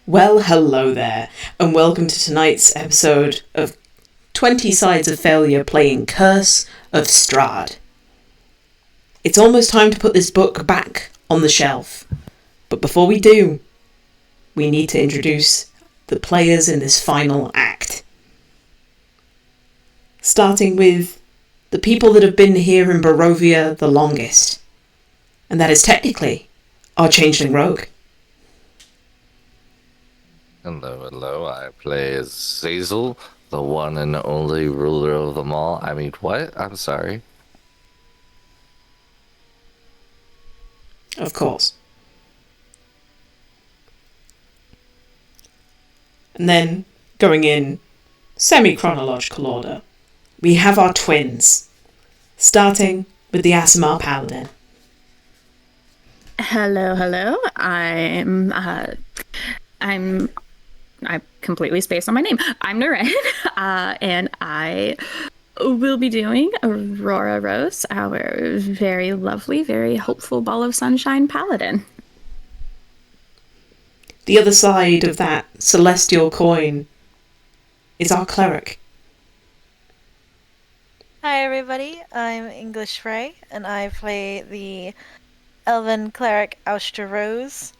Well, hello there, and welcome to tonight's episode of 20 Sides of Failure playing Curse of Strahd. It's almost time to put this book back on the shelf, but before we do, we need to introduce the players in this final act. Starting with the people that have been here in Barovia the longest, and that is technically our Changeling Rogue. Hello, I play as Zazel, the one and only ruler of them all. I mean, what? I'm sorry. Of course. And then, going in semi-chronological order, we have our twins, starting with the Aasimar Paladin. Hello. I completely spaced on my name. I'm Naren, and I will be doing Aurora Rose, our very lovely, very hopeful ball of sunshine paladin. The other side of that celestial coin is our cleric. Hi everybody, I'm English Frey, and I play the Elven Cleric Austra Rose.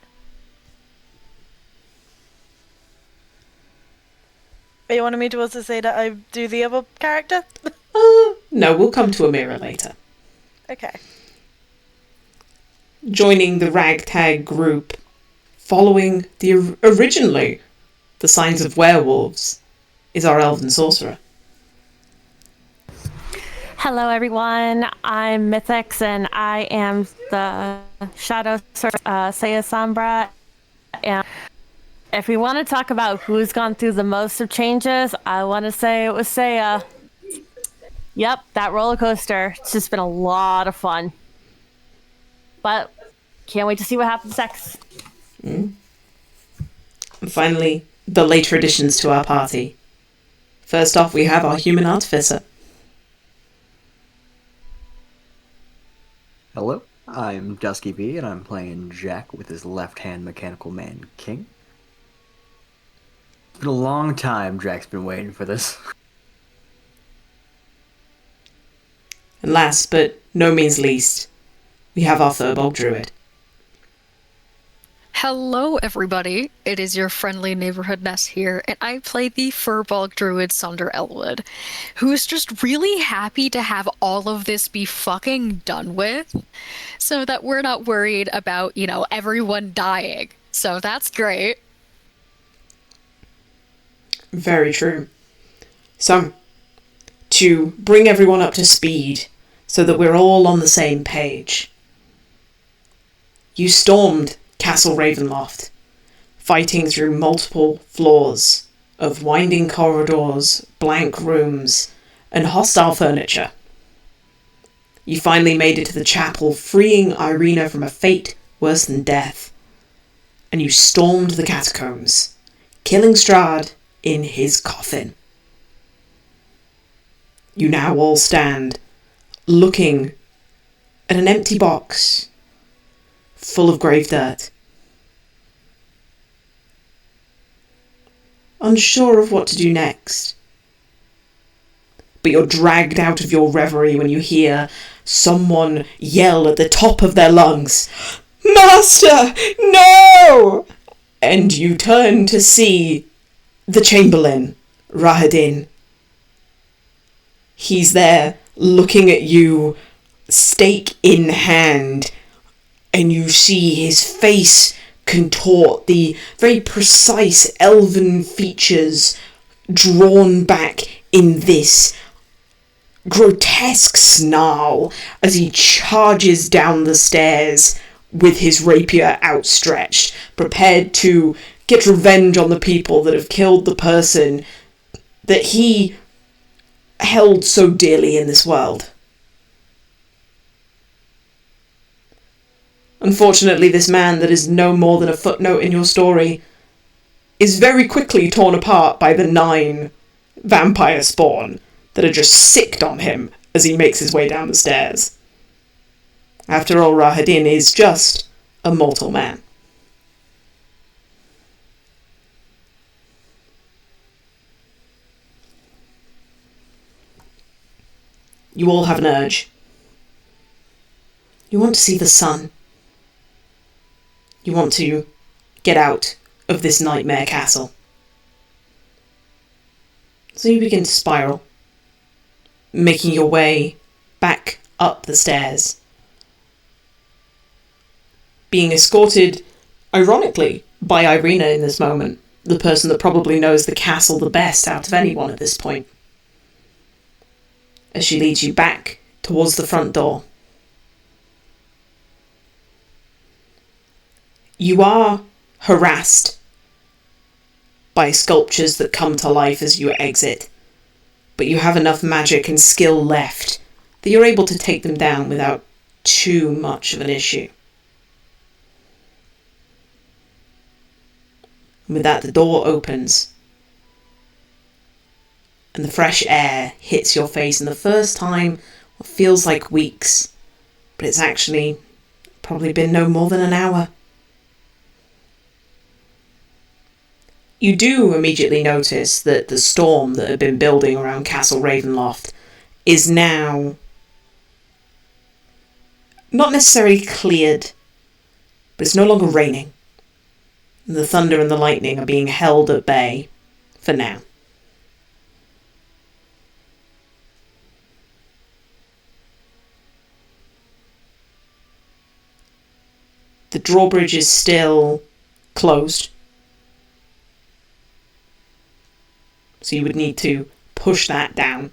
But you wanted me to also say that I do the other character? No, we'll come to Amira later. Okay. Joining the ragtag group, following originally the signs of werewolves, is our Elven Sorcerer. Hello everyone, I'm Mythix and I am the Shadow Sorcerer, Saya Sombra, and if we want to talk about who's gone through the most of changes, I want to say it was Saya. Yep, that roller coaster. It's just been a lot of fun. But can't wait to see what happens next. And finally, the later additions to our party. First off, we have our Human Artificer. Hello, I'm Dusky B, and I'm playing Jack with his left-hand mechanical man, King. It's been a long time Jack's been waiting for this. And last but no means least, we have our Furbolg Druid. Hello everybody, it is your friendly neighborhood Ness here, and I play the Furbolg Druid Sunder Elwood, who is just really happy to have all of this be fucking done with, so that we're not worried about, everyone dying. So that's great. Very true. So, to bring everyone up to speed, so that we're all on the same page, you stormed Castle Ravenloft, fighting through multiple floors of winding corridors, blank rooms, and hostile furniture. You finally made it to the chapel, freeing Irina from a fate worse than death, and you stormed the catacombs, killing Strahd in his coffin. You now all stand, looking at an empty box full of grave dirt. Unsure of what to do next. But you're dragged out of your reverie when you hear someone yell at the top of their lungs, "Master, no!" And you turn to see the Chamberlain, Rahadin. He's there looking at you, stake in hand, and you see his face contort, the very precise elven features drawn back in this grotesque snarl as he charges down the stairs with his rapier outstretched, prepared to get revenge on the people that have killed the person that he held so dearly in this world. Unfortunately, this man that is no more than a footnote in your story is very quickly torn apart by the 9 vampire spawn that are just sicked on him as he makes his way down the stairs. After all, Rahadin is just a mortal man. you all have an urge. You want to see the sun. You want to get out of this nightmare castle. So you begin to spiral, making your way back up the stairs, being escorted, ironically, by Irina in this moment, the person that probably knows the castle the best out of anyone at this point, as she leads you back towards the front door. You are harassed by sculptures that come to life as you exit, but you have enough magic and skill left that you're able to take them down without too much of an issue. And with that, the door opens, and the fresh air hits your face, and the first time what feels like weeks, but it's actually probably been no more than an hour. You do immediately notice that the storm that had been building around Castle Ravenloft is now not necessarily cleared, but it's no longer raining. The thunder and the lightning are being held at bay for now. The drawbridge is still closed, so you would need to push that down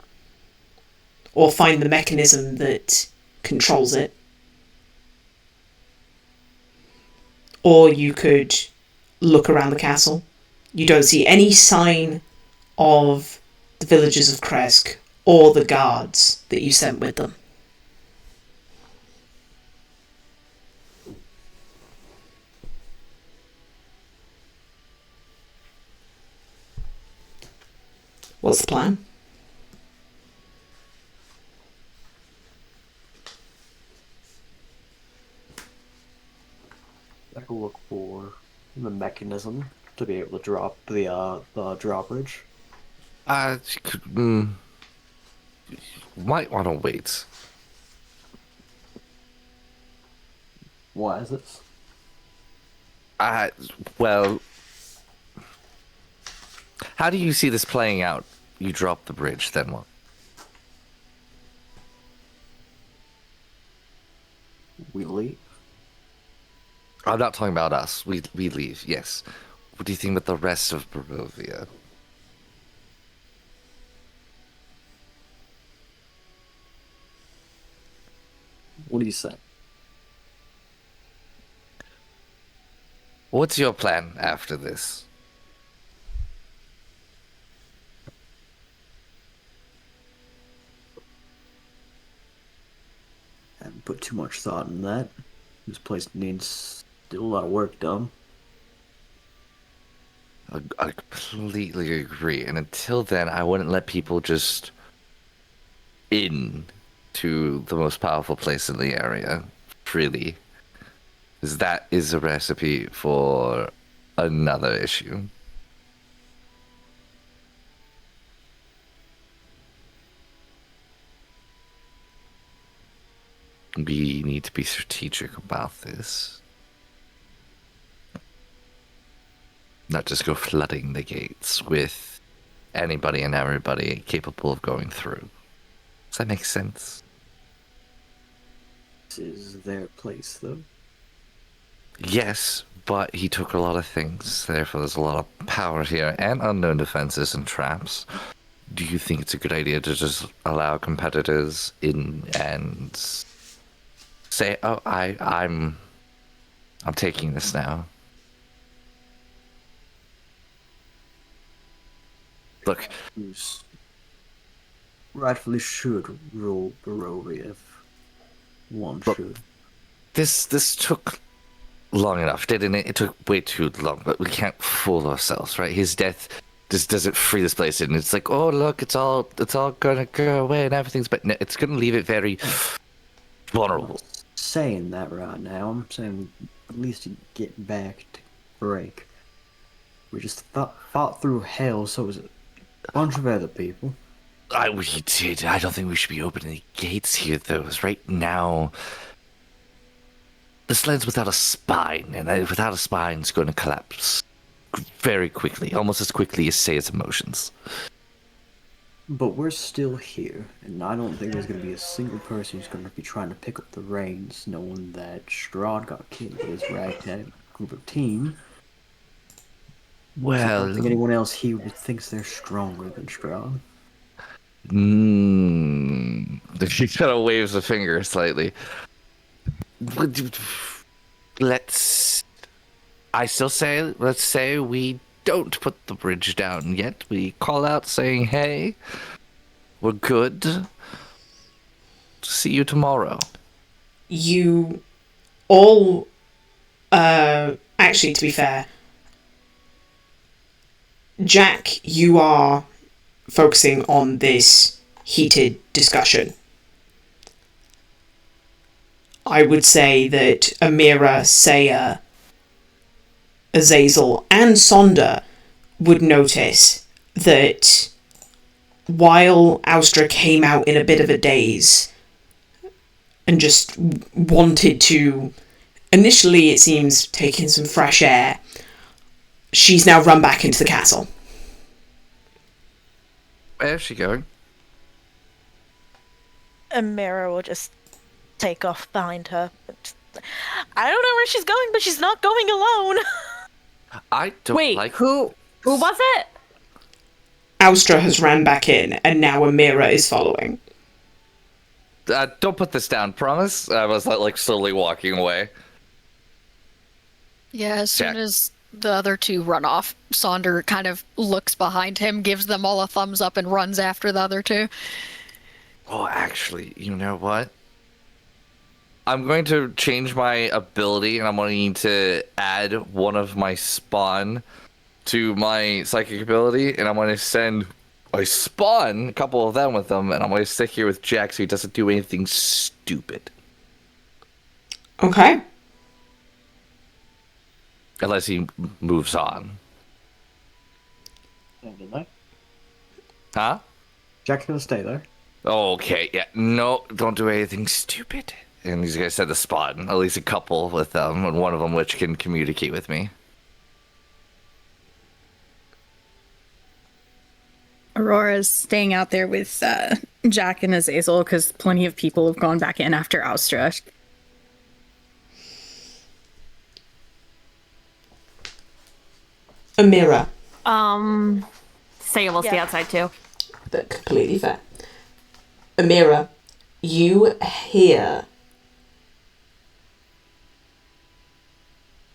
or find the mechanism that controls it. Or you could look around the castle. You don't see any sign of the villagers of Kresk or the guards that you sent with them. What's the plan? I can look for the mechanism to be able to drop the drawbridge. Might want to wait. Why is this? Well, how do you see this playing out? You drop the bridge, then what? We leave. I'm not talking about us. We leave, yes. What do you think about the rest of Barovia? What do you say? What's your plan after this? I haven't put too much thought in that. This place needs still a lot of work done. I completely agree. And until then, I wouldn't let people just in to the most powerful place in the area, freely. Because that is a recipe for another issue. We need to be strategic about this. Not just go flooding the gates with anybody and everybody capable of going through. Does that make sense? This is their place, though. Yes, but he took a lot of things. Therefore, there's a lot of power here and unknown defenses and traps. Do you think it's a good idea to just allow competitors in and say, "Oh, I'm taking this now"? Look, Who's rightfully should rule Barovia if one Look, should. this took long enough, didn't it? It took way too long, but we can't fool ourselves, right? His death just doesn't free this place, and it's like, oh look, it's all gonna go away and everything's, but no, it's gonna leave it very vulnerable. Saying that right now, I'm saying at least to get back to break. We just fought through hell, so was a bunch of other people. we did. I don't think we should be opening the gates here, though. 'Cause right now, this land's without a spine, and without a spine, it's going to collapse very quickly, almost as quickly as Seiya's emotions. But we're still here, and I don't think there's going to be a single person who's going to be trying to pick up the reins, knowing that Strahd got killed with his ragtag group of team. I Well, don't think anyone else here thinks they're stronger than Strahd. She kind of waves a finger slightly. Let's say we don't put the bridge down yet. We call out saying, hey, we're good. See you tomorrow. You all, actually, to be fair, Jack, you are focusing on this heated discussion. I would say that Amira, Seiya, Azazel, and Sonda would notice that while Austra came out in a bit of a daze and just wanted to, initially it seems, take in some fresh air, she's now run back into the castle. Where's she going? Amira will just take off behind her. I don't know where she's going, but she's not going alone. I don't Wait, like... who was it? Austra has ran back in, and now Amira is following. Don't put this down, promise? I was like slowly walking away. Yeah, as soon Jack. as the other two run off, Sonder kind of looks behind him, gives them all a thumbs up, and runs after the other two. Oh, actually, you know what? I'm going to change my ability, and I'm going to add one of my spawn to my psychic ability, and I'm going to send a spawn, a couple of them with them, and I'm going to stick here with Jack so he doesn't do anything stupid. Okay. Unless he moves on. Didn't I? Huh? Jack's going to stay there. Okay, yeah. No, don't do anything stupid. And these guys said the spawn, at least a couple with them, and one of them which can communicate with me. Aurora's staying out there with Jack and Azazel because plenty of people have gone back in after Austra. Amira. Seiya will stay Yeah. outside too. That's completely fair. Amira, you hear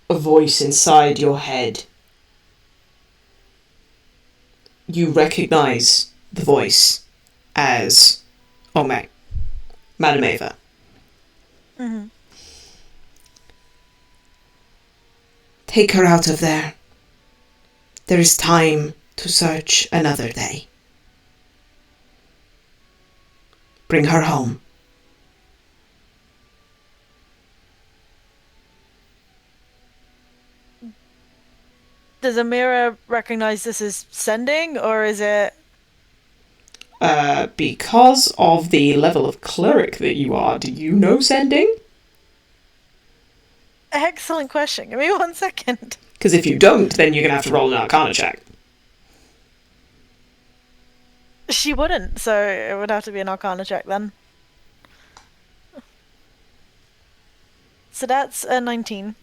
a voice inside your head. You recognize the voice as Ome, Madame Ava. Mm-hmm. Take her out of there. There is time to search another day. Bring her home. Does Amira recognize this as sending, or is it... Because of the level of cleric that you are, do you know sending? Excellent question. Give me 1 second. Because if you don't, then you're going to have to roll an Arcana check. She wouldn't, so it would have to be an Arcana check then. So that's a 19.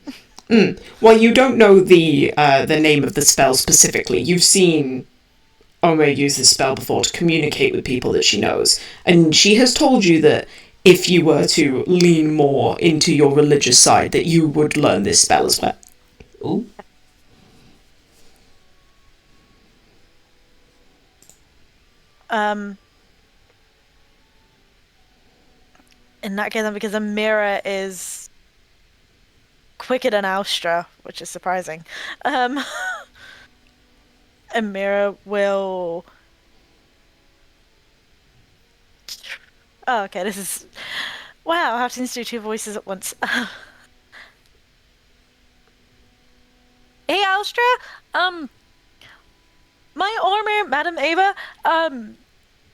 Well, you don't know the name of the spell specifically. You've seen Ome use this spell before to communicate with people that she knows. And she has told you that if you were to lean more into your religious side, that you would learn this spell as well. Ooh. In that case, then, because Amira is quicker than Austra, which is surprising, Amira will... Oh, okay, this is... Wow, I have to do two voices at once. Hey, Austra! My armor, Madam Ava,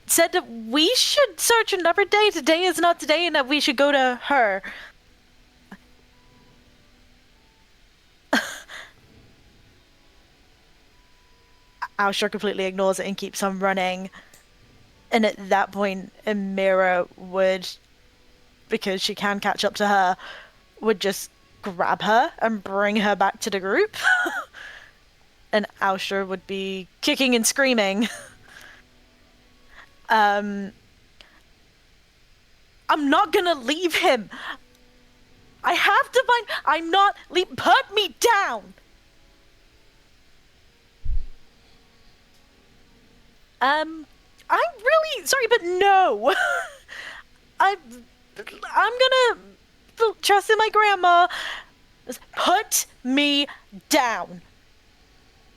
said that we should search another day. Today is not today, and that we should go to her. Alshra completely ignores it and keeps on running. And at that point, Amira would, because she can catch up to her, would just grab her and bring her back to the group. And Alshra would be kicking and screaming. I'm not gonna leave him. I have to find. I'm not. Put me down. I'm really sorry, but no. I'm gonna trust in my grandma. Just put me down.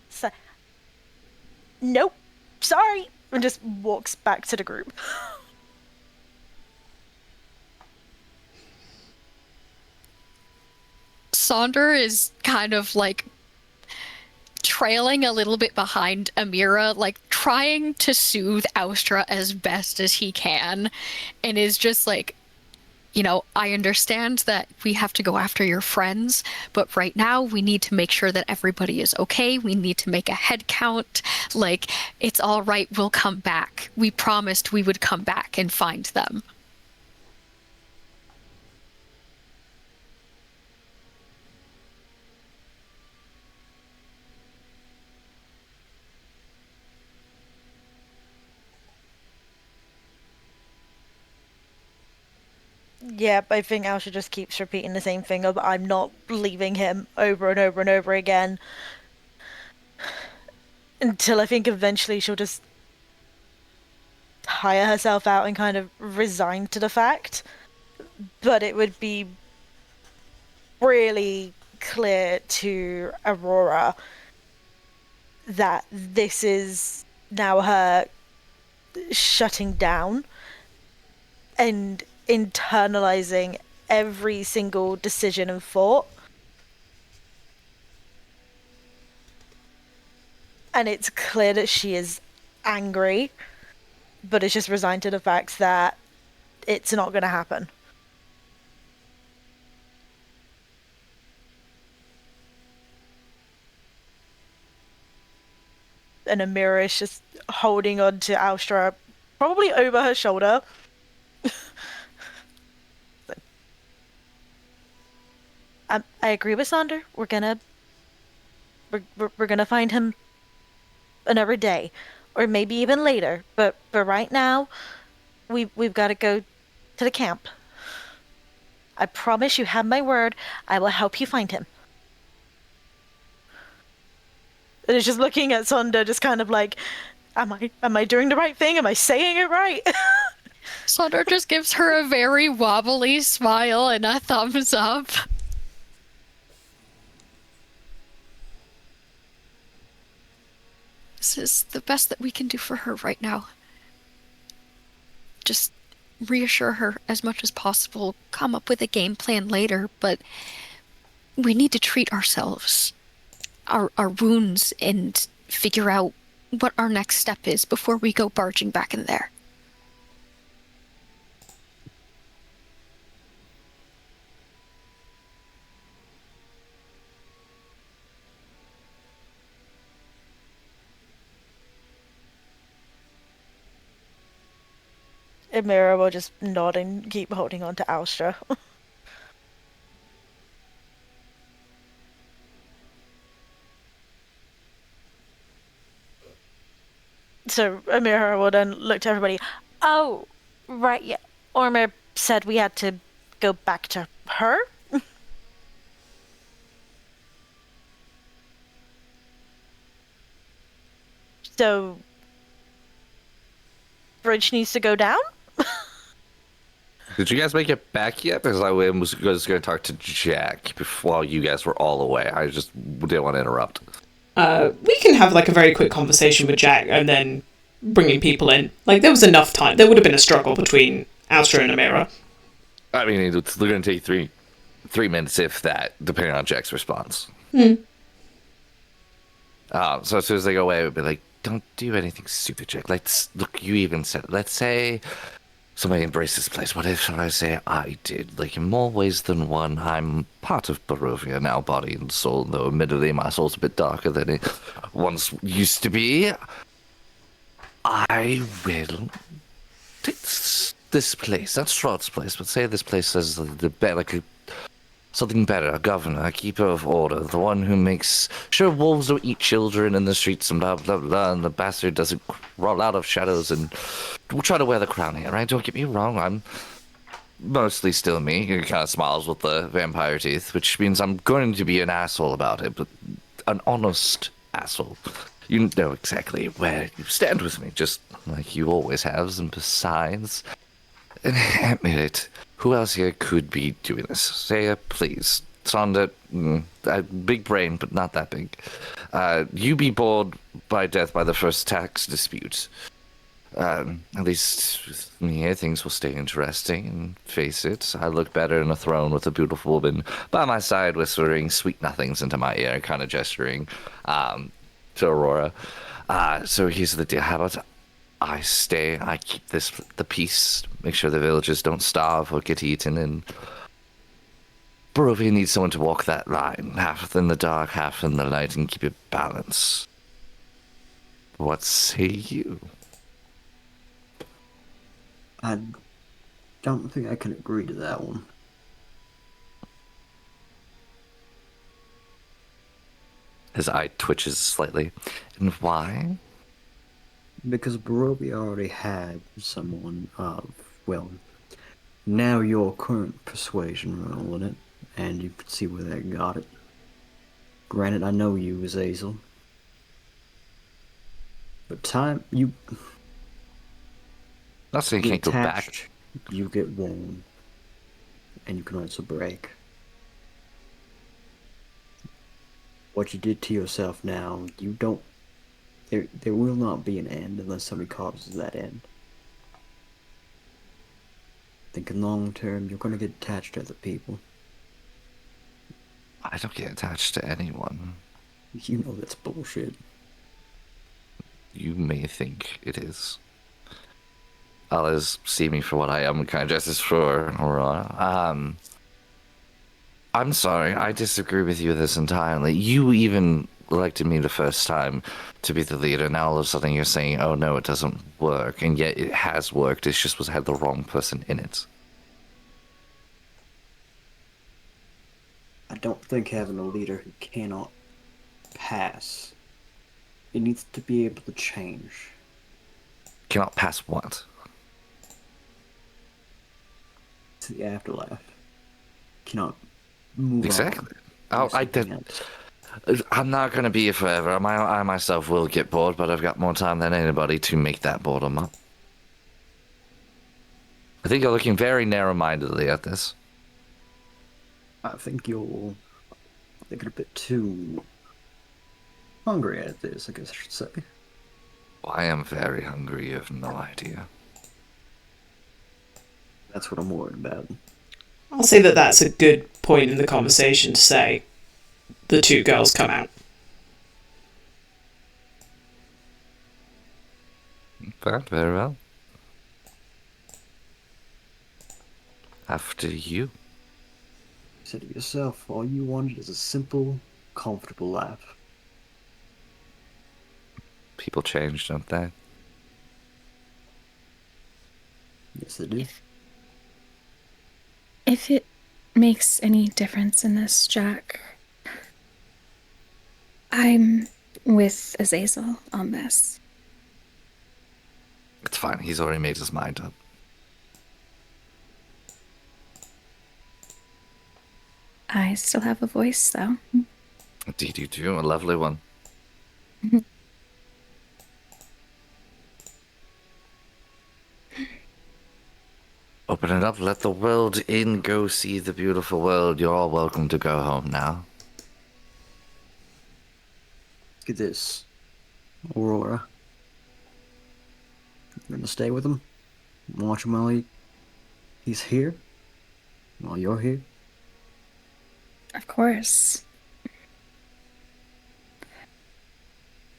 So, nope. Sorry. And just walks back to the group. Sonder is kind of like trailing a little bit behind Amira, like trying to soothe Austra as best as he can, and is just like, you know, I understand that we have to go after your friends, but right now we need to make sure that everybody is okay. We need to make a head count. Like, it's all right. We'll come back. We promised we would come back and find them. Yep, I think Alsha just keeps repeating the same thing of I'm not leaving him over and over and over again. Until I think eventually she'll just tire herself out and kind of resign to the fact. But it would be really clear to Aurora that this is now her shutting down and internalizing every single decision and thought. And it's clear that she is angry, but is just resigned to the fact that it's not going to happen. And Amira is just holding on to Alstra, probably over her shoulder. I agree with Sonder. We're gonna find him another day, or maybe even later. But right now, we've got to go to the camp. I promise you have my word. I will help you find him. And it's just looking at Sonder, just kind of like, am I doing the right thing? Am I saying it right? Sonder just gives her a very wobbly smile and a thumbs up. This is the best that we can do for her right now. Just reassure her as much as possible, come up with a game plan later, but we need to treat ourselves, our wounds, and figure out what our next step is before we go barging back in there. Amira will just nod and keep holding on to Alstra. So Amira will then look to everybody. Oh, right, yeah. Ormir said we had to go back to her? So, bridge needs to go down? Did you guys make it back yet? Because I was going to talk to Jack while you guys were all away. I just didn't want to interrupt. We can have like a very quick conversation with Jack and then bringing people in. Like, there was enough time. There would have been a struggle between Alstra and Amira. I mean, it's going to take three minutes, if that, depending on Jack's response. Hmm. So as soon as they go away, it would be like, don't do anything stupid, Jack. Look, you even said it. Let's say somebody embraced this place. What if I say I did? Like, in more ways than one, I'm part of Barovia now, body and soul, though admittedly my soul's a bit darker than it once used to be. I will take this place, not Strahd's place, but say this place as something better, a governor, a keeper of order, the one who makes sure wolves don't eat children in the streets and blah, blah, blah, and the bastard doesn't crawl out of shadows, and we'll try to wear the crown here, right? Don't get me wrong, I'm mostly still me. He kind of smiles with the vampire teeth, which means I'm going to be an asshole about it, but an honest asshole. You know exactly where you stand with me, just like you always have, and besides, admit it, who else here could be doing this? Saya, please. Sonda, big brain, but not that big. You be bored by death by the first tax dispute. At least with me here, things will stay interesting, and face it, I look better in a throne with a beautiful woman by my side whispering sweet nothings into my ear, kind of gesturing to Aurora. So here's the deal. How about I stay, I keep the peace, make sure the villagers don't starve or get eaten, and Barovia needs someone to walk that line, half in the dark, half in the light, and keep it balanced. What say you? I don't think I can agree to that one. His eye twitches slightly. And why? Because Barovia already had someone of, well, now your current persuasion role in it, and you can see where that got it. Granted, I know you, Azazel. But Not saying you get can't go back. attached, you get worn, and you can also break. What you did to yourself now, you don't. There will not be an end unless somebody causes that end. Thinking long term, you're gonna get attached to other people. I don't get attached to anyone. You know that's bullshit. You may think it is. Others see me for what I am and kind of justice for Aurora. I'm sorry, I disagree with you this entirely. You even elected me the first time to be the leader. Now all of a sudden you're saying, oh no, it doesn't work. And yet it has worked. It just had the wrong person in it. I don't think having a leader who cannot pass, it needs to be able to change. Cannot pass what? To the afterlife. Cannot move Exactly. on. I'm not going to be here forever. I myself will get bored, but I've got more time than anybody to make that boredom up. I think you're looking very narrow-mindedly at this. I think you're thinking a bit too hungry at this, I guess I should say. I am very hungry, you have no idea. That's what I'm worried about. I'll say that that's a good point in the conversation to say the two girls come out. Very well. After you. You said to yourself, all you wanted is a simple, comfortable life. People change, don't they? Yes, they do. If it makes any difference in this, Jack, I'm with Azazel on this. It's fine. He's already made his mind up. I still have a voice, though. Indeed you do. A lovely one. Open it up. Let the world in. Go see the beautiful world. You're all welcome to go home now. Look at this. Aurora. You're gonna stay with him? Watch him while he's here? While you're here? Of course.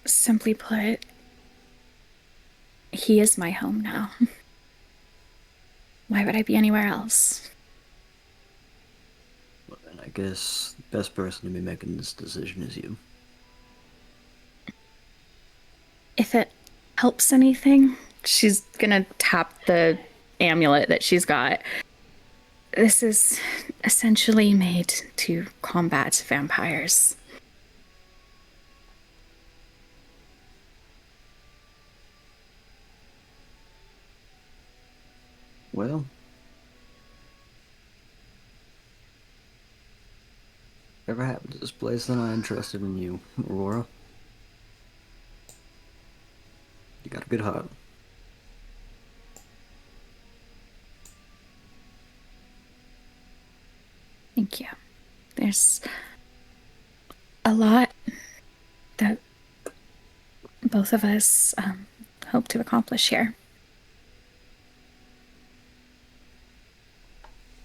Simply put, he is my home now. Why would I be anywhere else? Well, then I guess the best person to be making this decision is you. If it helps anything, she's gonna tap the amulet that she's got. This is essentially made to combat vampires. Well, whatever happened to this place, then I'm interested in you, Aurora. You got a good heart. Thank you. There's a lot that both of us hope to accomplish here.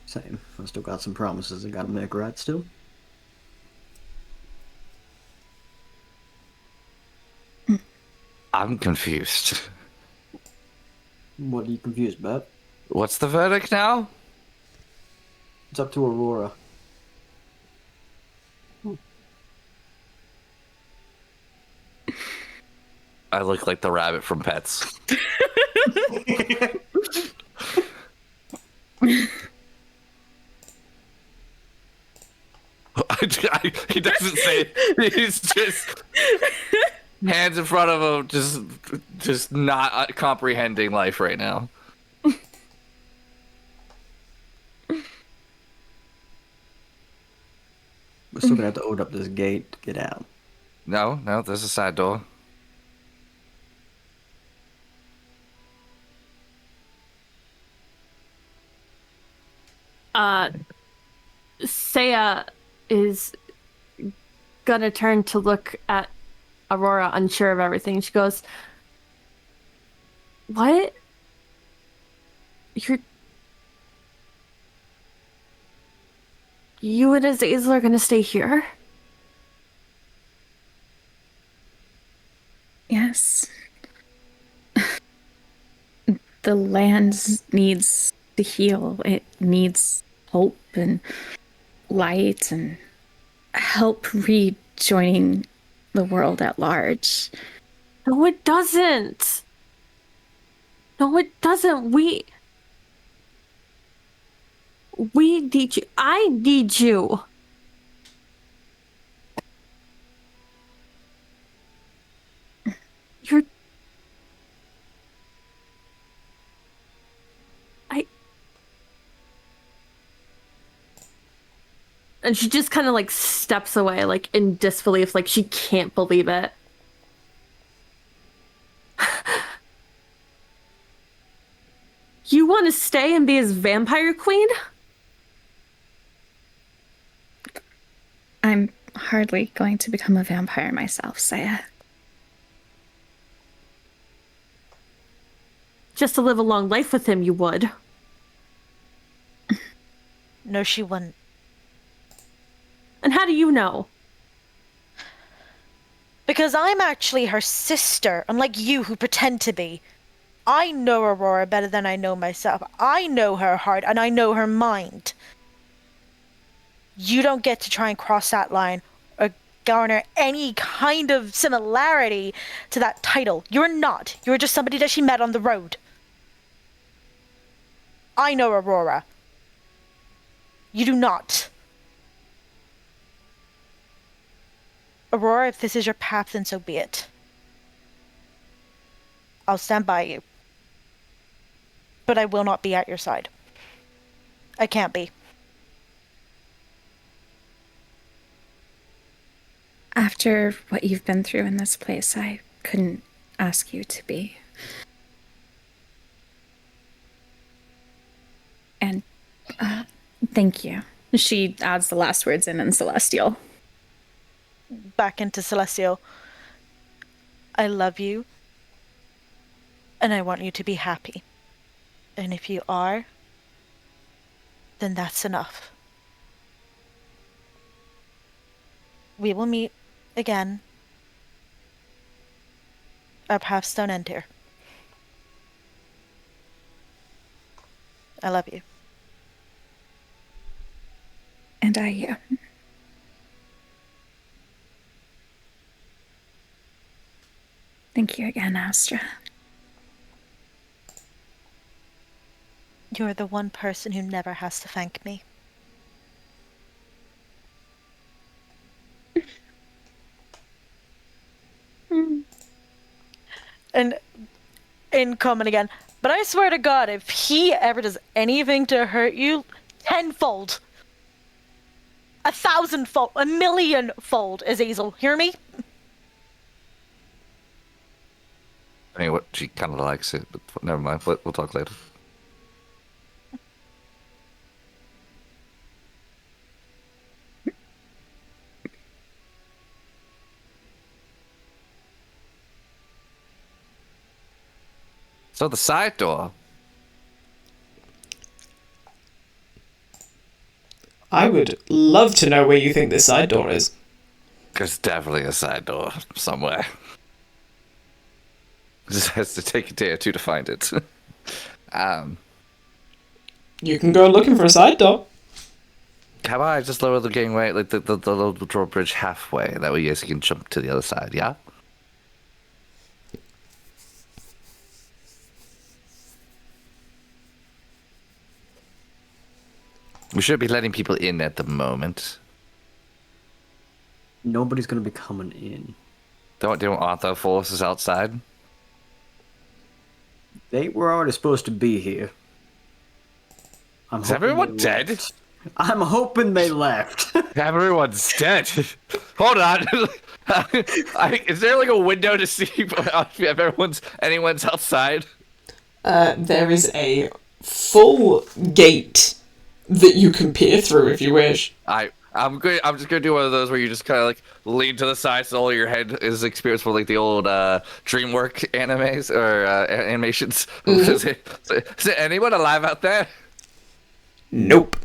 Same. I still got some promises I gotta make right still. I'm confused. What are you confused about? What's the verdict now? It's up to Aurora. I look like the rabbit from Pets. He doesn't say it. He's just hands in front of him, just not comprehending life right now. We're still gonna have to open up this gate to get out. No, there's a side door. Saya is gonna turn to look at Aurora, unsure of everything. She goes, "What? You and Azazel are gonna stay here?" Yes. The land needs to heal. It needs hope and light and help rejoining the world at large. No, it doesn't. No, it doesn't. We need you. I need you. You're... And she just kind of like steps away, like in disbelief, like she can't believe it. You want to stay and be his vampire queen? I'm hardly going to become a vampire myself, Saya. Just to live a long life with him, you would. No, she wouldn't. And how do you know? Because I'm actually her sister, unlike you who pretend to be. I know Aurora better than I know myself. I know her heart and I know her mind. You don't get to try and cross that line or garner any kind of similarity to that title. You're not. You're just somebody that she met on the road. I know Aurora. You do not. Aurora, if this is your path, then so be it. I'll stand by you. But I will not be at your side. I can't be. After what you've been through in this place, I couldn't ask you to be. And thank you. She adds the last words in Celestial. Back into Celestial. I love you. And I want you to be happy. And if you are, then that's enough. We will meet again. Our paths don't end here. I love you. And I you. Thank you again, Astra. You're the one person who never has to thank me. And in common again. But I swear to God, if he ever does anything to hurt you, tenfold, 1,000-fold, 1,000,000-fold, Azazel. Hear me? I mean, what she kind of likes it, but never mind. We'll talk later. So the side door. I would love to know where you think this side door is. There's definitely a side door somewhere. Just has to take a day or two to find it. You can go looking for a side door. How about I just lower the gangway, like the little drawbridge halfway? That way you guys can jump to the other side, yeah? We should be letting people in at the moment. Nobody's gonna be coming in. Don't want the forces outside? They were already supposed to be here. Is everyone dead? I'm hoping they left. Everyone's dead. Hold on. Is there like a window to see if anyone's outside? There is a full gate that you can peer through if you wish. I'm just gonna do one of those where you just kind of like lean to the side so all your head is experienced with like the old DreamWorks animes or animations. Mm-hmm. Is there anyone alive out there? Nope.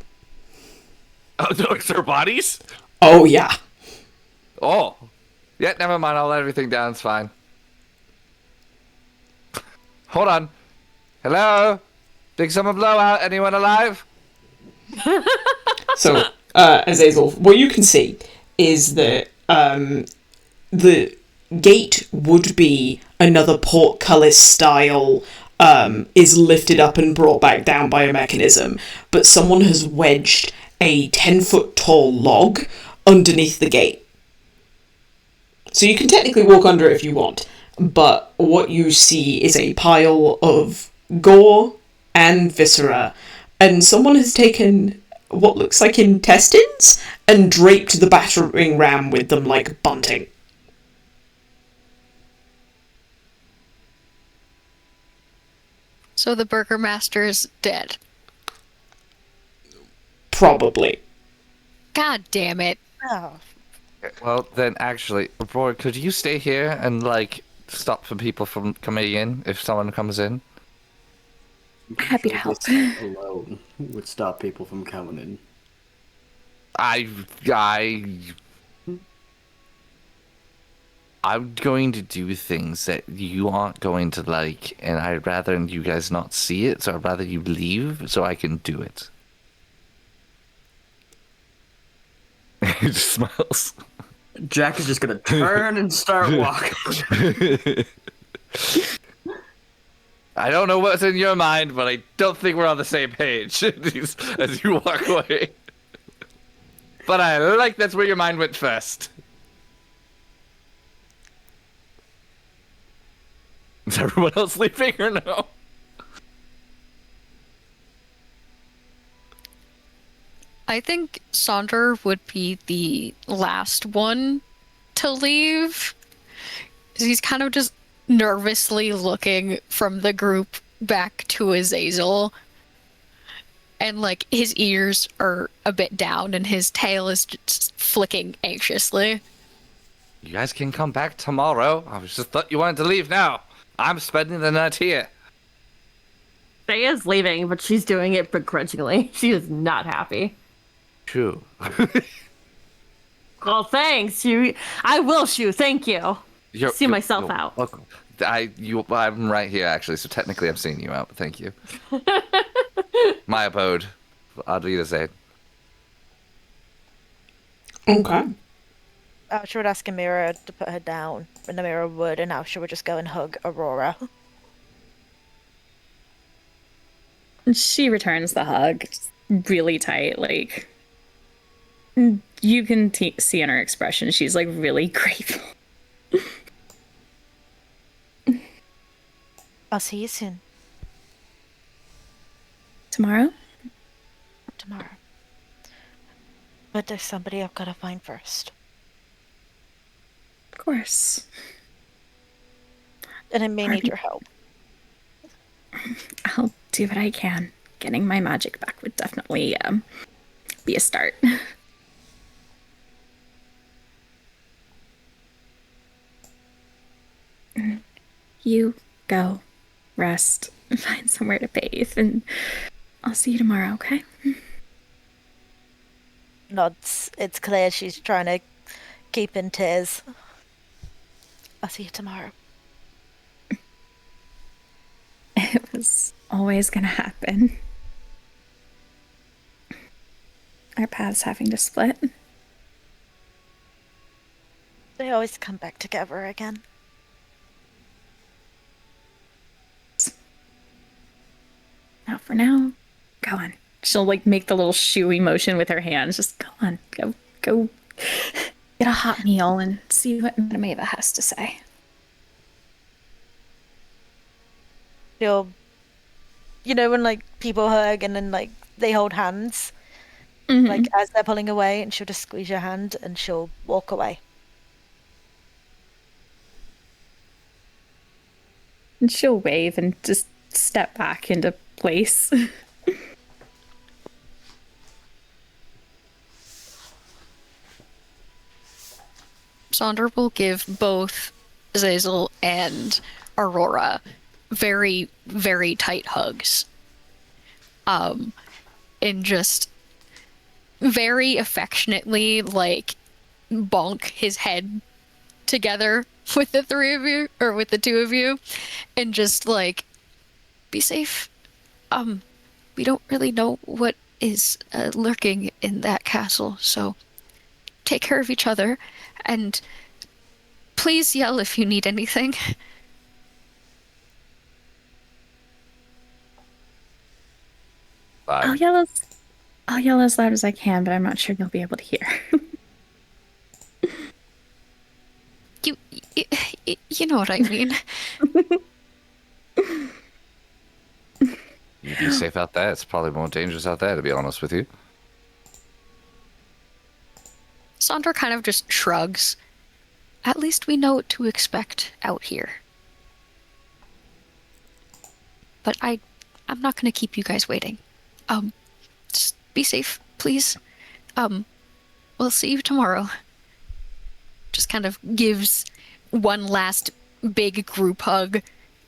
Oh, no, is there bodies? Oh yeah. Oh, yeah. Never mind. I'll let everything down. It's fine. Hold on. Hello. Big summer blowout. Anyone alive? So, Azazel, what you can see is that the gate would be another portcullis style, is lifted up and brought back down by a mechanism, but someone has wedged a 10-foot tall log underneath the gate. So you can technically walk under it if you want, but what you see is a pile of gore and viscera, and someone has taken what looks like intestines and draped the battering ram with them like bunting. So the Burgermaster is dead. Probably. God damn it. Oh. Well, then actually, Roy, could you stay here and like stop for people from coming in if someone comes in? Happy to help. This alone would stop people from coming in. I'm going to do things that you aren't going to like, and I'd rather you guys not see it, so I'd rather you leave so I can do it. He just smiles. Jack is just gonna turn and start walking. I don't know what's in your mind, but I don't think we're on the same page as you walk away. But I like that's where your mind went first. Is everyone else leaving or no? I think Sonder would be the last one to leave. He's kind of just nervously looking from the group back to Azazel. And, like, his ears are a bit down and his tail is just flicking anxiously. You guys can come back tomorrow. I just thought you wanted to leave now. I'm spending the night here. Saya's leaving, but she's doing it begrudgingly. She is not happy. True. Well, thanks. I will shoot. Thank you. See myself out. Welcome. I'm right here, actually, so technically I'm seeing you out, but thank you. my abode. I'll do the same. Okay. Alsha would ask Amira to put her down, and Amira would, and Alsha would just go and hug Aurora. She returns the hug really tight. Like, you can see in her expression, she's like really grateful. I'll see you soon. Tomorrow? Tomorrow. But there's somebody I've got to find first. Of course. And I may need your help. I'll do what I can. Getting my magic back would definitely be a start. You go, rest, find somewhere to bathe, and I'll see you tomorrow, okay? Nods. It's clear she's trying to keep in tears. I'll see you tomorrow. It was always gonna happen. Our paths having to split. They always come back together again. Now for now, go on. She'll like make the little shooey motion with her hands. Just go on, go get a hot meal and see what Madame Ava has to say. She'll, you know, when like people hug and then like they hold hands, like as they're pulling away, and she'll just squeeze your hand and she'll walk away. And she'll wave and just step back into place. Sonder will give both Zazel and Aurora very, very tight hugs. And just very affectionately, like, bonk his head together with the three of you, or with the two of you, and just, like, be safe. We don't really know what is lurking in that castle, so take care of each other, and please yell if you need anything. I'll yell as loud as I can, but I'm not sure you'll be able to hear. You know what I mean. You be safe out there. It's probably more dangerous out there, to be honest with you. Sandra kind of just shrugs. At least we know what to expect out here. But I'm not going to keep you guys waiting. Just be safe, please. We'll see you tomorrow. Just kind of gives one last big group hug,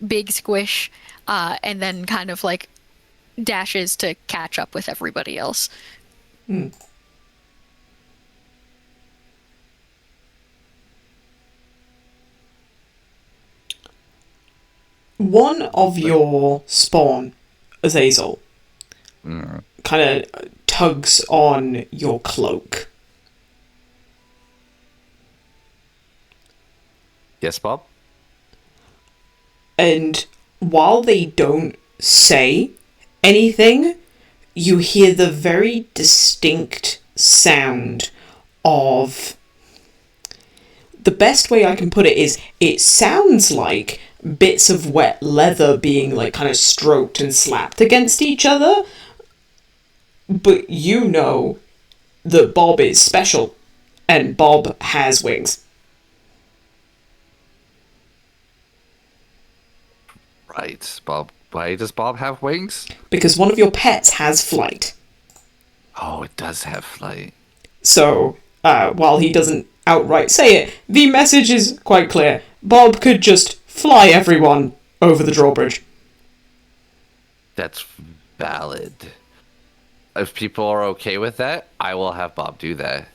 big squish, and then kind of like dashes to catch up with everybody else. One of your spawn, Azazel, kind of tugs on your cloak. Yes, Bob? And while they don't say anything, you hear the very distinct sound of... The best way I can put it is, it sounds like bits of wet leather being, like, kind of stroked and slapped against each other. But you know that Bob is special, and Bob has wings. Right, Bob. Why does Bob have wings? Because one of your pets has flight. Oh, it does have flight. So, while he doesn't outright say it, the message is quite clear. Bob could just fly everyone over the drawbridge. That's valid. If people are okay with that, I will have Bob do that.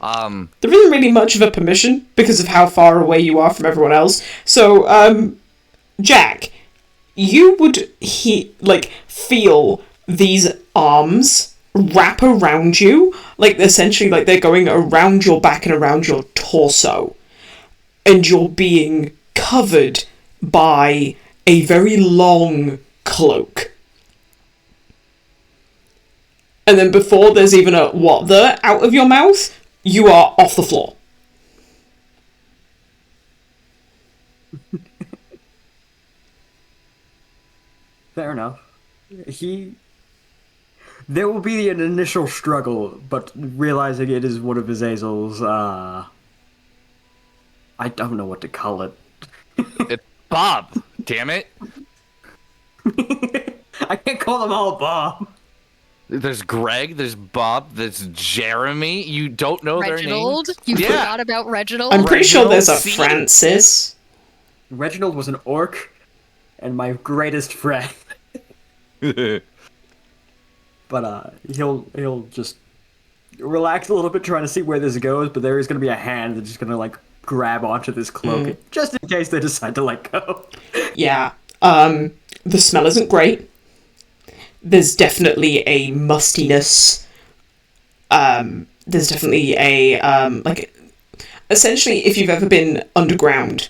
There isn't really much of a permission because of how far away you are from everyone else. So, Jack, you would feel these arms wrap around you, like essentially like they're going around your back and around your torso, and you're being covered by a very long cloak. And then before there's even a "what the" out of your mouth, you are off the floor. Fair enough. There will be an initial struggle, but realizing it is one of Azazel's, I don't know what to call it. It's Bob. Damn it. I can't call them all Bob. There's Greg, there's Bob, there's Jeremy. You don't know Reginald? their names? You Yeah. forgot about Reginald? I'm pretty sure there's a Reginald, see? Francis. Reginald was an orc, and my greatest friend. But he'll just relax a little bit, trying to see where this goes. But there is going to be a hand that's just going to like grab onto this cloak, just in case they decide to let go. Yeah. The smell isn't great. There's definitely a mustiness. There's definitely a essentially, if you've ever been underground,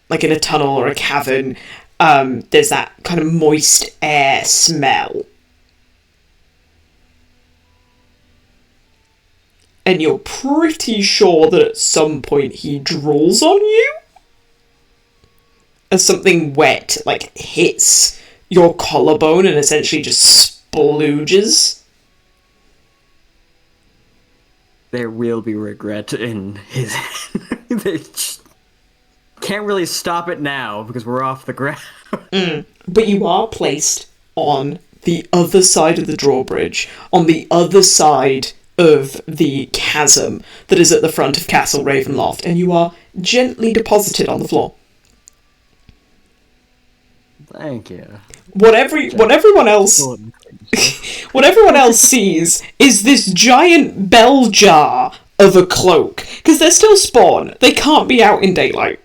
like in a tunnel or a cavern, there's that kind of moist air smell. And you're pretty sure that at some point he drools on you? As something wet, like, hits your collarbone and essentially just splooges. There will be regret in his. They can't really stop it now because we're off the ground. But you are placed on the other side of the drawbridge, on the other side of the chasm that is at the front of Castle Ravenloft, and you are gently deposited on the floor. Thank you. What everyone else sees is this giant bell jar of a cloak, because they're still spawn. They can't be out in daylight.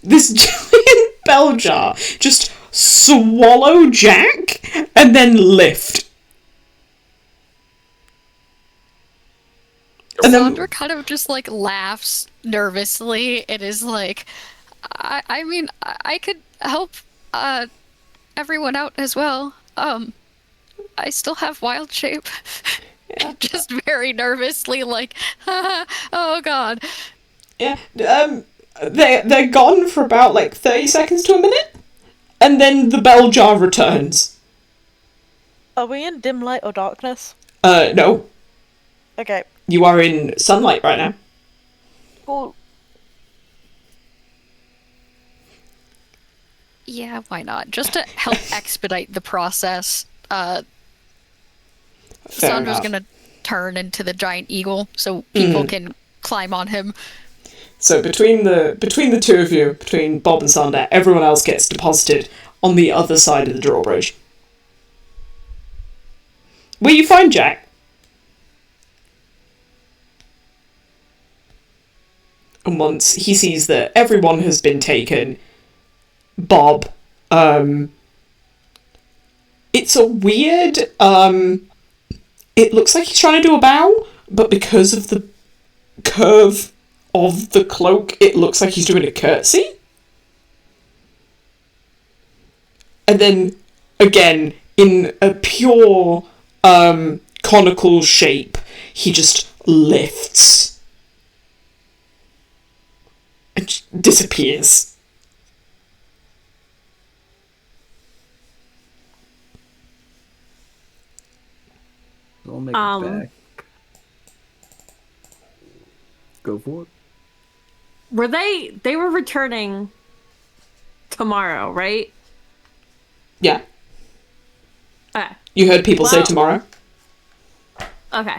This giant bell jar just swallow Jack and then lift. And then Sandra kind of just like laughs nervously. It is like, I mean, I could help everyone out as well. I still have wild shape. Yeah. Just very nervously, like, oh god. Yeah, they're gone for about like 30 seconds to a minute, and then the bell jar returns. Are we in dim light or darkness? No, Okay. you are in sunlight right now. Cool. Yeah, why not? Just to help expedite the process, Fair Sandra's enough. gonna turn into the giant eagle so people can climb on him. So between the two of you, between Bob and Sander, everyone else gets deposited on the other side of the drawbridge. Where you find Jack? And once he sees that everyone has been taken, Bob, it's a weird, it looks like he's trying to do a bow, but because of the curve of the cloak, it looks like he's doing a curtsy. And then, again, in a pure, conical shape, he just lifts. And just disappears. I'll make it back. Go for it. Were they were returning tomorrow, right? Yeah. Okay. You heard people say Well- tomorrow? Okay.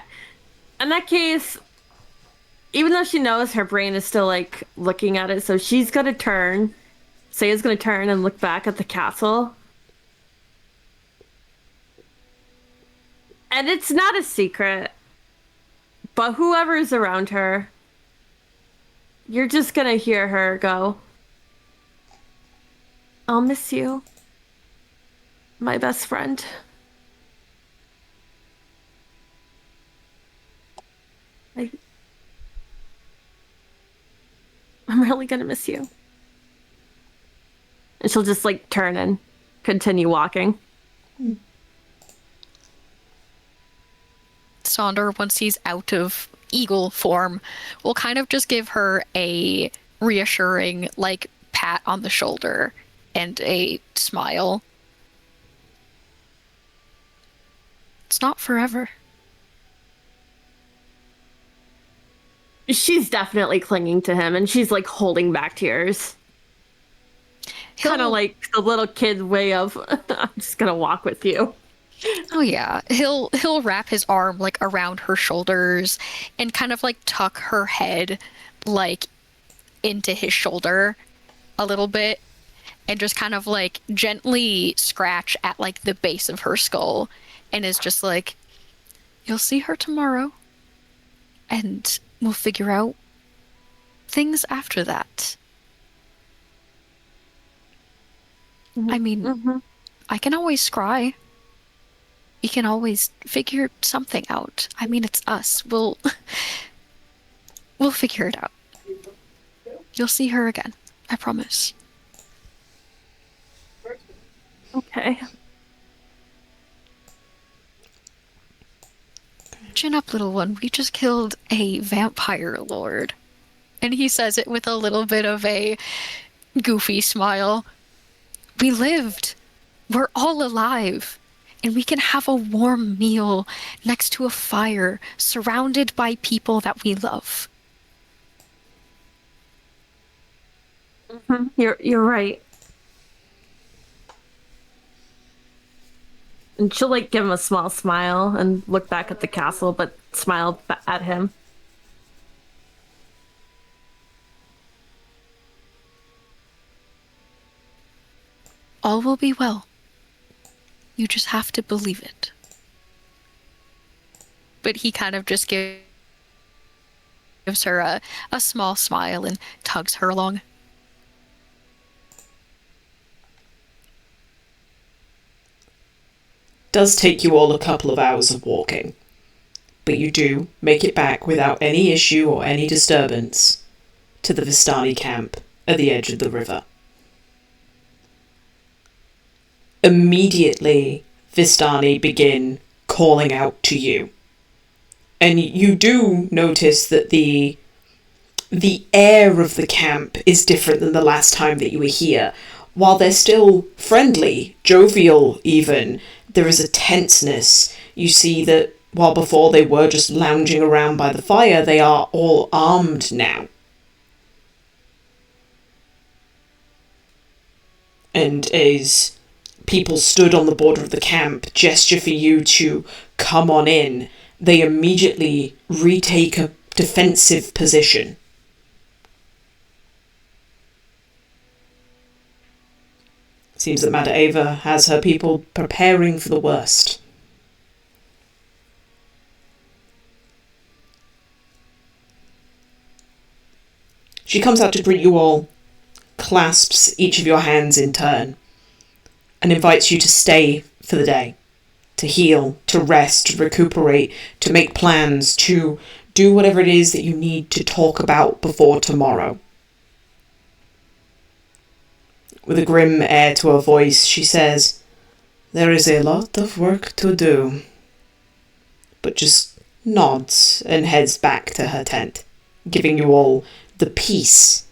In that case, even though she knows, her brain is still like looking at it, so she's gonna turn. Saya's gonna turn and look back at the castle. And it's not a secret, but whoever's around her, you're just gonna hear her go, "I'll miss you." my best friend. I'm really gonna miss you. And she'll just like turn and continue walking. Sonder, once he's out of eagle form, will kind of just give her a reassuring, like, pat on the shoulder and a smile. It's not forever. She's definitely clinging to him, and she's like holding back tears. Kind of like the little kid way of, I'm just gonna walk with you. Oh yeah, he'll wrap his arm like around her shoulders and kind of like tuck her head like into his shoulder a little bit and just kind of like gently scratch at like the base of her skull and is just like, you'll see her tomorrow and we'll figure out things after that. I mean, I can always scry. We can always figure something out. I mean, it's us. We'll figure it out. You'll see her again. I promise. Okay. Chin up, little one. We just killed a vampire lord. And he says it with a little bit of a goofy smile. We lived. We're all alive. And we can have a warm meal next to a fire, surrounded by people that we love. You're right. And she'll like give him a small smile and look back at the castle, but smile at him. All will be well. You just have to believe it. But he kind of just gives her a small smile and tugs her along. Does take you all a couple of hours of walking, but you do make it back without any issue or any disturbance to the Vistani camp at the edge of the river. Immediately, Vistani begin calling out to you. And you do notice that the air of the camp is different than the last time that you were here. While they're still friendly, jovial even, there is a tenseness. You see that while before they were just lounging around by the fire, they are all armed now. And as people stood on the border of the camp, gesture for you to come on in, they immediately retake a defensive position. Seems that Mada Ava has her people preparing for the worst. She comes out to greet you all, clasps each of your hands in turn, and invites you to stay for the day, to heal, to rest, to recuperate, to make plans, to do whatever it is that you need to talk about before tomorrow. With a grim air to her voice, she says, "There is a lot of work to do," but just nods and heads back to her tent, giving you all the peace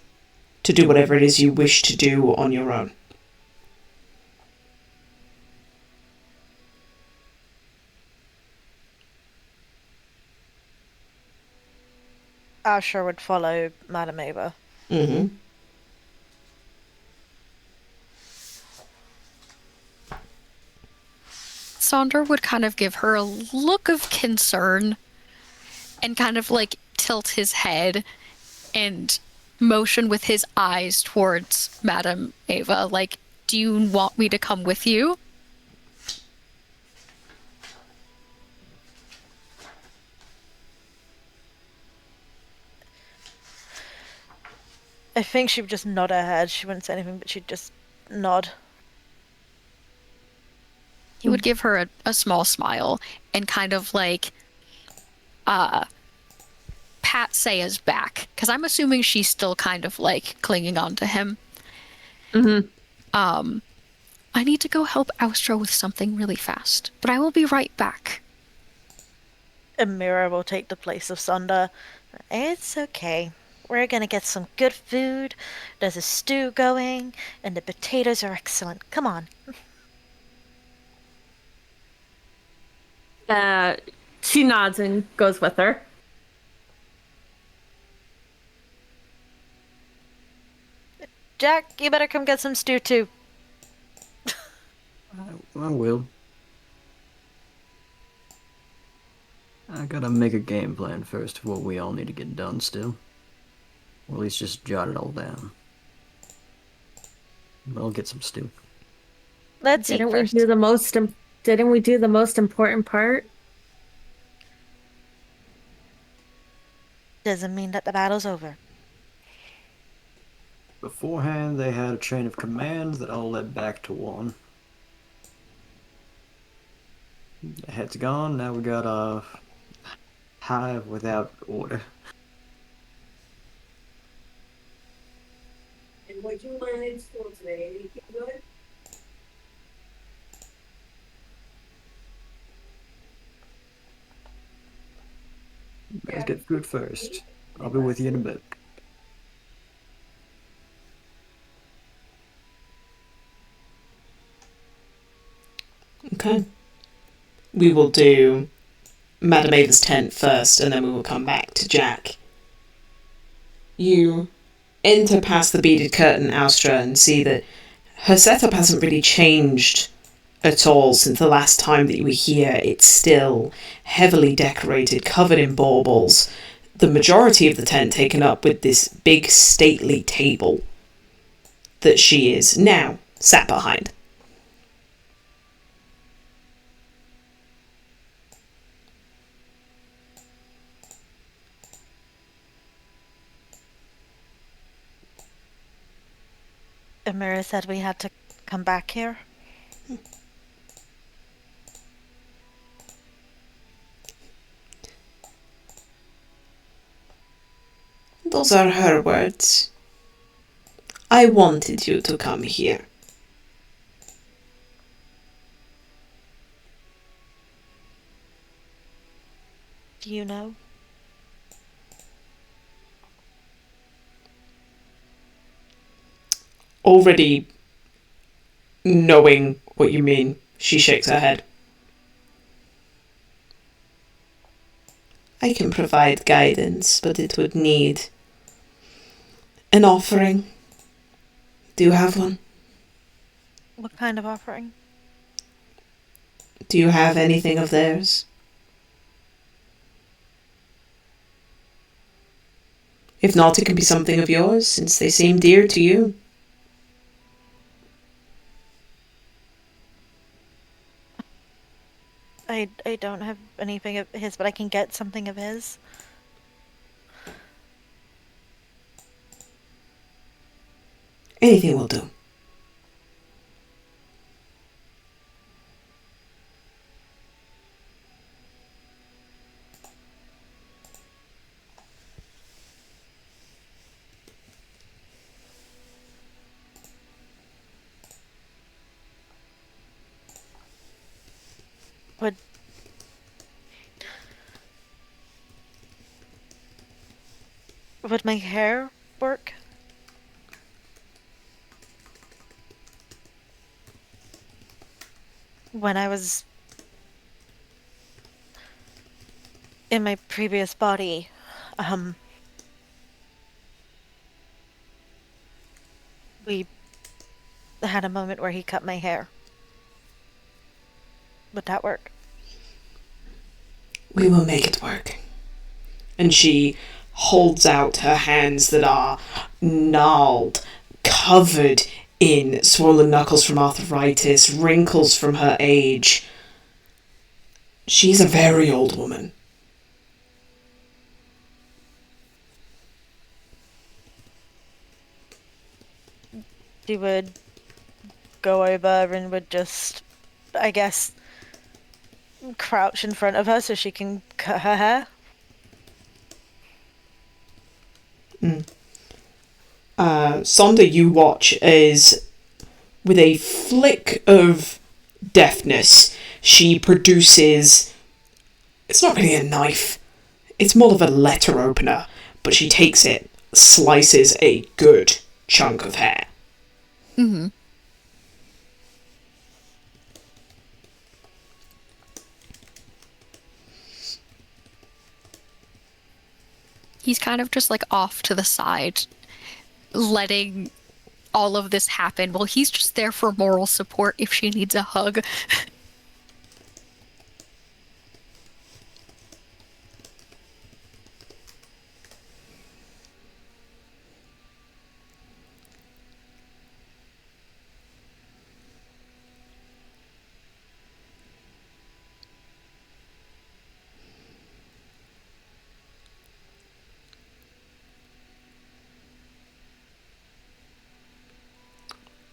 to do whatever it is you wish to do on your own. Asher would follow Madame Ava. Mm-hmm. Sonder would kind of give her a look of concern and kind of like tilt his head and motion with his eyes towards Madame Ava, like, do you want me to come with you? I think she would just nod her head. She wouldn't say anything, but she'd just nod. he would give her a small smile and kind of like pat Saya's back, because I'm assuming she's still kind of like clinging on to him. I need to go help Austra with something really fast, but I will be right back. Amira will take the place of Sunder. It's okay. We're gonna get some good food. There's a stew going, and the potatoes are excellent. Come on. She nods and goes with her. Jack, you better come get some stew too. I will. I gotta make a game plan first of what we all need to get done still. Or at least just jot it all down. But I'll get some stew. Let's eat Didn't we first. do the most? Didn't we do the most important part? Doesn't mean that the battle's over. Beforehand, they had a chain of command that all led back to one. The head's gone, now we got a hive without order. And what you learned in school today, anything good? Let's get food first. I'll be with you in a bit. Okay. We will do Madame Ava's tent first, and then we will come back to Jack. You enter past the beaded curtain, Austra, and see that her setup hasn't really changed at all since the last time that you were here. It's still heavily decorated, covered in baubles. The majority of the tent taken up with this big stately table that she is now sat behind. Amira said we had to come back here. Those are her words. I wanted you to come here. Do you know? Already knowing what you mean, she shakes her head. I can provide guidance, but it would need an offering. Do you have one? What kind of offering? Do you have anything of theirs? If not, it can be something of yours, since they seem dear to you. I don't have anything of his, but I can get something of his. Anything will do. Would my hair work? When I was in my previous body, we had a moment where he cut my hair. Would that work? We will make it work. And she holds out her hands that are gnarled, covered in swollen knuckles from arthritis, wrinkles from her age. She's a very old woman. She would go over and would just, I guess, crouch in front of her so she can cut her hair. Sonder, you watch as, with a flick of deftness, she produces... It's not really a knife. It's more of a letter opener. But she takes it, slices a good chunk of hair. Mm-hmm. He's kind of just like off to the side, letting all of this happen. Well, he's just there for moral support if she needs a hug.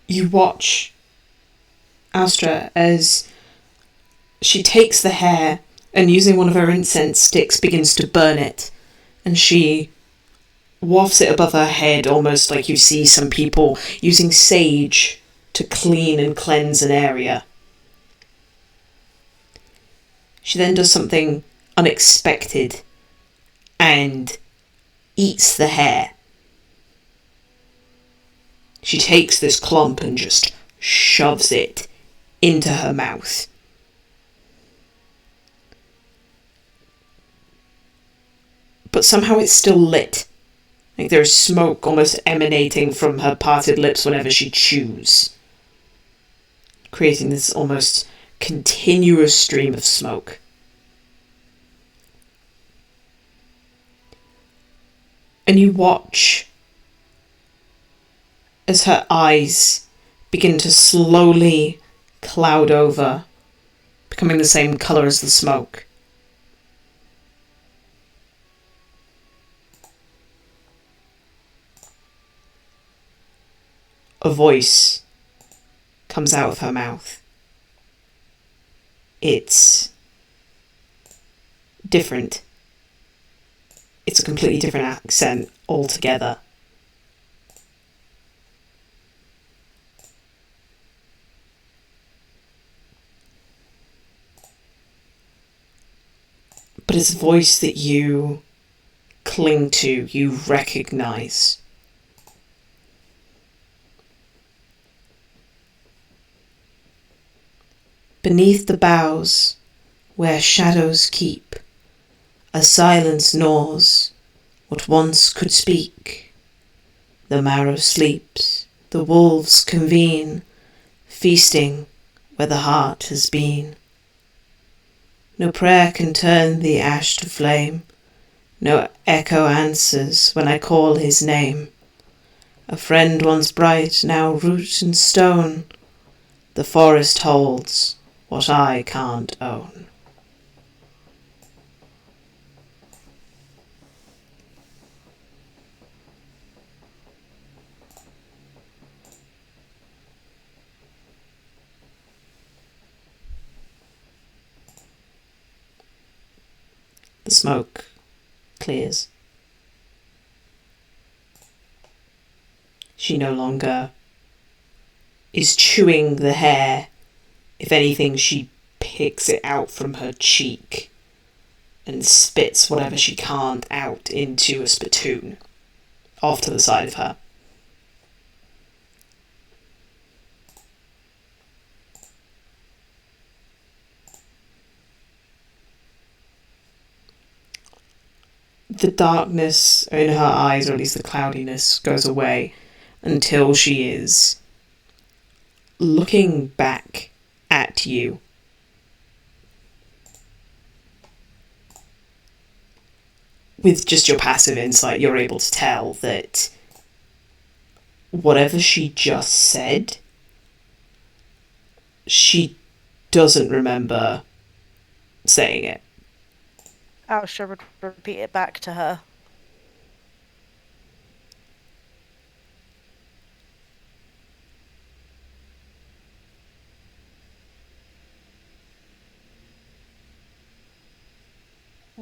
You watch Astra as she takes the hair and, using one of her incense sticks, begins to burn it. And she wafts it above her head, almost like you see some people using sage to clean and cleanse an area. She then does something unexpected and eats the hair. She takes this clump and just shoves it into her mouth. But somehow it's still lit. Like there's smoke almost emanating from her parted lips whenever she chews, creating this almost continuous stream of smoke. And you watch as her eyes begin to slowly cloud over, becoming the same colour as the smoke. A voice comes out of her mouth. It's different. It's a completely different accent altogether. But it's a voice that you cling to, you recognise. Beneath the boughs, where shadows keep, a silence gnaws what once could speak. The marrow sleeps, the wolves convene, feasting where the heart has been. No prayer can turn the ash to flame, no echo answers when I call his name. A friend once bright, now root and stone, the forest holds what I can't own. The smoke clears. She no longer is chewing the hair. If anything, she picks it out from her cheek and spits whatever she can't out into a spittoon off to the side of her. The darkness in her eyes, or at least the cloudiness, goes away until she is looking back at you. With just your passive insight, you're able to tell that whatever she just said, she doesn't remember saying it. Alstra would repeat it back to her.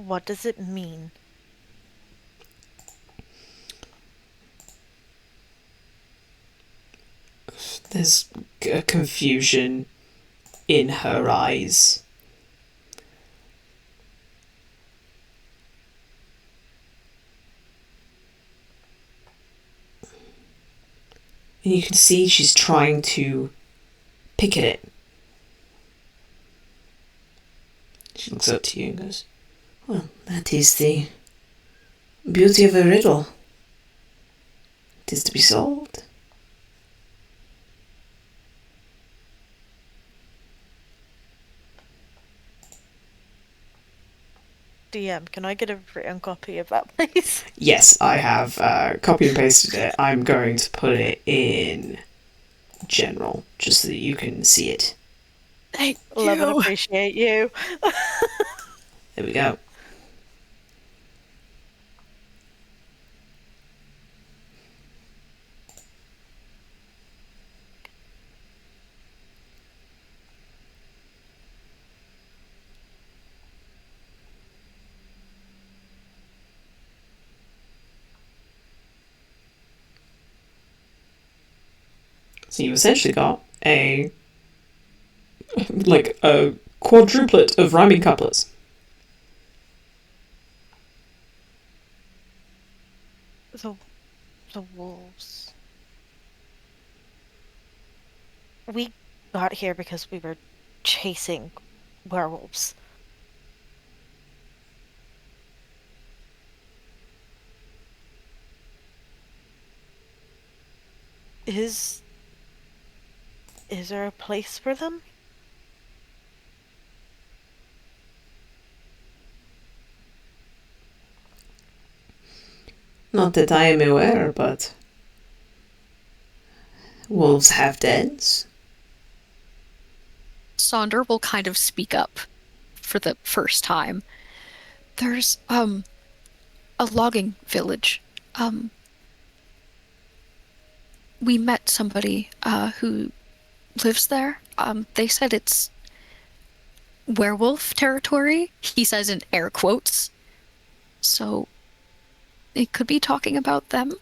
What does it mean? There's a confusion in her eyes. And you can see she's trying to pick at it. She looks up to you and goes, "Well, that is the beauty of a riddle. It is to be solved." DM, can I get a written copy of that, please? Yes, I have copy and pasted it. I'm going to put it in general, just so that you can see it. Thank Love and you. appreciate you. There we go. So you essentially got a quadruplet of rhyming couplets. The wolves. We got here because we were chasing werewolves. Is there a place for them? Not that I am aware, but wolves have dens. Sonder will kind of speak up for the first time. There's a logging village. We met somebody who lives there. They said it's werewolf territory. He says in air quotes. So it could be talking about them.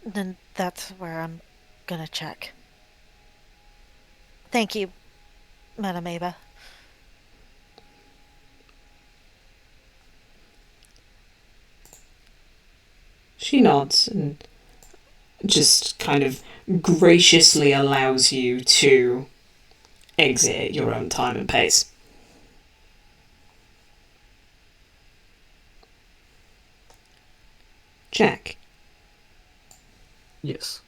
Then that's where I'm gonna check. Thank you, Madam Ava. She nods and just kind of graciously allows you to exit at your own time and pace. Jack, Yes.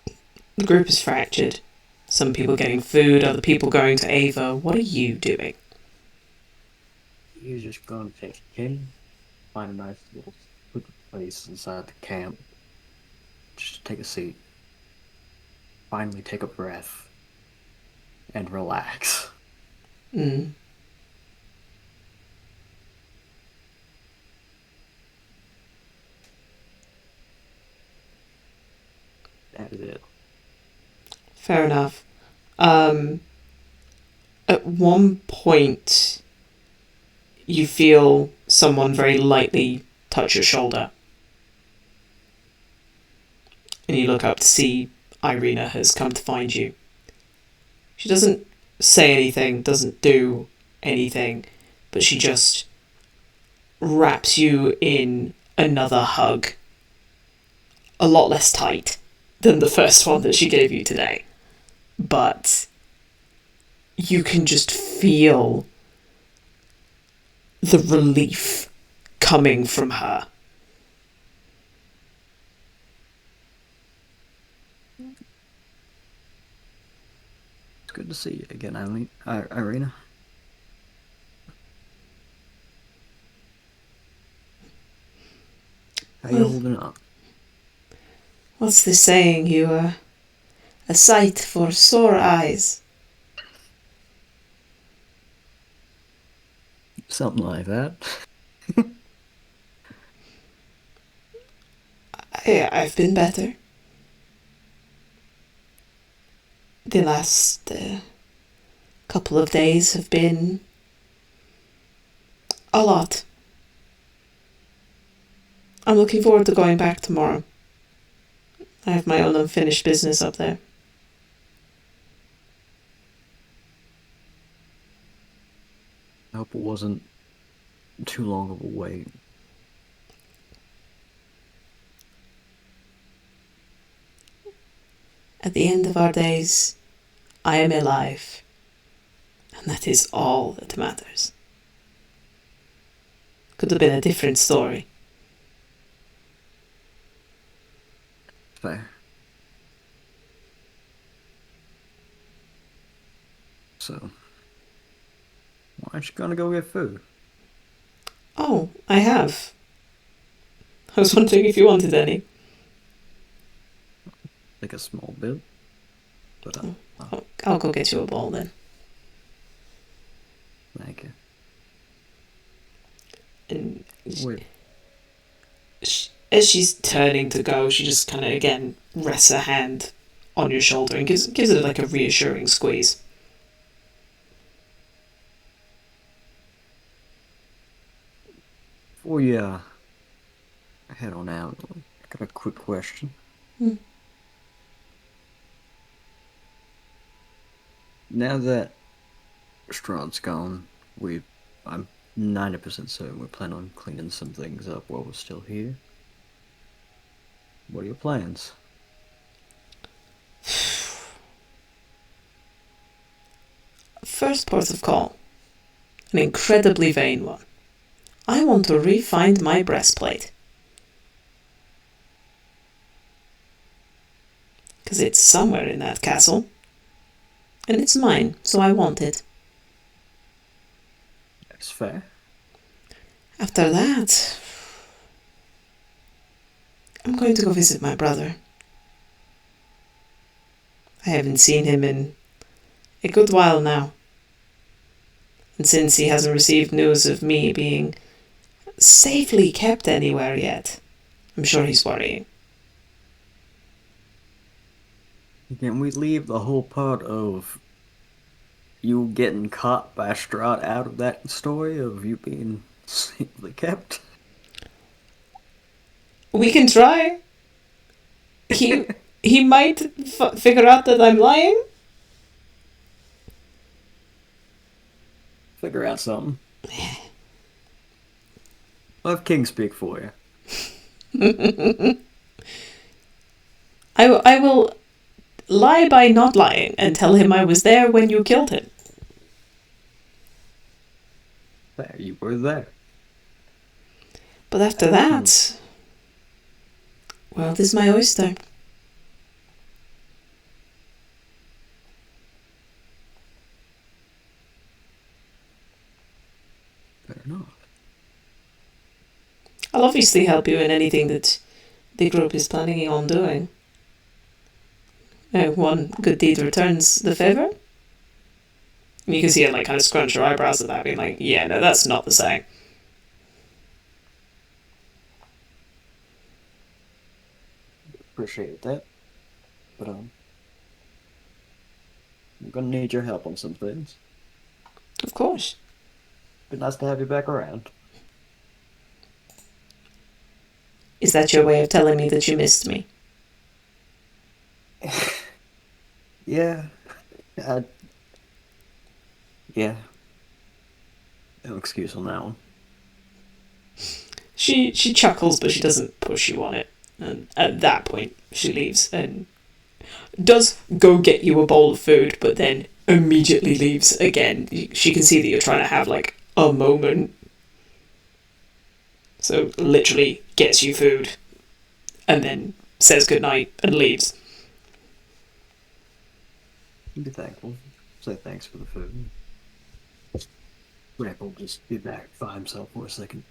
the group is fractured. Some people getting food, other people going to Ava. What are you doing? You're just gonna take a kid, find a nice little place inside the camp. Just take a seat. Finally take a breath. And relax. Mm. That is it. Fair enough. At one point, you feel someone very lightly touch your shoulder. And you look up to see Irina has come to find you. She doesn't say anything, doesn't do anything, but she just wraps you in another hug. A lot less tight than the first one that she gave you today. But you can just feel the relief coming from her. It's good to see you again, Irina. How you holding up? What's the saying? You are a sight for sore eyes. Something like that. I've been better. The last couple of days have been a lot. I'm looking forward to going back tomorrow. I have my own unfinished business up there. I hope it wasn't too long of a wait. At the end of our days, I am alive. And that is all that matters. Could have been a different story. Fair. So, why aren't you gonna go get food? Oh, I have. I was wondering if you wanted any. Like a small bit. But I'll go get you a bowl then. thank you. And Wait, as she's turning to go, she just kind of again rests her hand on your shoulder and gives it like a reassuring squeeze. before you head on out, I got a quick question. Hmm. Now that Strahd's gone, I'm 90% certain we plan on cleaning some things up while we're still here. What are your plans? First port of call. An incredibly vain one. I want to re-find my breastplate. Because it's somewhere in that castle. And it's mine, so I want it. That's fair. After that, I'm going to go visit my brother. I haven't seen him in a good while now. And since he hasn't received news of me being safely kept anywhere yet, I'm sure he's worrying. Can we leave the whole part of you getting caught by Strahd out of that story of you being safely kept? We can try. He might figure out that I'm lying. Figure out something. I'll have King speak for you. I will lie by not lying and tell him I was there when you killed him. There, you were there. But after that, world is my oyster. Fair enough. I'll obviously help you in anything that the group is planning on doing. One good deed returns the favour. You can see her like kind of scrunch her eyebrows at that, being like, yeah, no, that's not the saying. Appreciate that. But I'm gonna need your help on some things. Of course. Be nice to have you back around. Is that your way of telling me that you missed me? Yeah. Yeah. No excuse on that one. She chuckles, but she doesn't push you on it. And at that point, she leaves and does go get you a bowl of food, but then immediately leaves again. She can see that you're trying to have like a moment. So literally gets you food and then says goodnight and leaves. Be thankful. Say thanks for the food. Rick will just be back by himself for a second.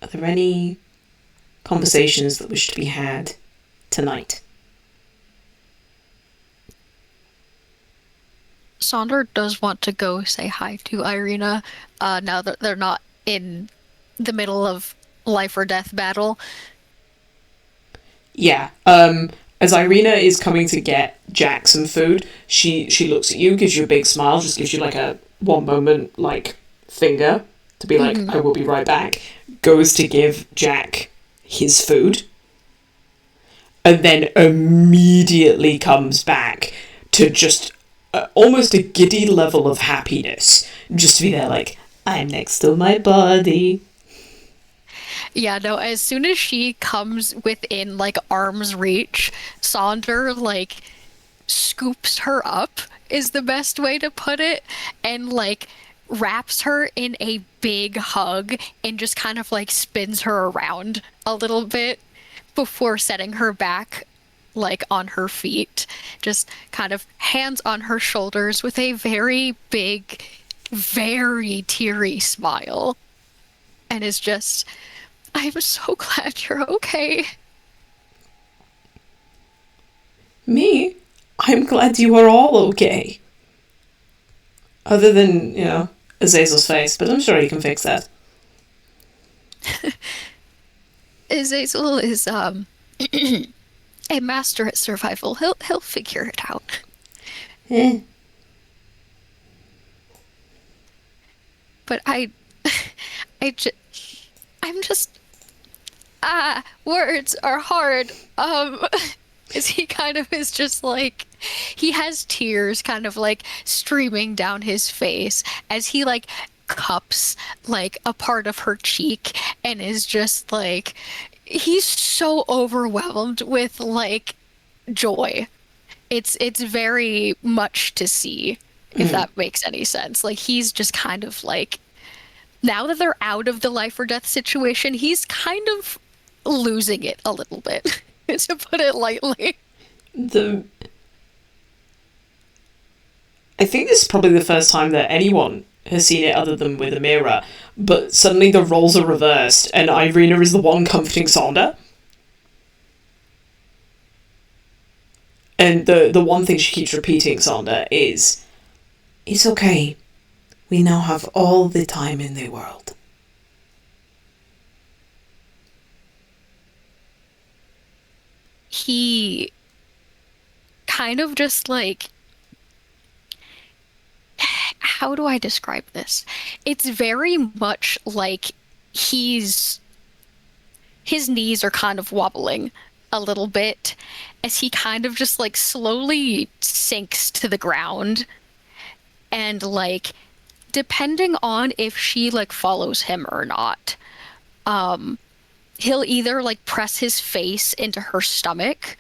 Are there any conversations that wish to be had tonight. Sonder does want to go say hi to Irina, now that they're not in the middle of life or death battle. Yeah, as Irina is coming to get Jack some food, she looks at you, gives you a big smile, just gives you like a one moment like finger to be like, I will be right back, goes to give Jack his food, and then immediately comes back to just almost a giddy level of happiness, just to be there like, I'm next to my body. Yeah, no, as soon as she comes within, like, arm's reach, Sonder, like, scoops her up, is the best way to put it, and, like, wraps her in a big hug and just kind of, like, spins her around a little bit before setting her back, like, on her feet. Just kind of hands on her shoulders with a very big, very teary smile. And is just... I'm so glad you're okay. Me? I'm glad you are all okay. Other than, you know, Azazel's face, but I'm sure he can fix that. Azazel is, a master at survival. He'll figure it out. Eh. But I'm just... words are hard. Is he kind of is just like, he has tears kind of like streaming down his face as he like cups like a part of her cheek and is just like, he's so overwhelmed with like joy. It's very much to see, if that makes any sense. Like, he's just kind of like, now that they're out of the life or death situation, he's kind of losing it a little bit, to put it lightly. I think this is probably the first time that anyone has seen it other than with Amira, but suddenly the roles are reversed and Irina is the one comforting Sonder. And the one thing she keeps repeating, Sonder, is, it's okay. We now have all the time in the world. He kind of just like, how do I describe this? It's very much like his knees are kind of wobbling a little bit as he kind of just like slowly sinks to the ground, and like, depending on if she like follows him or not, he'll either like press his face into her stomach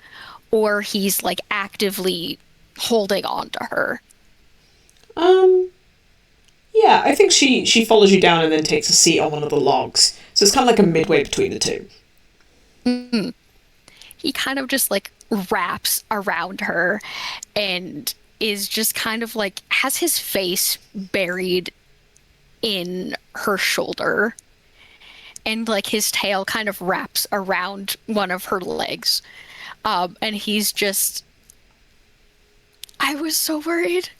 or he's like actively holding on to her. Yeah, I think she follows you down and then takes a seat on one of the logs. So it's kind of like a midway between the two. Mm-hmm. He kind of just like wraps around her and is just kind of like, has his face buried in her shoulder, and like his tail kind of wraps around one of her legs, and he's just, I was so worried.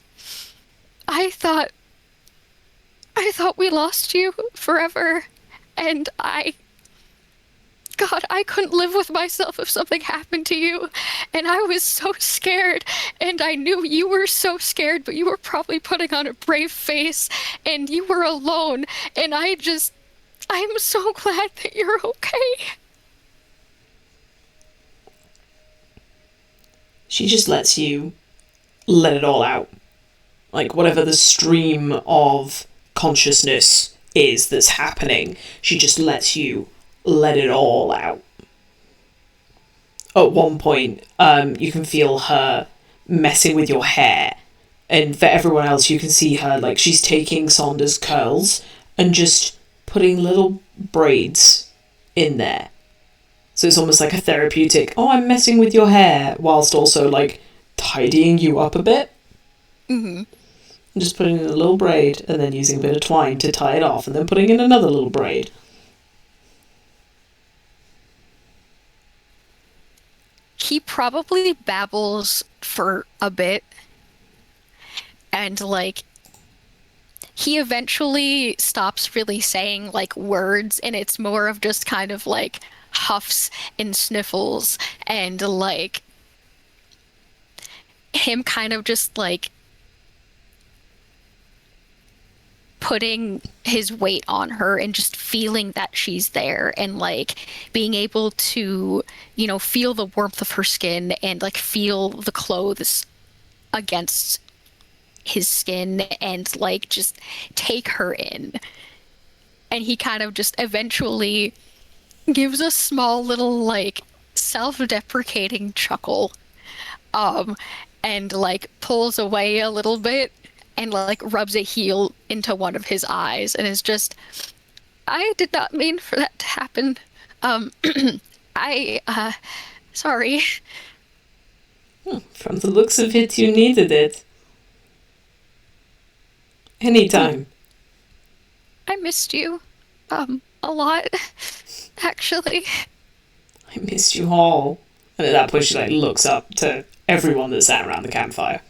I thought we lost you forever, and God, I couldn't live with myself if something happened to you, and I was so scared, and I knew you were so scared, but you were probably putting on a brave face, and you were alone, and I'm so glad that you're okay. She just lets you let it all out. Like, whatever the stream of consciousness is that's happening, she just lets you let it all out. At one point, you can feel her messing with your hair, and for everyone else, you can see her, like, she's taking Sonder's curls and just putting little braids in there. So it's almost like a therapeutic, oh, I'm messing with your hair, whilst also, like, tidying you up a bit. Mm-hmm. Just putting in a little braid, and then using a bit of twine to tie it off, and then putting in another little braid. he probably babbles for a bit, and like he eventually stops really saying like words, and it's more of just kind of like huffs and sniffles, and like him kind of just like putting his weight on her and just feeling that she's there, and like being able to, you know, feel the warmth of her skin and like feel the clothes against his skin, and like just take her in. And he kind of just eventually gives a small little like self-deprecating chuckle, and like pulls away a little bit and like rubs a heel into one of his eyes and is just, I did not mean for that to happen. Sorry. From the looks of it, you needed it. Anytime. I missed you. A lot, actually. I missed you all. And at that point, she like looks up to everyone that sat around the campfire.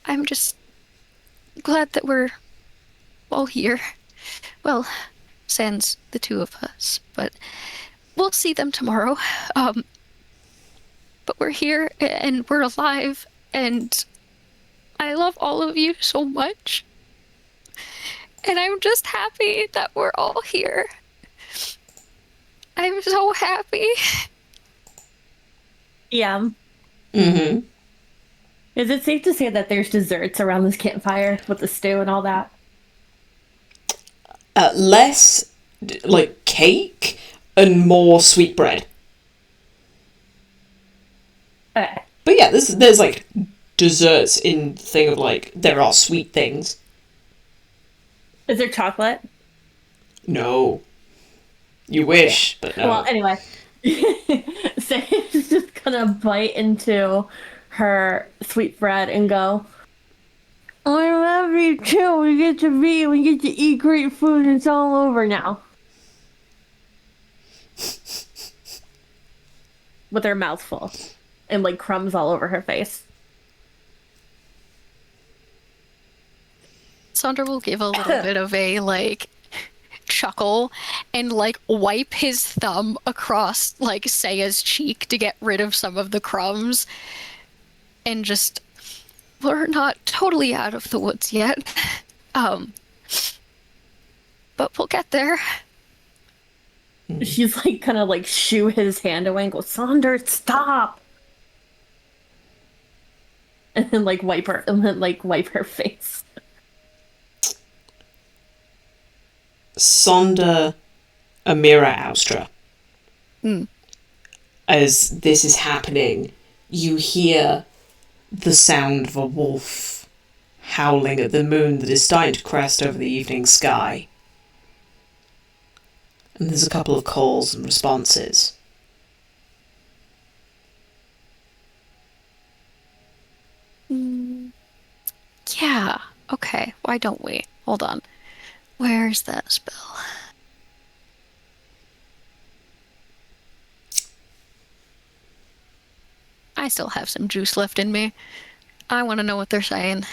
I'm just glad that we're all here. Well, sans the two of us, but we'll see them tomorrow. But we're here and we're alive, and I love all of you so much. And I'm just happy that we're all here. I'm so happy. Yeah. Mm-hmm. Is it safe to say that there's desserts around this campfire with the stew and all that? Less like cake and more sweet bread. Okay. But yeah, there's like desserts in thing of like there are sweet things. Is there chocolate? No. You wish, but no. Well, anyway. Sarah's just gonna bite into her sweet bread and go, I love you too. We get to eat great food. It's all over now. With her mouth full. And like crumbs all over her face. Sandra will give a little bit of a like chuckle and like wipe his thumb across like Saya's cheek to get rid of some of the crumbs, and just, we're not totally out of the woods yet, but we'll get there. She's like gonna like shoo his hand away and go, Saunders, stop! And then like wipe her face. Sonda Amira Austra. Mm. As this is happening, you hear the sound of a wolf howling at the moon that is starting to crest over the evening sky. And there's a couple of calls and responses. Yeah, okay, why don't we? Hold on. Where's that spell? I still have some juice left in me. I want to know what they're saying.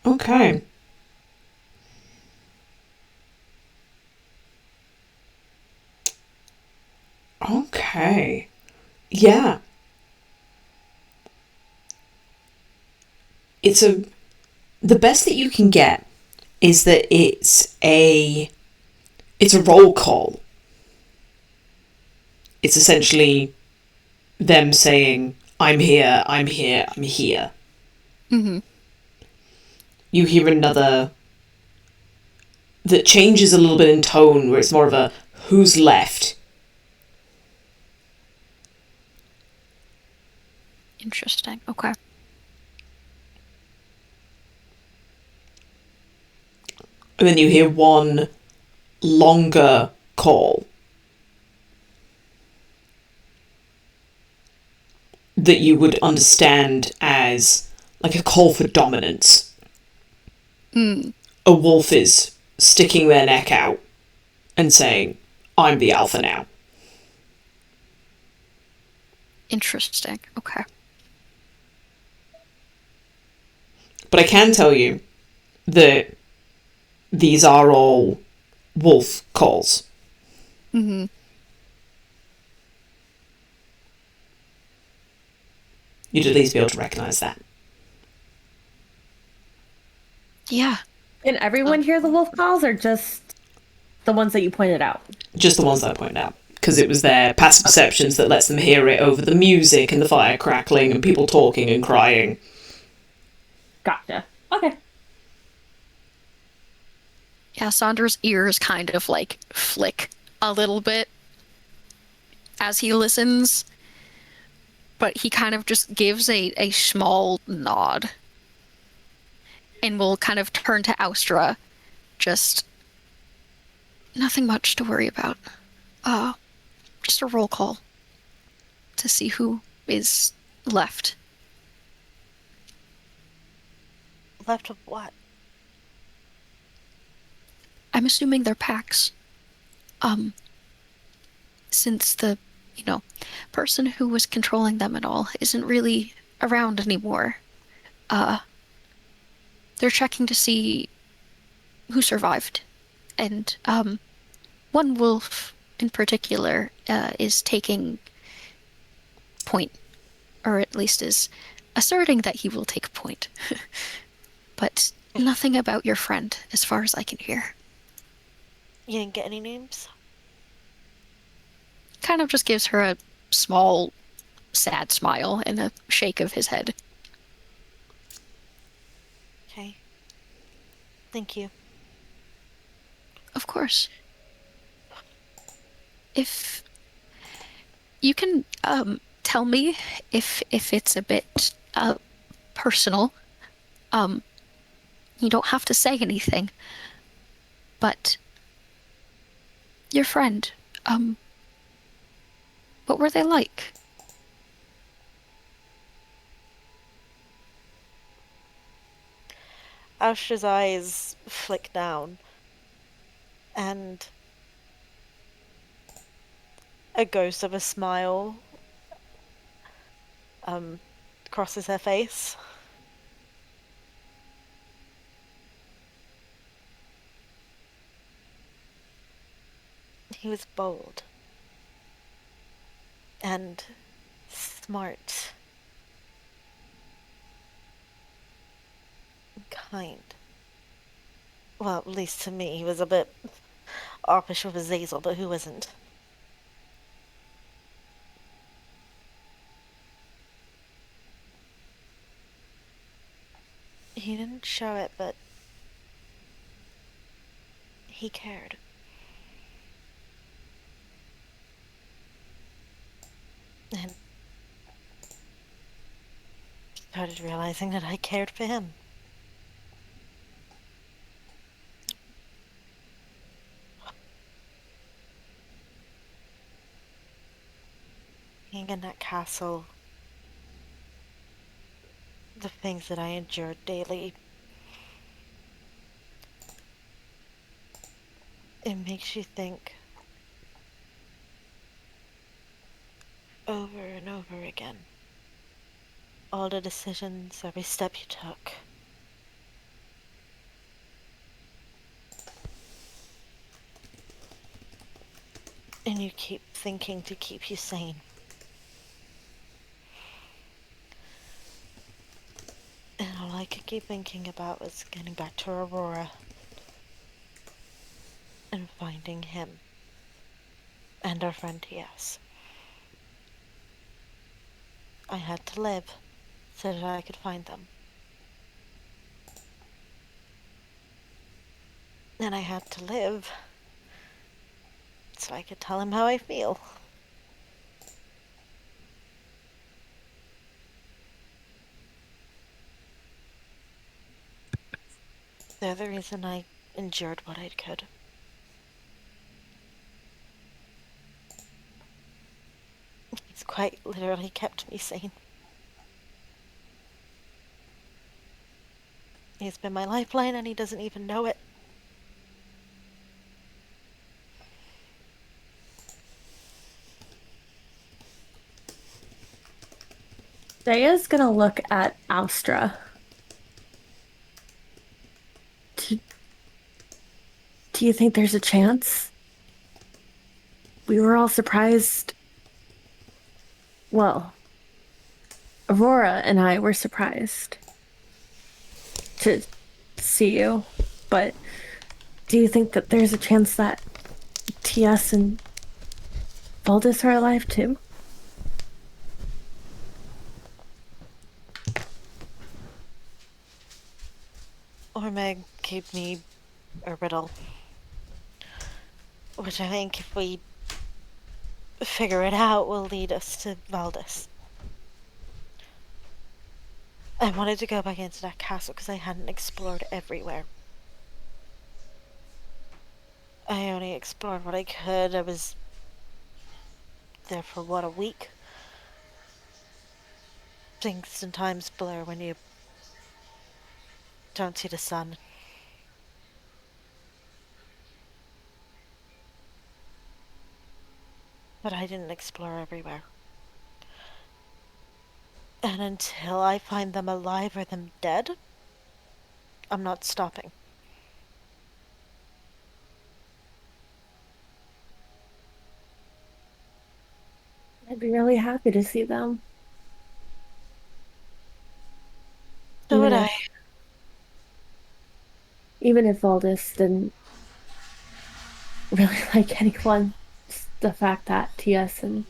Okay. Okay. Yeah. The best that you can get is that it's a roll call. It's essentially them saying, I'm here, I'm here, I'm here. Mm-hmm. You hear another that changes a little bit in tone, where it's more of a, who's left? Interesting, okay. And then you hear one longer call that you would understand as like a call for dominance. a wolf is sticking their neck out and saying, I'm the alpha now. Interesting. Okay. But I can tell you that these are all wolf calls. Mm-hmm. You'd at least be able to recognise that. Yeah. Can everyone hear the wolf calls, or just the ones that you pointed out? Just the ones I pointed out. Because it was their passive perceptions that lets them hear it over the music and the fire crackling and people talking and crying. Gotcha. Okay. Yeah, Sandra's ears kind of like flick a little bit as he listens, but he kind of just gives a small nod and will kind of turn to Austra. Just nothing much to worry about. Just a roll call to see who is left. Left of what? I'm assuming they're packs. Since the, person who was controlling them and all isn't really around anymore. They're checking to see who survived. And, one wolf in particular, is taking point. Or at least is asserting that he will take point. But nothing about your friend, as far as I can hear. You didn't get any names? Kind of just gives her a small, sad smile and a shake of his head. Okay. Thank you. Of course. If you can tell me if it's a bit personal, you don't have to say anything. But your friend, what were they like? Ash's eyes flick down, and a ghost of a smile crosses her face. He was bold and smart and kind. Well, at least to me, he was a bit offish with Azazel, but who isn't? He didn't show it, but he cared. And started realizing that I cared for him. Being in that castle, the things that I endured daily, it makes you think over and over again. All the decisions, every step you took. And you keep thinking to keep you sane. And all I could keep thinking about was getting back to Aurora and finding him and our friend T.S. I had to live so that I could find them. And I had to live so I could tell him how I feel. They're the reason I endured what I could. It's quite literally kept me sane. He's been my lifeline and he doesn't even know it. Daya's gonna look at Austra. Do you think there's a chance? We were all surprised. Well, Aurora and I were surprised to see you, but do you think that there's a chance that TS and Valdis are alive too? Ormeg gave me a riddle, which I think if we figure it out will lead us to Valdis. I wanted to go back into that castle because I hadn't explored everywhere. I only explored what I could. I was there for, what, a week? Things and times blur when you don't see the sun. But I didn't explore everywhere. And until I find them alive or them dead, I'm not stopping. I'd be really happy to see them. So would I. Even if Valdis didn't really like anyone, just the fact that TS and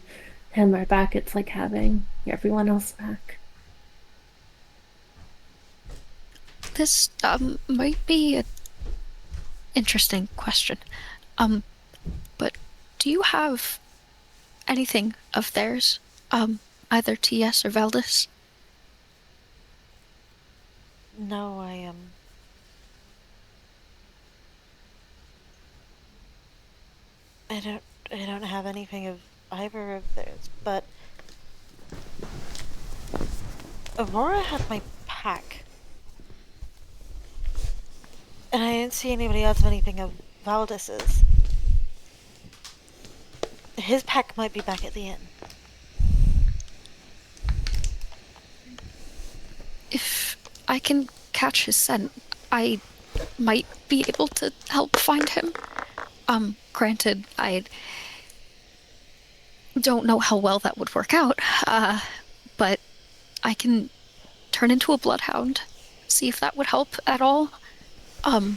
him are back, it's like having everyone else back. This might be an interesting question. But do you have anything of theirs? Either TS or Valdis? No, I don't have anything of either of theirs, but Aurora had my pack. And I didn't see anybody else have anything of Valdis's. His pack might be back at the inn. If I can catch his scent, I might be able to help find him. Granted, I don't know how well that would work out, but I can turn into a bloodhound, see if that would help at all. I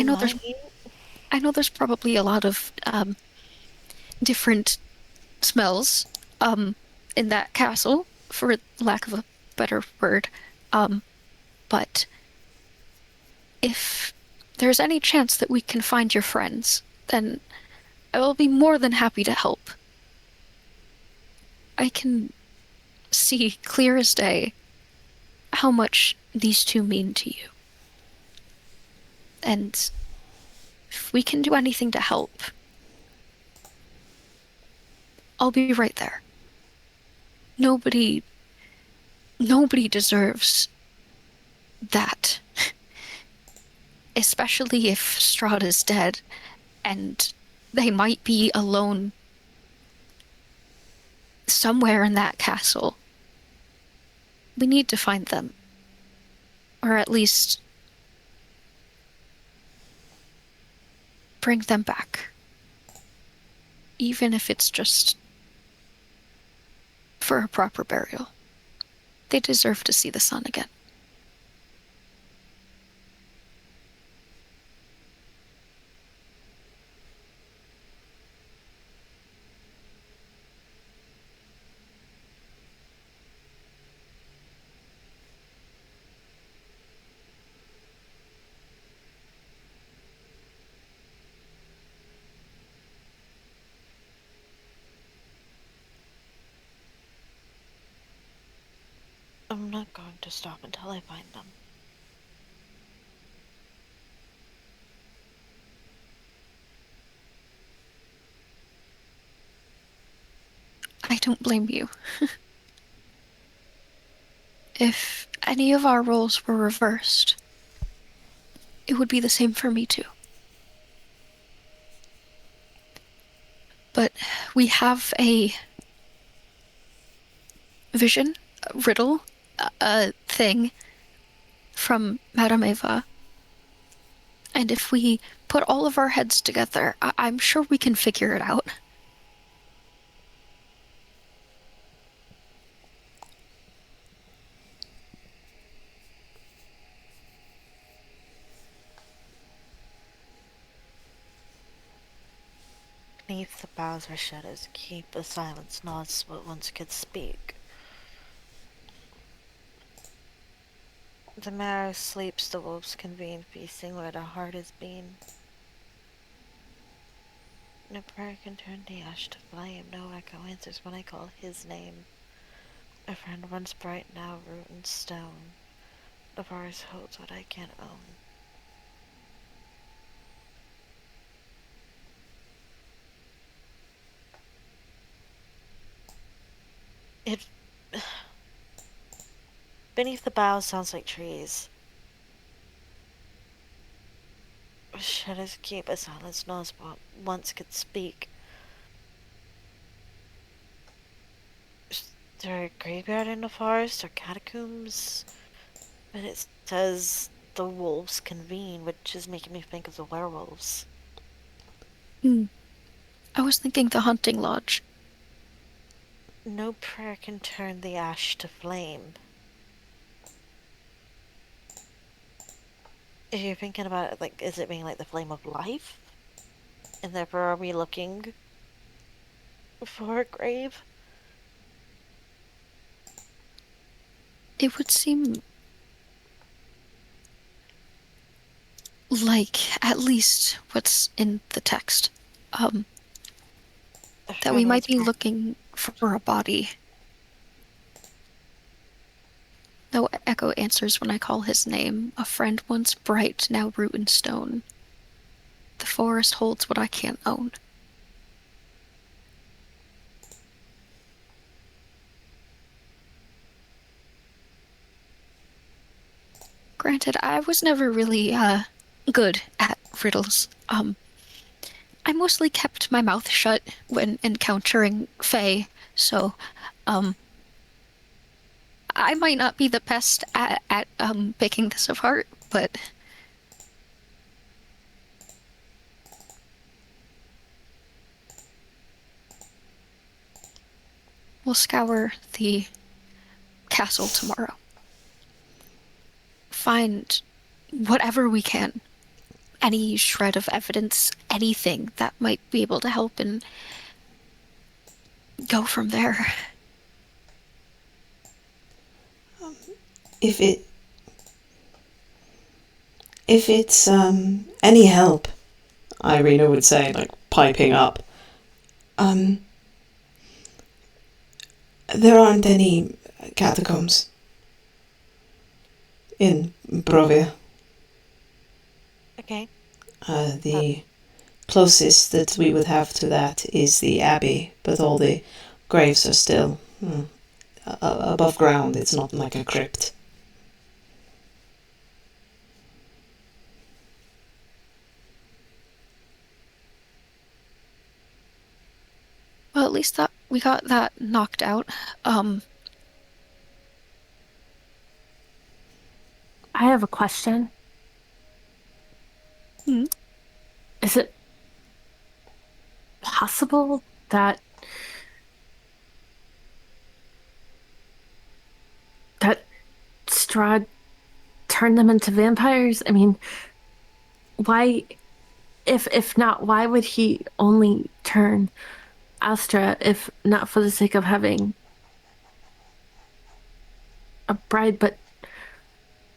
know there's probably a lot of different smells in that castle, for lack of a better word. But if there's any chance that we can find your friends, then I will be more than happy to help. I can see clear as day how much these two mean to you. And if we can do anything to help, I'll be right there. Nobody deserves that. Especially if Strahd is dead, and they might be alone somewhere in that castle. We need to find them. Or at least bring them back. Even if it's just for a proper burial. They deserve to see the sun again. I'm not going to stop until I find them. I don't blame you. if any of our roles were reversed, it would be the same for me too. But we have a vision, a riddle, a thing from Madame Eva. And if we put all of our heads together, I'm sure we can figure it out. Beneath the boughs where shadows keep, the silence nods what once could speak. The marrow sleeps, the wolves convene, feasting where the heart has been. No prayer can turn the ash to flame, no echo answers when I call his name. A friend once bright, now root and stone. The forest holds what I can't own. It... Beneath the boughs sounds like trees. Shadows keep, a silence knows what once could speak. Is there a graveyard in the forest or catacombs? But it says the wolves convene, which is making me think of the werewolves. I was thinking the hunting lodge. No prayer can turn the ash to flame. If you're thinking about it, like, is it being like the flame of life? And therefore are we looking for a grave? It would seem like at least what's in the text. That we might be looking for a body. No echo answers when I call his name. A friend once bright, now root and stone. The forest holds what I can't own. Granted, I was never really, good at riddles. I mostly kept my mouth shut when encountering Fae, so, I might not be the best at picking this apart, but we'll scour the castle tomorrow. Find whatever we can. Any shred of evidence, anything that might be able to help, and go from there. If it's any help, Irina would say, like piping up. There aren't any catacombs in Brovia. Okay. The closest that we would have to that is the abbey, but all the graves are still above ground. It's not like a crypt. Well, at least that we got that knocked out. I have a question. Is it possible that Strahd turned them into vampires? I mean, why, if not, why would he only turn Astra if not for the sake of having a bride? But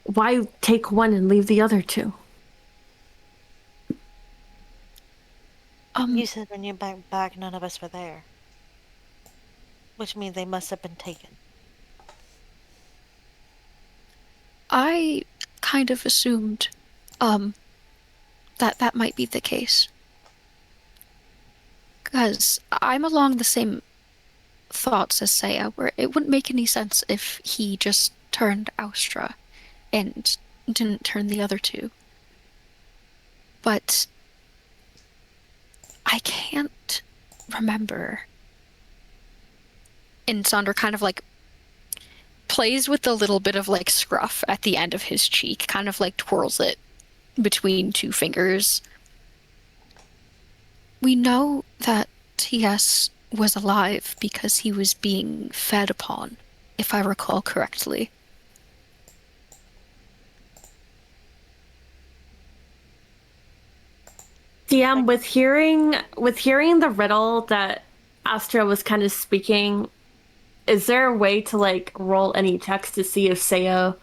why take one and leave the other two? You said when you back, none of us were there. Which means they must have been taken. I kind of assumed, that might be the case. 'Cause I'm along the same thoughts as Saya, where it wouldn't make any sense if he just turned Austra and didn't turn the other two. But I can't remember. And Sonder kind of like plays with the little bit of like scruff at the end of his cheek, kind of like twirls it between two fingers. We know that TS was alive because he was being fed upon, if I recall correctly. DM, with hearing the riddle that Astra was kind of speaking, is there a way to like roll any checks to see if Saya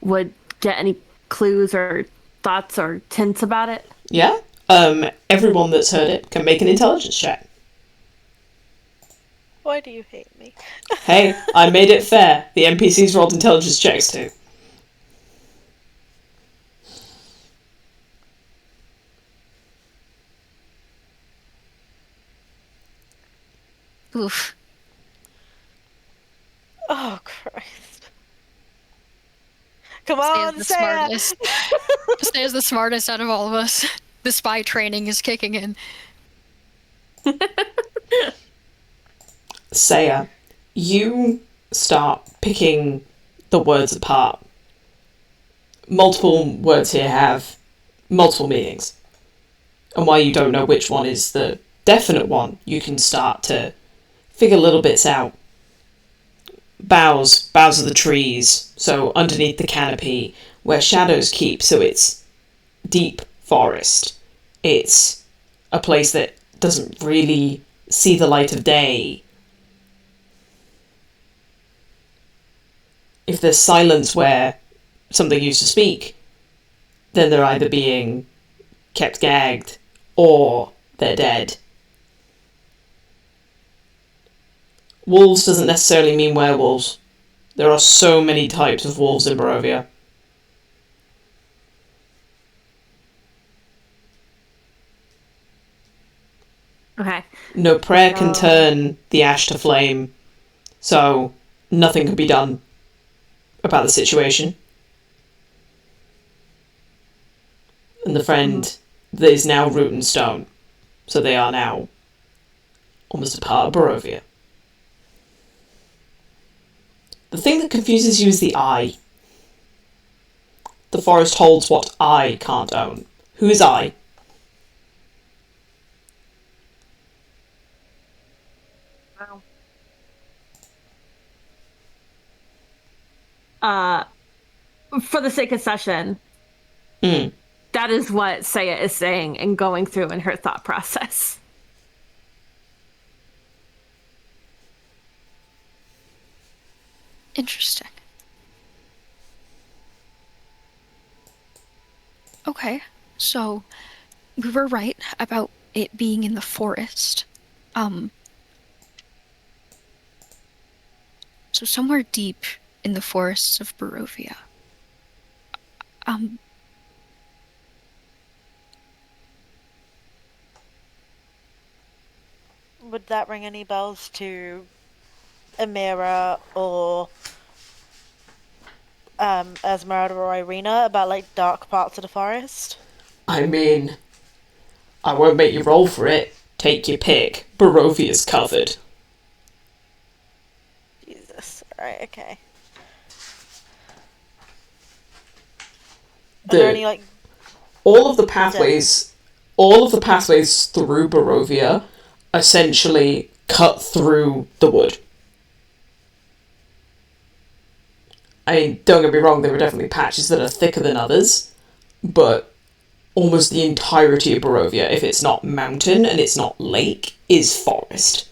would get any clues or thoughts or hints about it? Yeah. Everyone that's heard it can make an intelligence check. Why do you hate me? Hey, I made it fair. The NPCs rolled intelligence checks too. Oof. Oh, Christ. Come Saya's on, the Saya! smartest. Saya's the smartest out of all of us. The spy training is kicking in. Saya, you start picking the words apart. Multiple words here have multiple meanings. And while you don't know which one is the definite one, you can start to figure little bits out. Boughs of the trees, so underneath the canopy, where shadows keep, so it's deep forest. It's a place that doesn't really see the light of day. If there's silence where something used to speak, then they're either being kept gagged or they're dead. Wolves doesn't necessarily mean werewolves. There are so many types of wolves in Barovia. Okay. No prayer can turn the ash to flame, so nothing can be done about the situation. And the friend that is now root and stone, so they are now almost a part of Barovia. The thing that confuses you is the eye. The forest holds what I can't own. Who is I? For the sake of session, that is what Saya is saying and going through in her thought process. Interesting. Okay, so we were right about it being in the forest. So somewhere deep in the forests of Barovia. Would that ring any bells to Amira or Esmeralda or Irina about like dark parts of the forest? I mean, I won't make you roll for it. Take your pick. Barovia's covered. Jesus. Right, okay. Are there any like all of the pathways through Barovia essentially cut through the wood. I mean, don't get me wrong, there are definitely patches that are thicker than others, but almost the entirety of Barovia, if it's not mountain and it's not lake, is forest.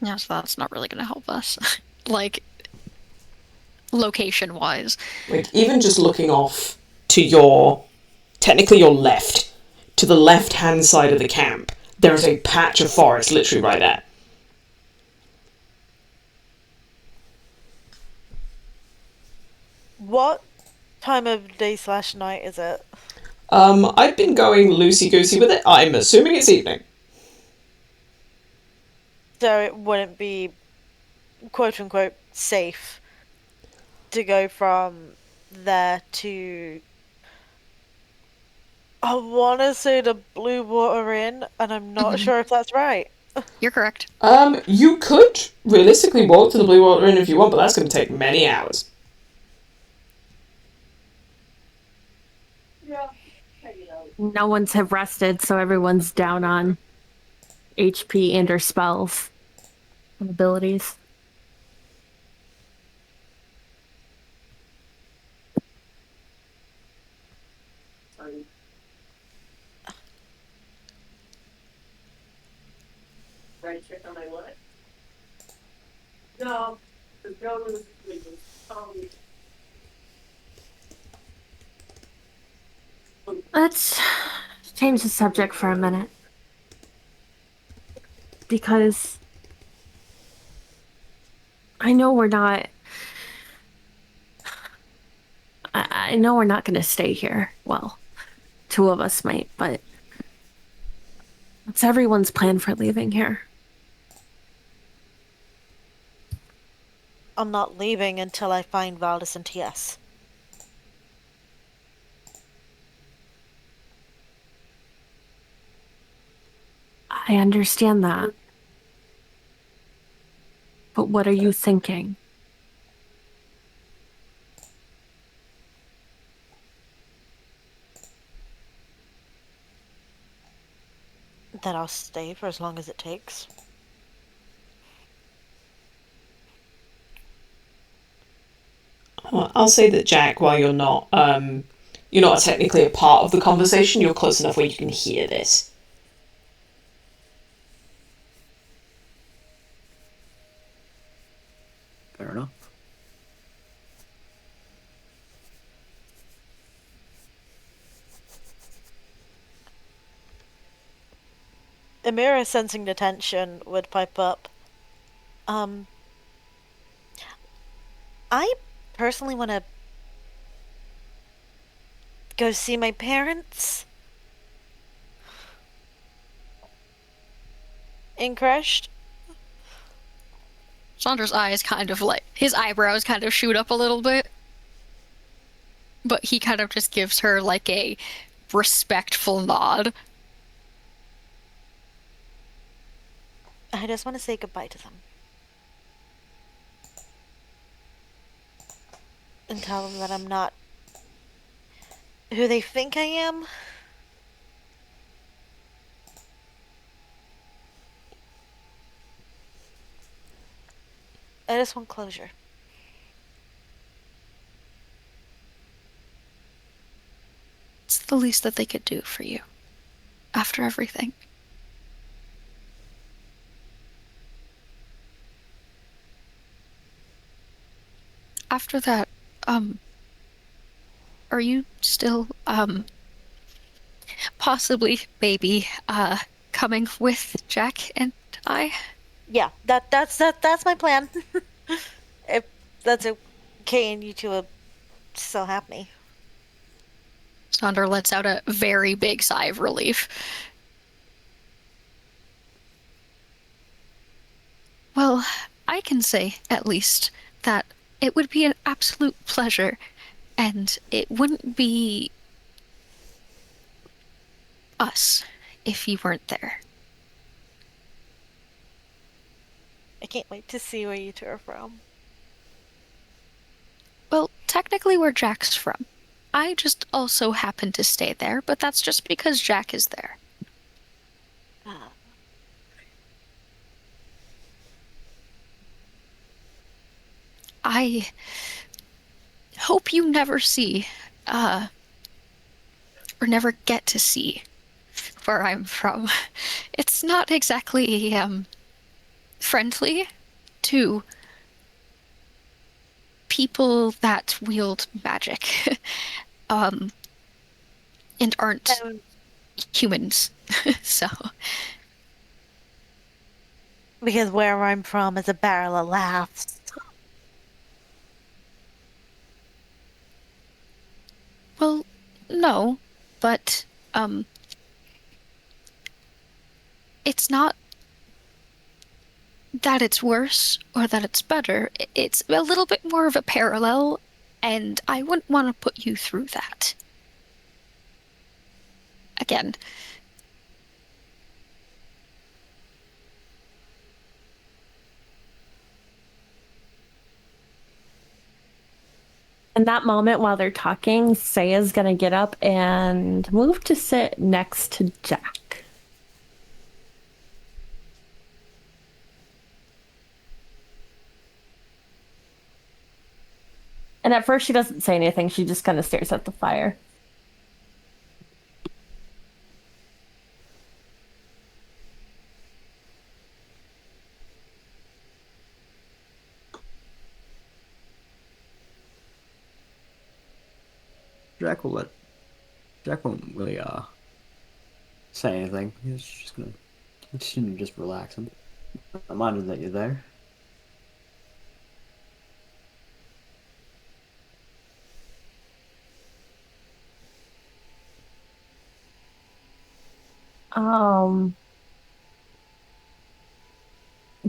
Yeah, so that's not really going to help us. Like, location-wise. Like, even just looking off to your, technically your left, to the left-hand side of the camp, there is a patch of forest literally right there. what time of day / night is it? I've been going loosey-goosey with it. I'm assuming it's evening. So it wouldn't be quote unquote safe to go from there to, I want to say the Blue Water Inn, and I'm not sure if that's right. You're correct. You could realistically walk to the Blue Water Inn if you want, but that's going to take many hours. No one's have rested, so everyone's down on HP and or spells and abilities. Right, check on my what? No, the girl was sleeping. Let's change the subject for a minute. Because I know we're not. I know we're not going to stay here. Well, two of us might, but what's everyone's plan for leaving here? I'm not leaving until I find Valdis and TS. I understand that. But what are you thinking? That I'll stay for as long as it takes. I'll say that Jack, while you're not technically a part of the conversation, you're close enough where you can hear this. Fair enough. Amira, sensing the tension, would pipe up. I personally want to go see my parents in Crushed. Sandra's eyes his eyebrows kind of shoot up a little bit. But he kind of just gives her like a respectful nod. I just want to say goodbye to them. And tell them that I'm not who they think I am. I just want closure. It's the least that they could do for you. After everything. After that, are you still, possibly, maybe, coming with Jack and I? Yeah, that's my plan. If that's okay and you two are still happy. Sandra lets out a very big sigh of relief. Well, I can say, at least, that it would be an absolute pleasure, and it wouldn't be us if you weren't there. I can't wait to see where you two are from. Well, technically where Jack's from. I just also happen to stay there, but that's just because Jack is there. I hope you never see, or never get to see where I'm from. It's not exactly, friendly to people that wield magic, and aren't humans, so. Because where I'm from is a barrel of laughs. Well, no, but, it's not that it's worse or that it's better. It's a little bit more of a parallel, and I wouldn't want to put you through that. Again. In that moment, while they're talking, Saya's gonna get up and move to sit next to Jack. And at first, she doesn't say anything. She just kind of stares at the fire. Jack won't really say anything. He's just gonna continue to just relax him. Remind him that you're there.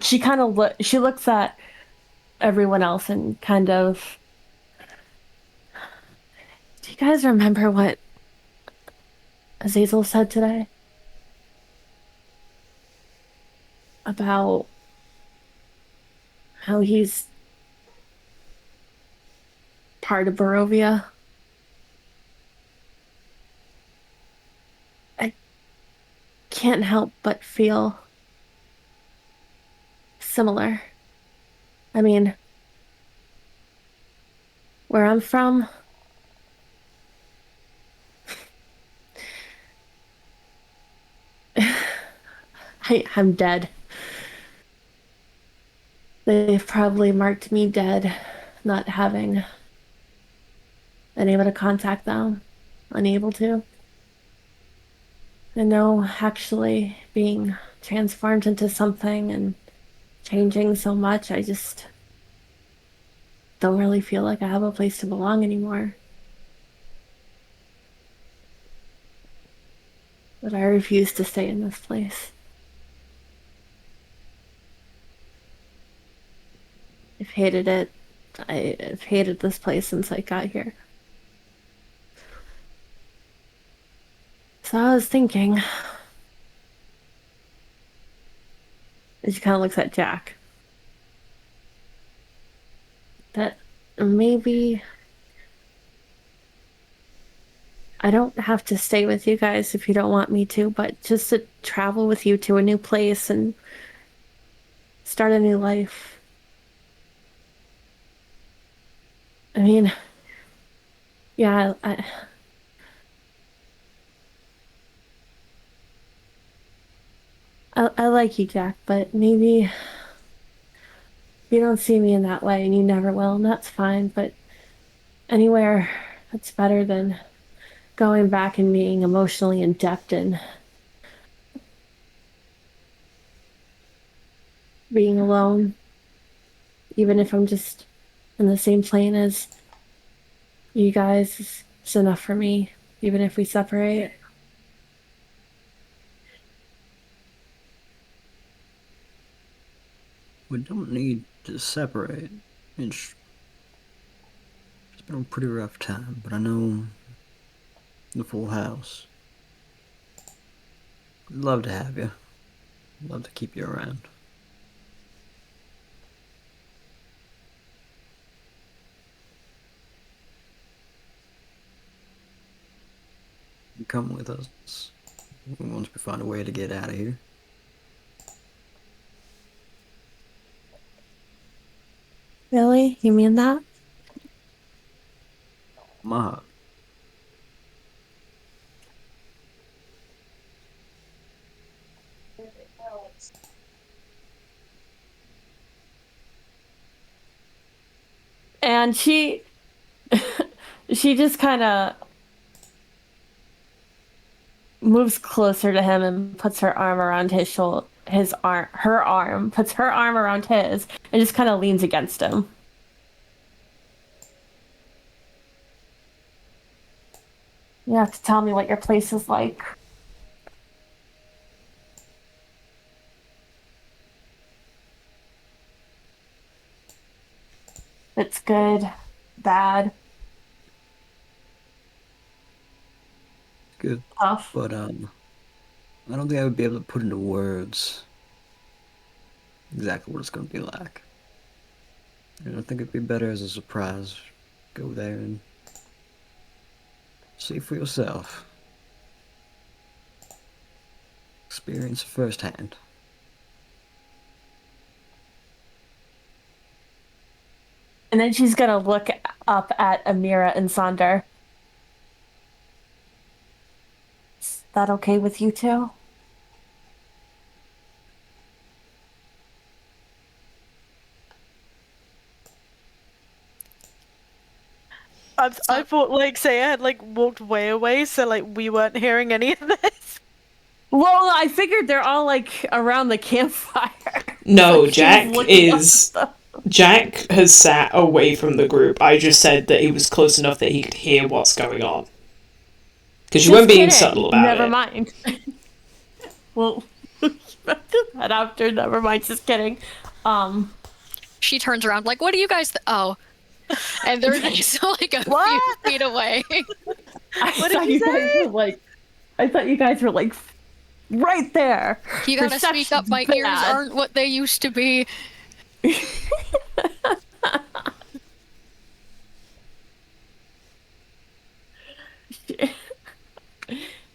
She kind of she looks at everyone else and kind of, do you guys remember what Azazel said today? About how he's part of Barovia? I can't help but feel similar. I mean, where I'm from, I'm dead. They've probably marked me dead, not having been able to contact them, unable to. And no, actually being transformed into something and changing so much, I just don't really feel like I have a place to belong anymore. But I refuse to stay in this place. I've hated it. I've hated this place since I got here. So I was thinking, and she kind of looks at Jack, that maybe I don't have to stay with you guys if you don't want me to, but just to travel with you to a new place and start a new life. I mean, yeah, I like you, Jack, but maybe you don't see me in that way, and you never will, and that's fine, but anywhere that's better than going back and being emotionally adept and being alone, even if I'm just in the same plane as you guys, is enough for me, even if we separate. We don't need to separate. It's been a pretty rough time, but I know the full house. I'd love to have you. I'd love to keep you around. You come with us once we find a way to get out of here. Really? You mean that? Ma. And she just kind of moves closer to him and puts her arm around his shoulder, puts her arm around his, and just kind of leans against him. You have to tell me what your place is like. It's good, bad, Good. tough. But I don't think I would be able to put into words exactly what it's going to be like. And I think it'd be better as a surprise. Go there and see for yourself. Experience firsthand. And then she's gonna look up at Amira and Sonder. Is that okay with you two? I thought like Saya had like walked way away, so like we weren't hearing any of this. Well, I figured they're all like around the campfire. No, She's Jack looking up is. stuff. Jack has sat away from the group. I just said that he was close enough that he could hear what's going on. Because you Just weren't being kidding. subtle about Never it. mind. Well, that after. Never mind. Just kidding. She turns around like, "What do you guys? Oh," and they're just like a What? few feet away. I What thought did you guys say? were like. I thought you guys were like right there. You gotta speak up. Perception's My ears bad. aren't what they used to be.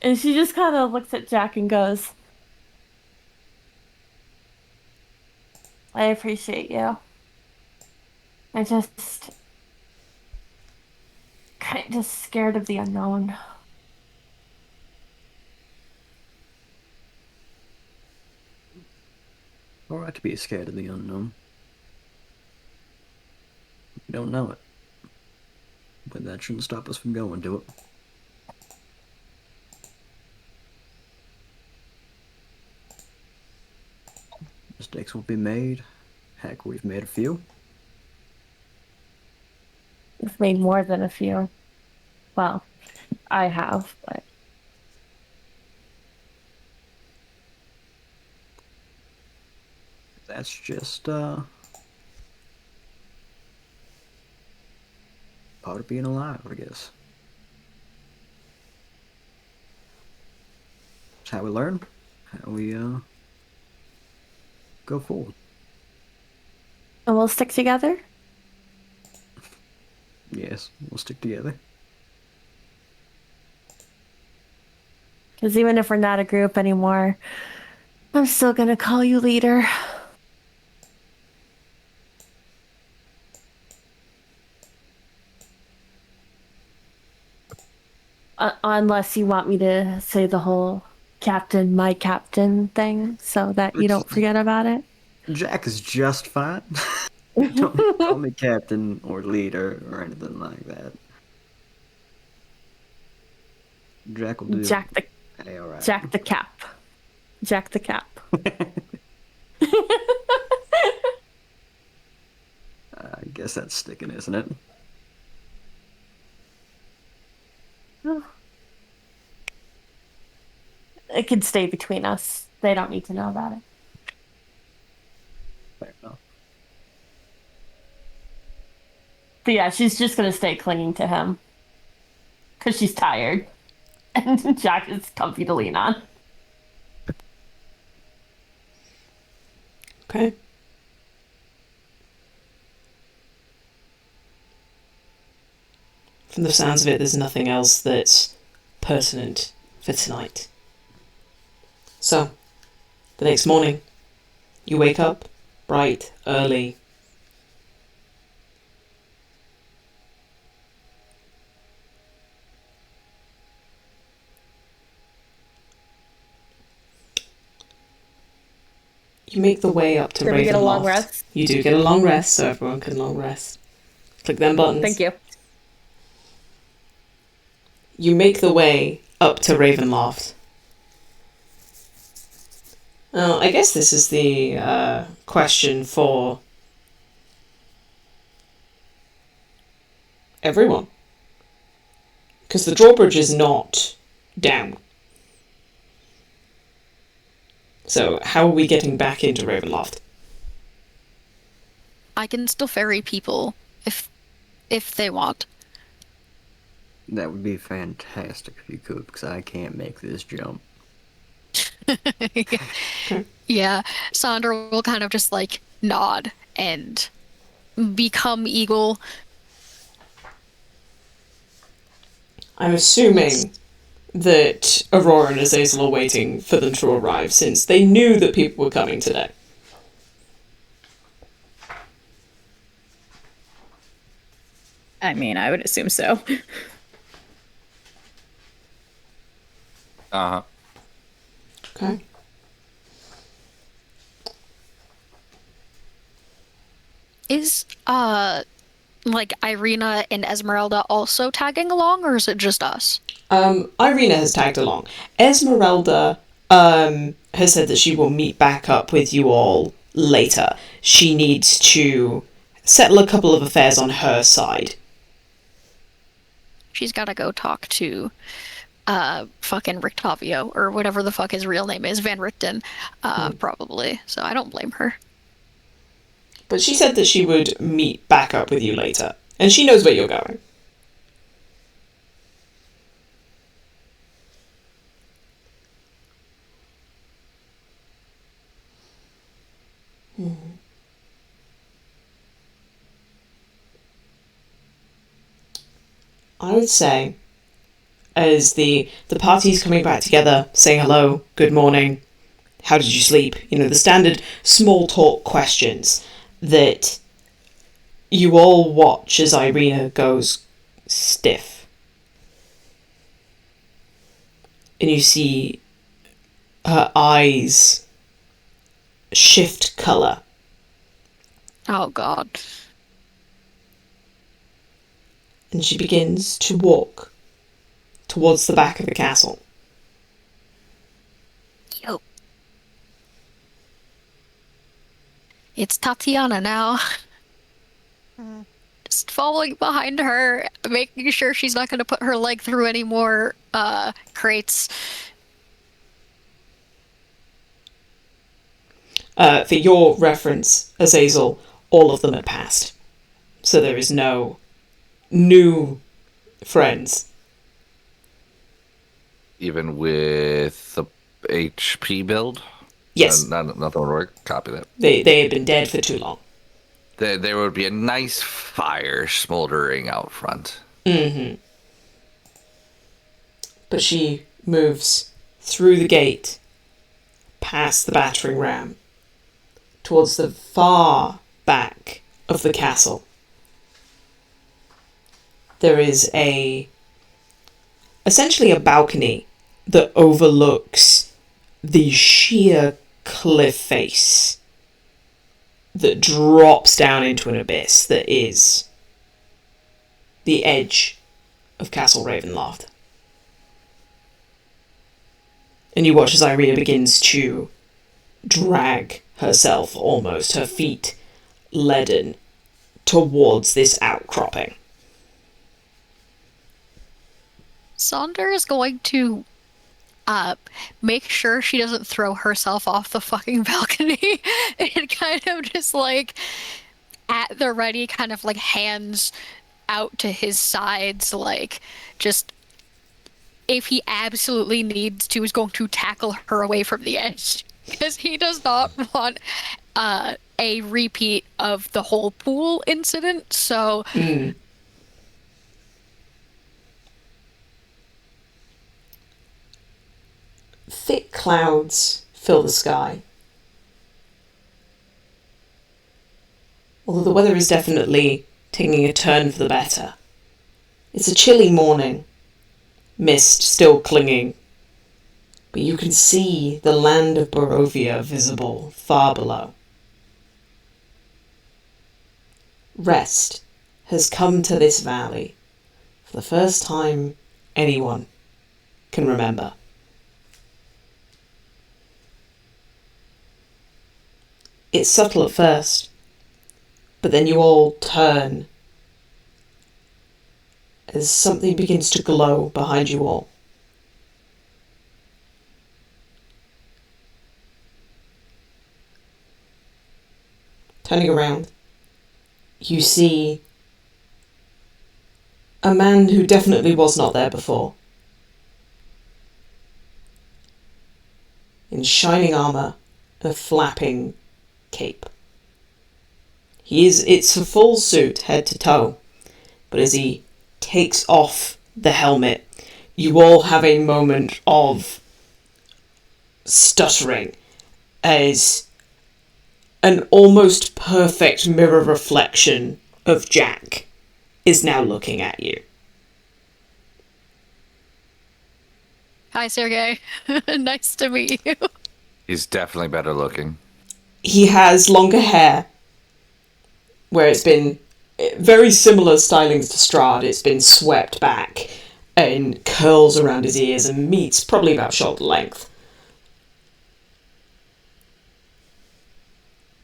And she just kind of looks at Jack and goes, I appreciate you. I just kind of scared of the unknown. Alright to be scared of the unknown. We don't know it. But that shouldn't stop us from going to it. Mistakes will be made. Heck, we've made a few. We've made more than a few. Well, I have, but That's just, part of being alive, I guess. It's how we learn, how we, go forward. and we'll stick together. Yes, we'll stick together. Because even if we're not a group anymore, I'm still gonna call you leader. Unless you want me to say the whole captain, my captain thing, so that you don't forget about it. Jack is just fine. Don't call me captain or leader or anything like that. Jack will do. Jack the Hey, all right. Jack the Cap. Jack the Cap. I guess that's sticking, isn't it? It can stay between us. They don't need to know about it. Fair enough. But yeah, she's just gonna stay clinging to him. Because she's tired. And Jack is comfy to lean on. Okay. From the sounds of it, there's nothing else that's pertinent for tonight. So, the next morning, you wake up bright, early. You make the way up to Ravenloft. Did we get a long rest? You do get a long rest, so everyone can long rest. Click them buttons. Thank you. You make the way up to Ravenloft. I guess this is the question for everyone. Because the drawbridge is not down. So, how are we getting back into Ravenloft? I can still ferry people if they want. That would be fantastic if you could, because I can't make this jump. Yeah, Sandra will kind of just like nod and become eagle. I'm assuming that Aurora and Azazel are waiting for them to arrive, since they knew that people were coming today. I mean, I would assume so. Uh-huh. Okay. Is like Irina and Esmeralda also tagging along, or is it just us? Irina has tagged along. Esmeralda has said that she will meet back up with you all later. She needs to settle a couple of affairs on her side. She's gotta go talk to fucking Rictavio, or whatever the fuck his real name is, Van Richten, probably. So I don't blame her. But she said that she would meet back up with you later. And she knows where you're going. I would say, as the party's coming back together, saying hello, good morning, how did you sleep? You know, the standard small talk questions that you all watch as Irina goes stiff. And you see her eyes shift colour. Oh god. And she begins to walk towards the back of the castle. Yo. It's Tatiana now. Just following behind her, making sure she's not gonna put her leg through any more crates. For your reference, Azazel, all of them had passed. So there is no new friends. Even with the HP build? Yes, Nothing would work. Copy that. they had been dead for too long. There would be a nice fire smoldering out front. But she moves through the gate, past the battering ram, towards the far back of the castle. There is essentially a balcony that overlooks the sheer cliff face that drops down into an abyss that is the edge of Castle Ravenloft. And you watch as Irina begins to drag herself, almost, her feet leaden, towards this outcropping. Sonder is going to make sure she doesn't throw herself off the fucking balcony and kind of just like at the ready, kind of like hands out to his sides, like just if he absolutely needs to, is going to tackle her away from the edge because he does not want a repeat of the whole pool incident. So thick clouds fill the sky. Although the weather is definitely taking a turn for the better. It's a chilly morning, mist still clinging, but you can see the land of Barovia visible far below. Rest has come to this valley for the first time anyone can remember. It's subtle at first, but then you all turn as something begins to glow behind you all. Turning around, you see A man who definitely was not there before. In shining armour and a flapping cape. It's a full suit, head to toe. But as he takes off the helmet, you all have a moment of stuttering as an almost perfect mirror reflection of Jack is now looking at you. Hi, Sergey. Nice to meet you. He's definitely better looking. He has longer hair, where it's been very similar stylings to Strahd. It's been swept back and curls around his ears and meets probably about shoulder length.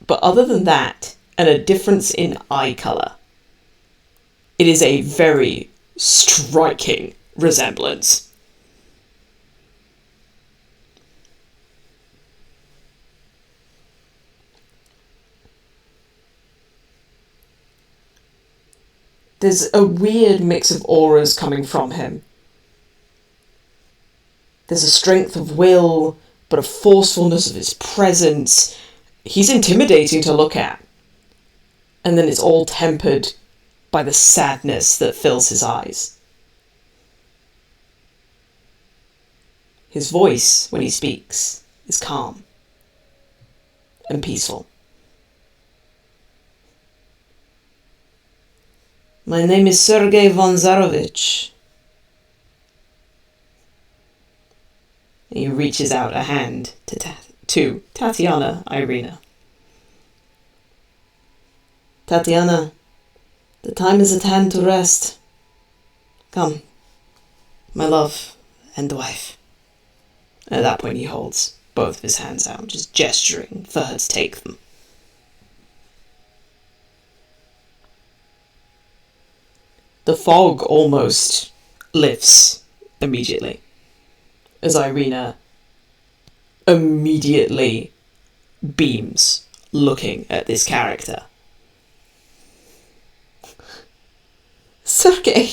But other than that, and a difference in eye colour, it is a very striking resemblance. There's a weird mix of auras coming from him. There's a strength of will, but a forcefulness of his presence. He's intimidating to look at. And then it's all tempered by the sadness that fills his eyes. His voice, when he speaks, is calm and peaceful. My name is Sergei von Zarovich. He reaches out a hand to Tatiana Irina. Tatiana, the time is at hand to rest. Come, my love and wife. At that point he holds both of his hands out, just gesturing for her to take them. The fog almost lifts immediately, as Irina immediately beams, looking at this character. Sergei!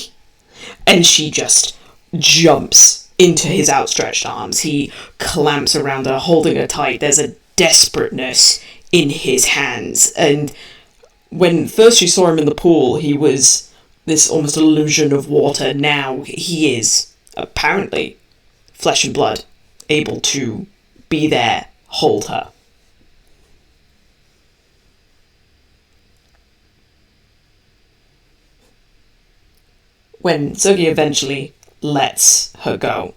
And she just jumps into his outstretched arms. He clamps around her, holding her tight. There's a desperateness in his hands. And when first you saw him in the pool, he was this almost illusion of water. Now he is, apparently, flesh and blood, able to be there, hold her. When Sergei eventually lets her go,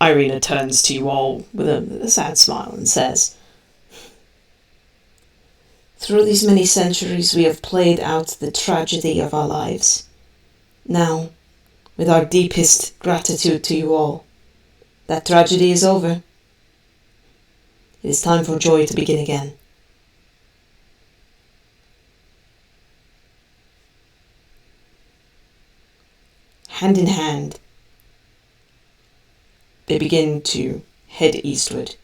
Irina turns to you all with a sad smile and says, "Through these many centuries we have played out the tragedy of our lives. Now, with our deepest gratitude to you all, that tragedy is over. It is time for joy to begin again." Hand in hand, they begin to head eastward,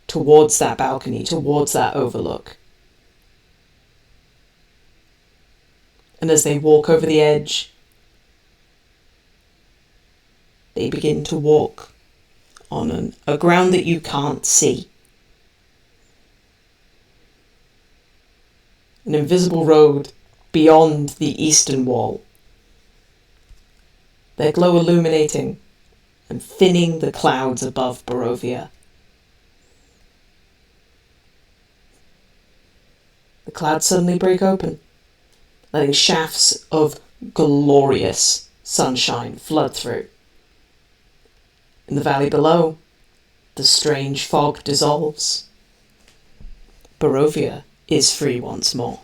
towards that balcony, towards that overlook. And as they walk over the edge, they begin to walk on a ground that you can't see. An invisible road beyond the eastern wall. Their glow illuminating and thinning the clouds above Barovia. The clouds suddenly break open, letting shafts of glorious sunshine flood through. In the valley below, the strange fog dissolves. Barovia is free once more.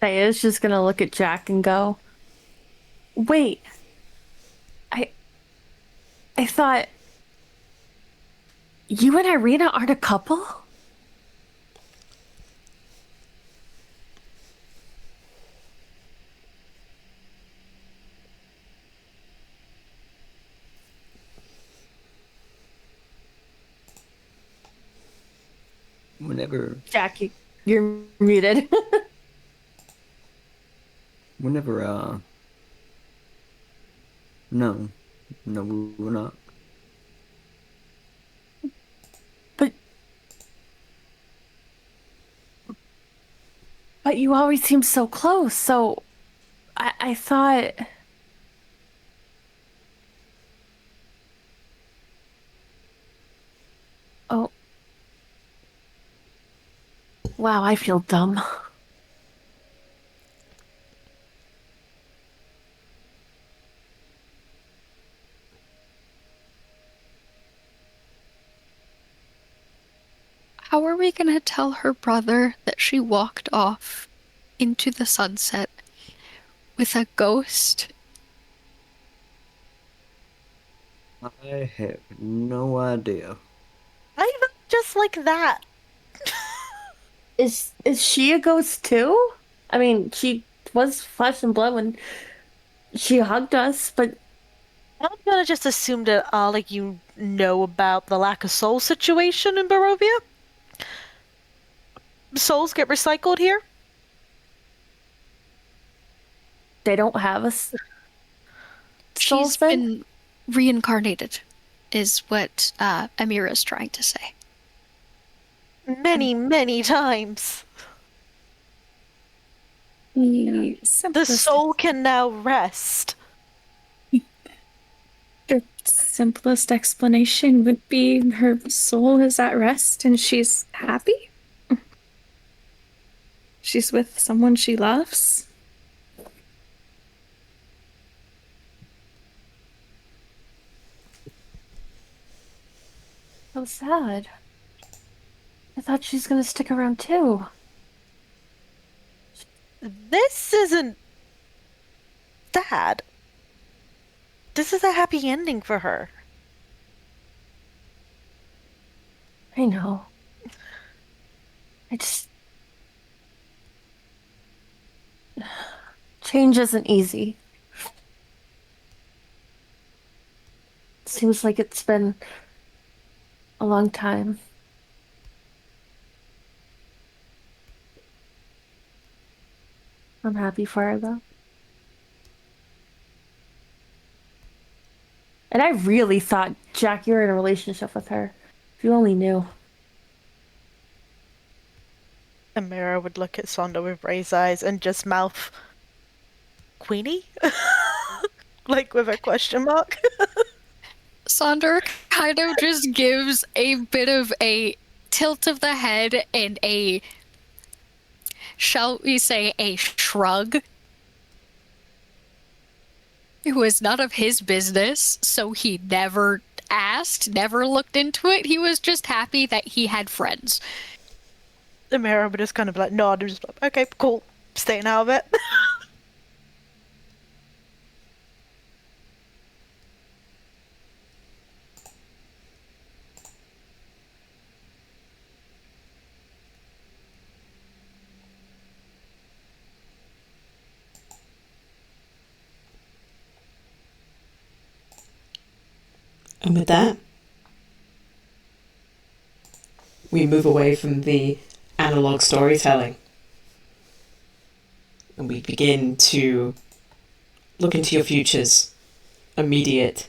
Thea's just gonna look at Jack and go, "Wait, I thought you and Irina aren't a couple?" whenever Jackie, you're muted. whenever no, no, we're not. but you always seem so close. So I thought. Oh. Wow, I feel dumb. How are we gonna tell her brother that she walked off into the sunset with a ghost? I have no idea. I even just like that. Is she a ghost too? I mean, she was flesh and blood when she hugged us, but I'm gonna just assume that like you know about the lack of soul situation in Barovia. Souls get recycled here. they don't have soul She's thing. been reincarnated, is what Amira's trying to say. Many, many times. The The soul can now rest. The simplest explanation would be her soul is at rest and she's happy. She's with someone she loves. So sad. I thought she's gonna stick around too. This isn't sad. This is a happy ending for her. I know. I just. Change isn't easy. Seems like it's been a long time. I'm happy for her though. And I really thought, Jack, you were in a relationship with her. If you only knew. Amira would look at Sonda with raised eyes and just mouth, Queenie? Like with a question mark? Sonder kind of just gives a bit of a tilt of the head and a, shall we say, a shrug. It was none of his business, so he never asked, never looked into it. He was just happy that he had friends. Amira would just kind of like nod and just like, okay, cool, staying out of it. And with that, we move away from the analog storytelling and we begin to look into your futures, immediate,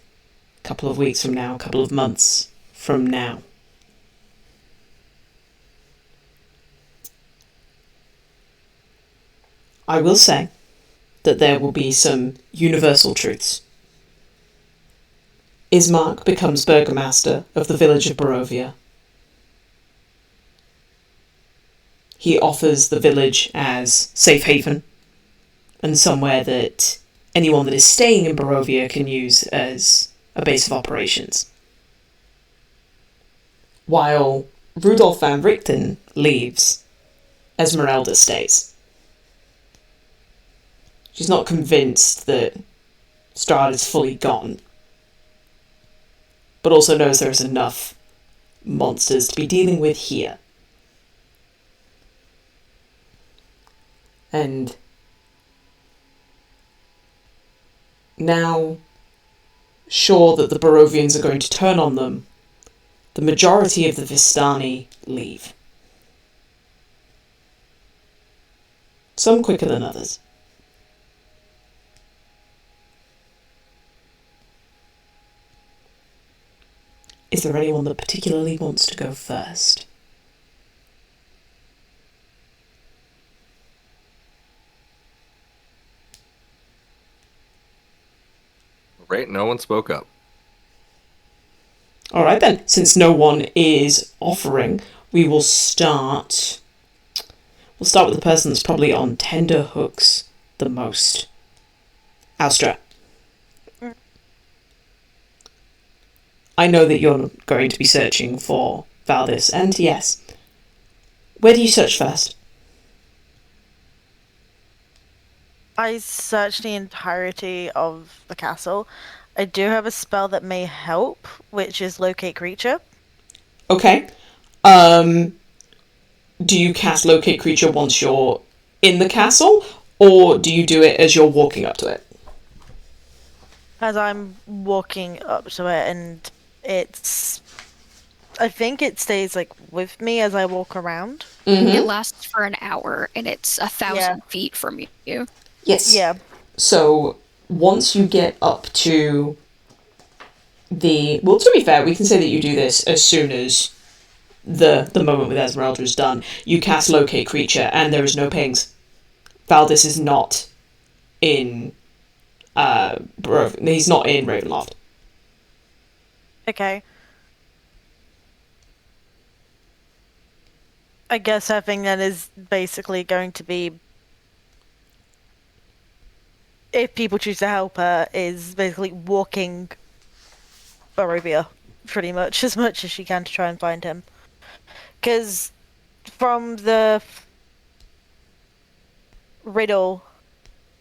couple of weeks from now, couple of months from now. I will say that there will be some universal truths. Ismark becomes burgomaster of the village of Barovia. He offers the village as safe haven and somewhere that anyone that is staying in Barovia can use as a base of operations. While Rudolf van Richten leaves, Esmeralda stays. She's not convinced that Strahd is fully gone, but also knows there's enough monsters to be dealing with here. And now, sure that the Barovians are going to turn on them, the majority of the Vistani leave. Some quicker than others. Is there anyone that particularly wants to go first? Right, no one spoke up. Alright then, since no one is offering, we will start... We'll start with the person that's probably on tender hooks the most. Alstra. I know that you're going to be searching for Valdis, and yes. Where do you search first? I searched the entirety of the castle. I do have a spell that may help, which is locate creature. Okay. Do you cast locate creature once you're in the castle, or do you do it as you're walking up to it? As I'm walking up to it, and it's... I think it stays, like, with me as I walk around. It lasts for an hour, and it's 1,000 Yeah. feet from you. Yes. Yeah. So, once you get up to the... Well, to be fair, we can say that you do this as soon as the moment with Esmeralda is done. You cast locate creature, and there is no pings. Valdis is not in... he's not in Ravenloft. Okay. I guess her thing then is basically going to be, if people choose to help her, is basically walking Barovia pretty much as she can to try and find him. Because from the riddle,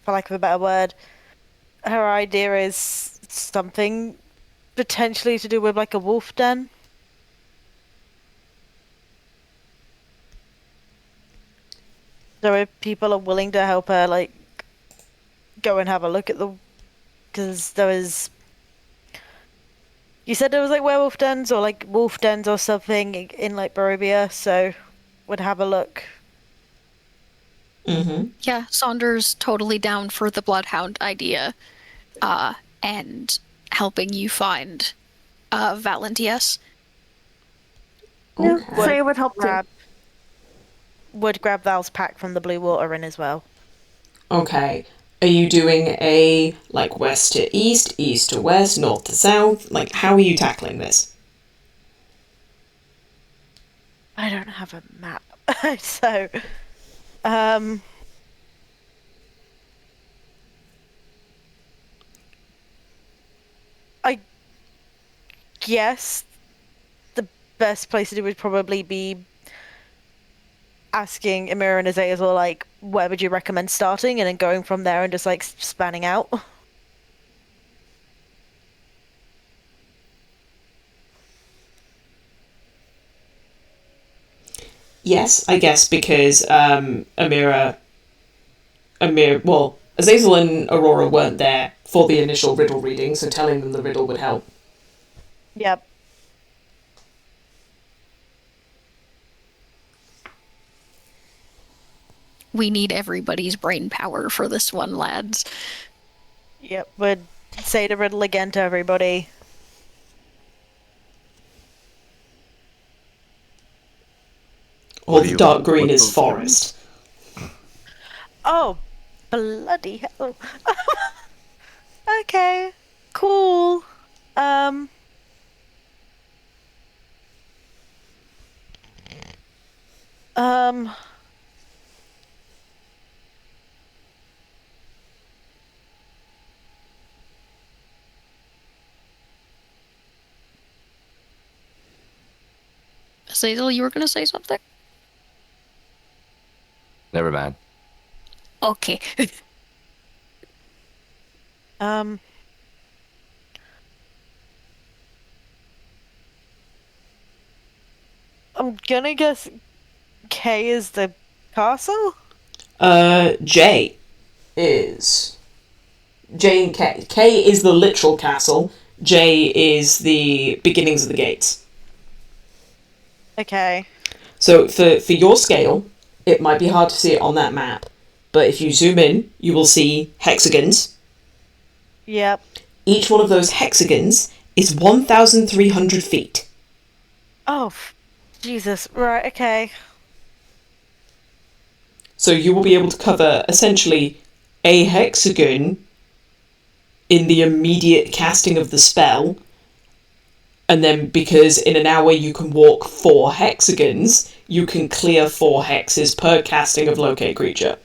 for lack of a better word, her idea is something potentially to do with like a wolf den. So if people are willing to help her, like, go and have a look at the... Because there was... You said there was, like, werewolf dens or, like, wolf dens or something in, like, Barovia, so would have a look. Mm-hmm. Yeah, Saunders totally down for the Bloodhound idea, and helping you find Valentius. Yeah, Okay. so it would help too. Would grab Val's pack from the Blue Water Inn as well. Okay. Are you doing a, like, west to east, east to west, north to south? Like, how are you tackling this? I don't have a map, so... I guess the best place to do would probably be asking Amira and Isaiah as well, like, where would you recommend starting, and then going from there and just, like, spanning out. Yes, I guess, because well, Azazel and Aurora weren't there for the initial riddle reading, so telling them the riddle would help. Yep. We need everybody's brain power for this one, lads. Yep, would say the riddle again to everybody. All What do the you dark want? green What is those forest. Oh, bloody hell. Okay, cool. Um... Azazel, you were gonna say something? Never mind. Okay. Um... I'm gonna guess K is the castle? J is... J and K. K is the literal castle. J is the beginnings of the gates. Okay. So for your scale, it might be hard to see it on that map, but if you zoom in, you will see hexagons. Yep. Each one of those hexagons is 1,300 feet. Oh, Jesus. Right, okay. So you will be able to cover essentially a hexagon in the immediate casting of the spell. And then because in an hour you can walk 4 hexagons, you can clear 4 hexes per casting of Locate Creature.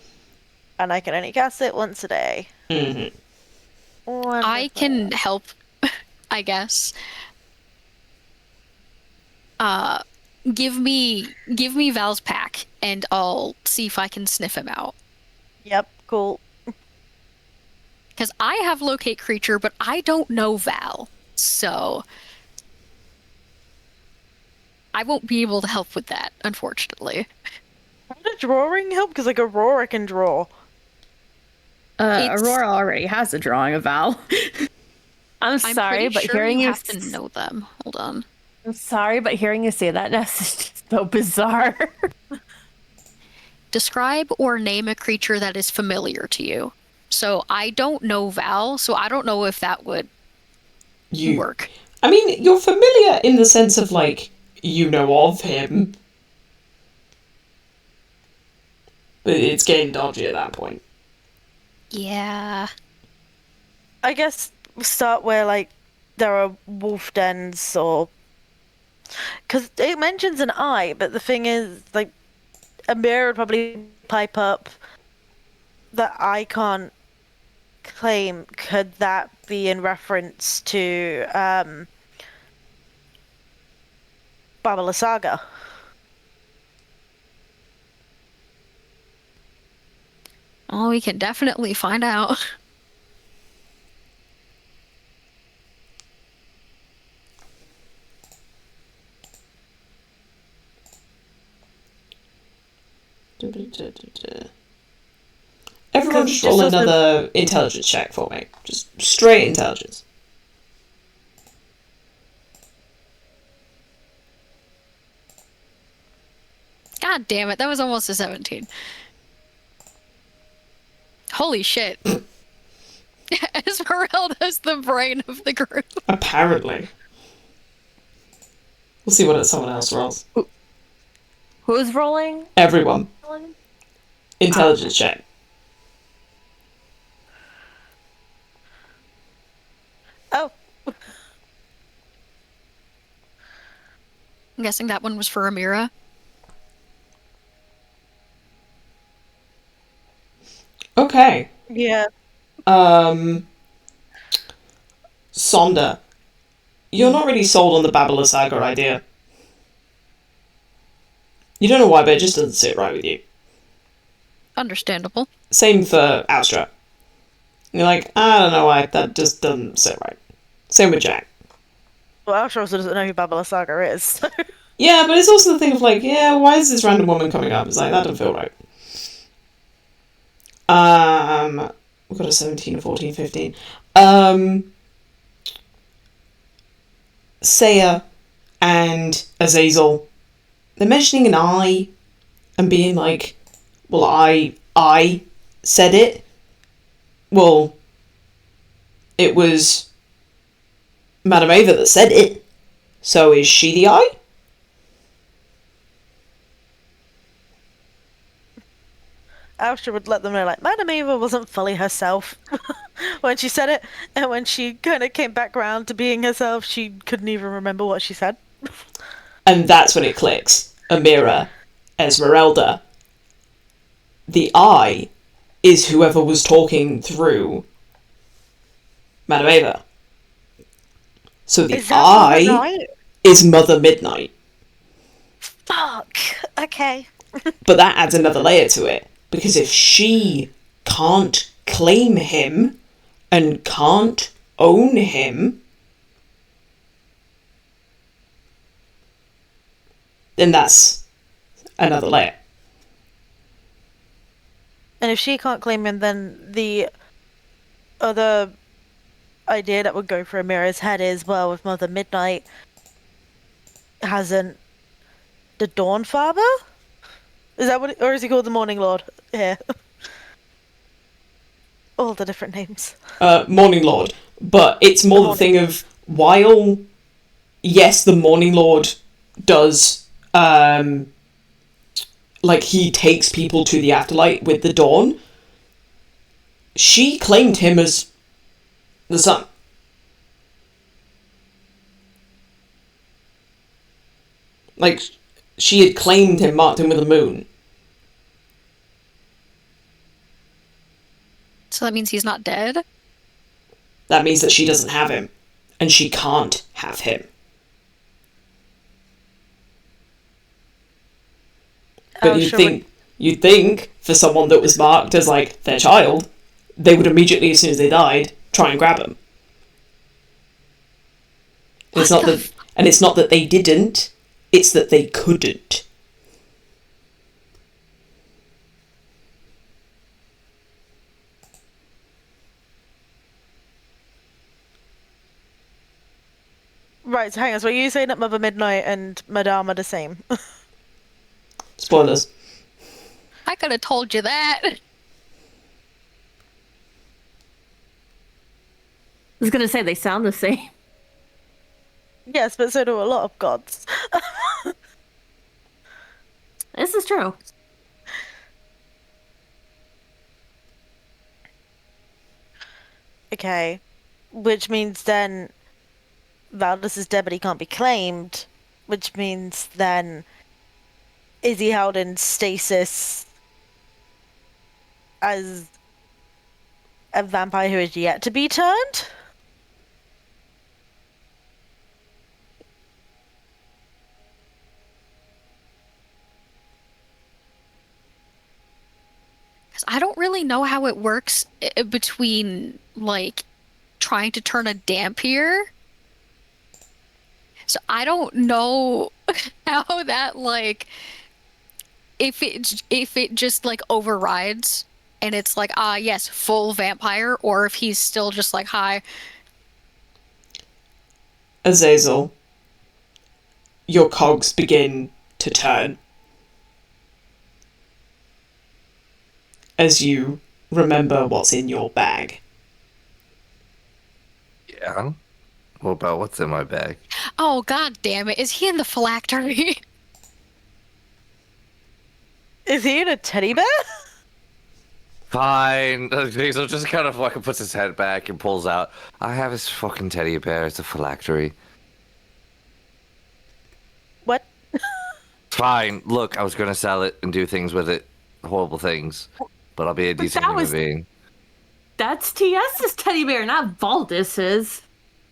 And I can only cast it once a day. Mm-hmm. I can help, I guess. Give me Val's pack, and I'll see if I can sniff him out. Yep, cool. Because I have Locate Creature, but I don't know Val, so I won't be able to help with that, unfortunately. Would a drawing help? Because, like, Aurora can draw. Aurora already has a drawing of Val. I'm I'm sorry, pretty but sure hearing you you have to know them. Hold on. I'm sorry, but hearing you say that now is just so bizarre. Describe or name a creature that is familiar to you. So I don't know Val, so I don't know if that would work. I mean, you're familiar in the sense of, like, you know of him. But it's getting dodgy at that point. Yeah. I guess start where, like, there are wolf dens or... Because it mentions an eye, but the thing is, like, Amira would probably pipe up that I can't claim. Could that be in reference to Babala Saga? Oh, we can definitely find out. Everyone just roll another intelligence check for me. Just straight intelligence. God damn it, that was almost a 17. Holy shit. Esmeralda's the brain of the group. Apparently. We'll see what someone else rolls. Who's rolling? Everyone. Intelligence check. Oh. I'm guessing that one was for Amira. Okay. Yeah. Sonda. You're not really sold on the Babala Saga idea. You don't know why, but it just doesn't sit right with you. Understandable. Same for Austra. You're like, I don't know why, that just doesn't sit right. Same with Jack. Well, Alsha also doesn't know who Babala Saga is. So. Yeah, but it's also the thing of like, yeah, why is this random woman coming up? It's like, that doesn't feel right. We've got a 17, a 14, 15. Saya and Azazel, they're mentioning an I and being like, well, I said it. Well, it was Madame Ava that said it. So is she the I? Alsha would let them know, like, Madame Eva wasn't fully herself when she said it, and when she kind of came back round to being herself, she couldn't even remember what she said. And that's when it clicks. Amira, Esmeralda. The I is whoever was talking through Madame Ava. So the I is Mother Midnight. Fuck. Okay. But that adds another layer to it. Because if she can't claim him and can't own him, then that's another layer. And if she can't claim him, then the other idea that would go through Amira's head is, well, if Mother Midnight hasn't the Dawn Father? Is that what or is he called the Morning Lord? Yeah. All the different names. Morning Lord. But it's more the thing of, while, yes, the Morning Lord does, like, he takes people to the afterlife with the dawn, she claimed him as the sun. Like, she had claimed him, marked him with a moon. So that means he's not dead? That means that she doesn't have him. And she can't have him. But you'd think, for someone that was marked as, like, their child, they would immediately, as soon as they died, try and grab him. It's not that they didn't, it's that they couldn't. Right, so hang on. So are you saying that Mother Midnight and Madame are the same? Spoilers. I could have told you that. I was gonna say they sound the same. Yes, but so do a lot of gods. This is true. Okay. Which means then Valdis is dead, but he can't be claimed. Which means then, is he held in stasis as a vampire who is yet to be turned? I don't really know how it works between, like, trying to turn a dampier. So I don't know how that, like, if it just, like, overrides and it's like, yes, full vampire, or if he's still just like, hi. Azazel, your cogs begin to turn as you remember what's in your bag. Yeah? What about what's in my bag? Oh, god damn it. Is he in the phylactery? Is he in a teddy bear? Fine. So just kind of like puts his head back and pulls out. I have his fucking teddy bear. It's a phylactery. What? Fine. Look, I was going to sell it and do things with it. Horrible things. But I'll be a decent human being. That's TS's teddy bear, not Valdis's.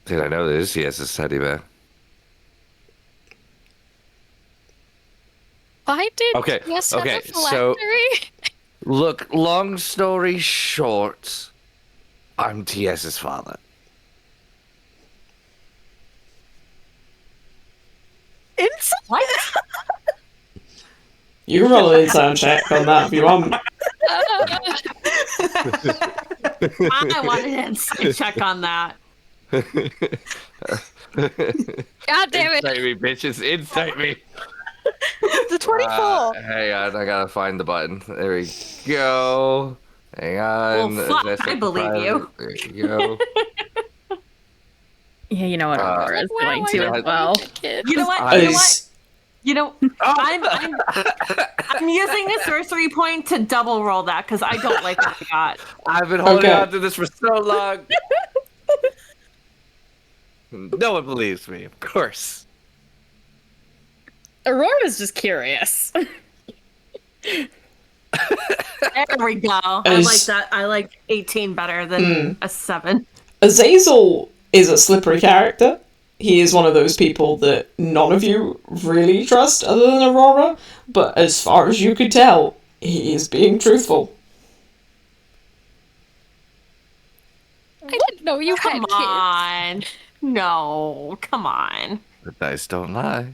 Dude, I know this. He has his teddy bear. Why did Okay, yes okay, have a phylactery? Look, long story short, I'm TS's father. Inside? What? You can roll an inside check on that if you want. I wanted an inside check on that. God damn it. Incite me, bitches. Incite me. The 24! Hang on, I gotta find the button. There we go. Hang on. Well, fuck, That's I a believe private- you. There you go. Yeah, you know what Aurora is going to I- as well. You know what? You know what? You know, I'm using the sorcery point to double roll that because I don't like what I got. I've been holding Okay. on to this for so long. No one believes me, of course. Aurora's just curious. There we go. I like that. I like 18 better than a 7. Azazel is a slippery character. He is one of those people that none of you really trust other than Aurora, but as far as you could tell, he is being truthful. I didn't know you had Come kids. on. No, come on. The dice don't lie.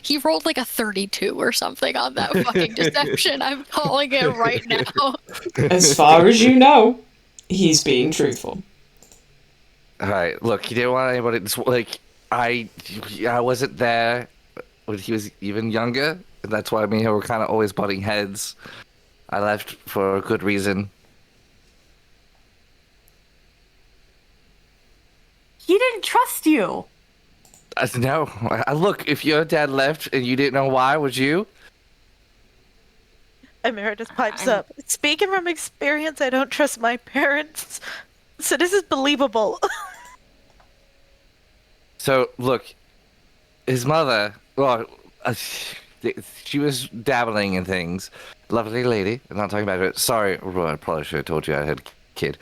He rolled like a 32 or something on that fucking deception. I'm calling it right now. As far as you know, he's being truthful. All right, look, he didn't want anybody. Like, I wasn't there when he was even younger. And that's why me and him were kind of always butting heads. I left for a good reason. He didn't trust you. No. Look, if your dad left and you didn't know why, would you? Amira just pipes I'm- up. Speaking from experience, I don't trust my parents. So this is believable. So, look, his mother, well, she was dabbling in things. Lovely lady. I'm not talking about it. Sorry, I probably should have told you I had a kid.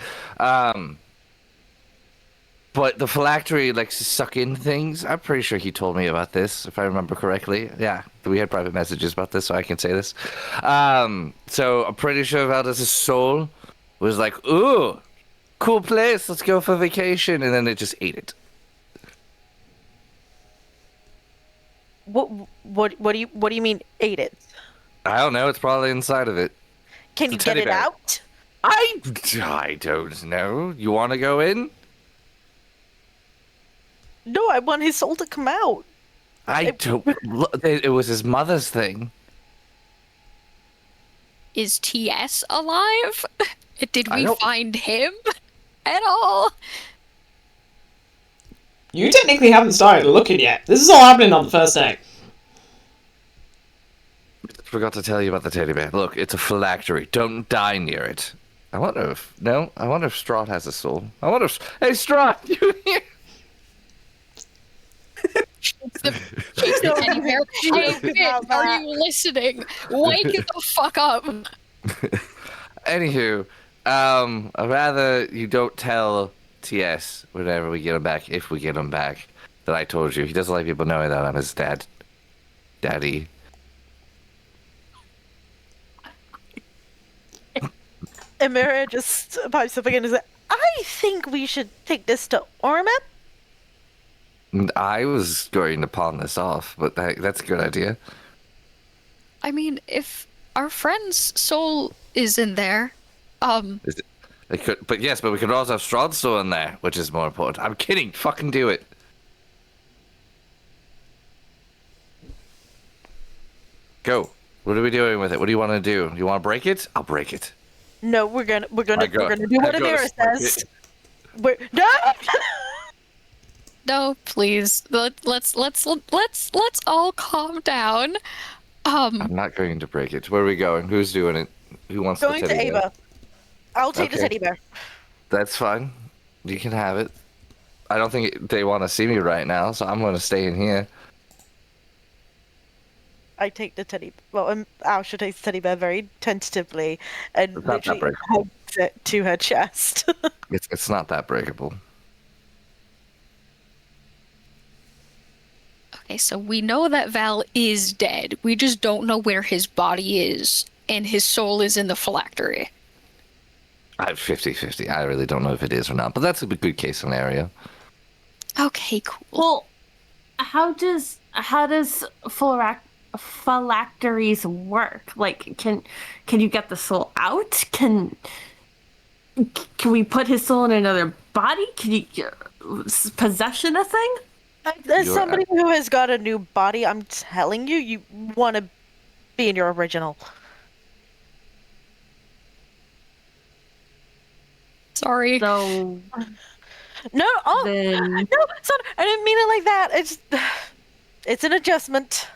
But the phylactery likes to suck in things. I'm pretty sure he told me about this, if I remember correctly. Yeah, we had private messages about this, so I can say this. So I'm pretty sure Valdez's soul was like, ooh, cool place, let's go for vacation, and then it just ate it. What do you mean ate it? I don't know, it's probably inside of it. Can you It's a get teddy it bear. out? I don't know. You want to go in? No, I want his soul to come out. I don't. It was his mother's thing. Is TS alive? Did I we don't- find him at all? You technically haven't started looking yet. This is all happening on the first day. Forgot to tell you about the teddy bear. Look, it's a phylactery. Don't die near it. I wonder if Strahd has a soul. I wonder if hey Strahd, you here? Chase the teddy bear. Hey, Finn, are you listening? Wake the fuck up. Anywho, I'd rather you don't tell TS whenever we get him back, if we get him back, that I told you. He doesn't like people knowing that I'm his daddy. Amira just pipes up again and says, I think we should take this to Orma. I was going to pawn this off, but that's a good idea. I mean, if our friend's soul is in there, They could, but we could also have Strahd's soul in there, which is more important. I'm kidding. Fucking do it. Go. What are we doing with it? What do you want to do? You want to break it? I'll break it. No, we're gonna do what I go Amira to smoke says. it. No. no, please. Let's all calm down. I'm not going to break it. Where are we going? Who's doing it? Who wants Going the to teddy bear? Ava. I'll take the Okay. teddy bear. That's fine. You can have it. I don't think they want to see me right now, so I'm going to stay in here. I take the teddy. Well, Aisha takes the teddy bear very tentatively and It's not that literally breakable. hugs it to her chest. It's not that breakable. Okay, so we know that Val is dead. We just don't know where his body is, and his soul is in the phylactery. I have 50-50. I really don't know if it is or not, but that's a good case scenario. Okay, cool. Well, how does phylacteries work? Like, can you get the soul out? Can we put his soul in another body? Can you possession a thing? As You're somebody who has got a new body, I'm telling you, you want to be in your original. Sorry. So No, then no, son, I didn't mean it like that. It's an adjustment.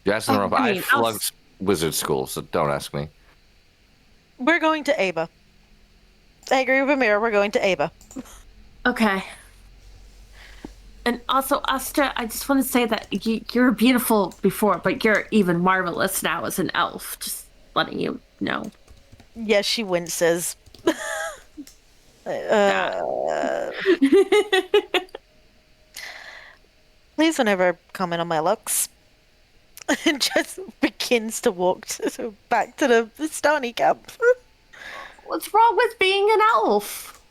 You're asking Oh, Rob. I I mean, flunked wizard school, so don't ask me. We're going to Ava. I agree with Amira. We're going to Ava. okay. And also, Astra, I just want to say that you're beautiful before, but you're even marvelous now as an elf. Just letting you know. Yes, she winces. Please don't ever comment on my looks. And just begins to walk back to the Stony camp. What's wrong with being an elf?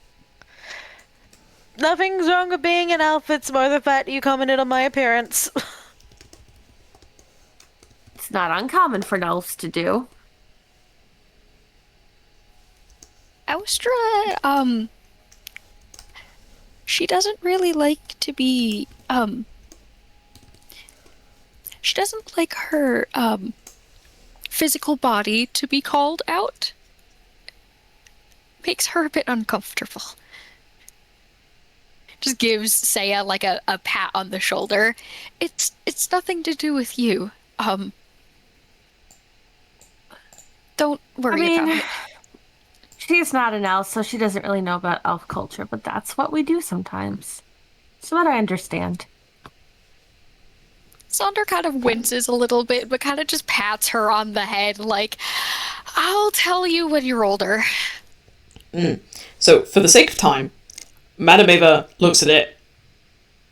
Nothing's wrong with being an elf. It's more the fact you commented on my appearance. It's not uncommon for elves to do. Austra, she doesn't really like to be, she doesn't like her, physical body to be called out. makes her a bit uncomfortable. Just gives Saya like a pat on the shoulder. It's nothing to do with you. Don't worry about it. She's not an elf, so she doesn't really know about elf culture, but that's what we do sometimes. So that I understand. Sonder kind of winces a little bit, but kind of just pats her on the head, like, I'll tell you when you're older. So, for the sake of time, Madame Eva looks at it,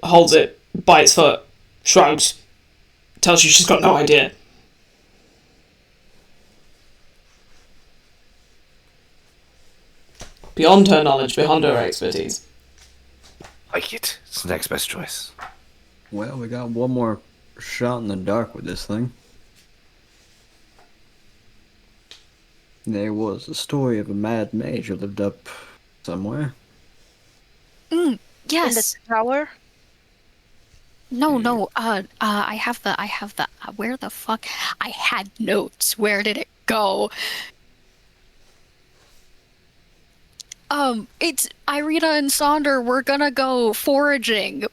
holds it by its foot, shrugs, tells you she's got no idea. Beyond her knowledge, beyond her expertise. Like it. It's the next best choice. Well, we got one more shot in the dark with this thing. There was a story of a mad mage who lived up somewhere. In Yes. the tower? No. I have the. Where the fuck? I had notes. Where did it go? It's Irina and Sonder. We're gonna go foraging.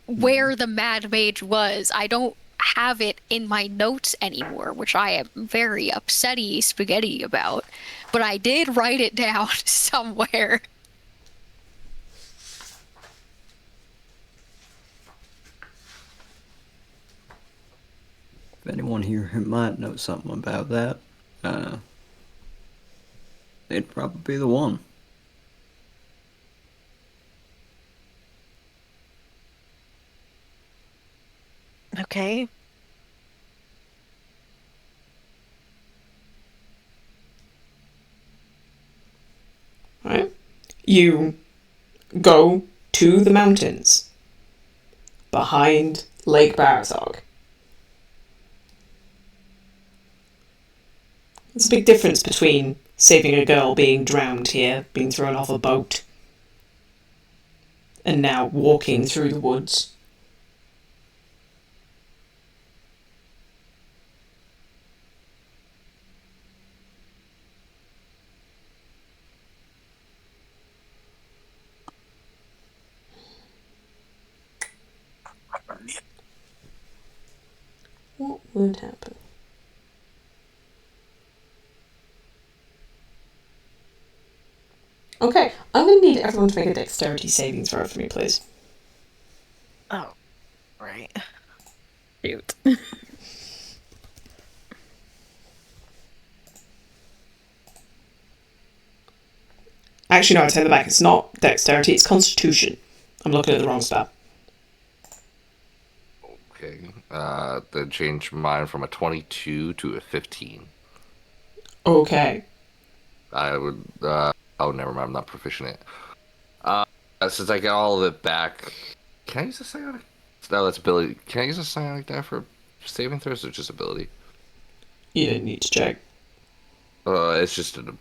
Where the mad mage was. I don't have it in my notes anymore, which I am very upsetty spaghetti about. But I did write it down somewhere. If anyone here who might know something about that, it'd probably be the one. Okay. Right? You go to the mountains behind Lake Barazog. There's a big difference between saving a girl being drowned here, being thrown off a boat, and now walking through the woods. What would happen? Okay, I'm going to need everyone to make a dexterity saving throw for me, please. Oh, right. Shoot. Actually, no, I take that back. It's not dexterity, it's constitution. I'm looking at the wrong spell. Okay. Then change mine from a 22 to a 15. Okay. I would. Oh, never mind. I'm not proficient in it. Since I get all of it back, can I use a psionic? No, that's ability. Can I use a psionic die for saving throws or just ability? You didn't need to check. It's just an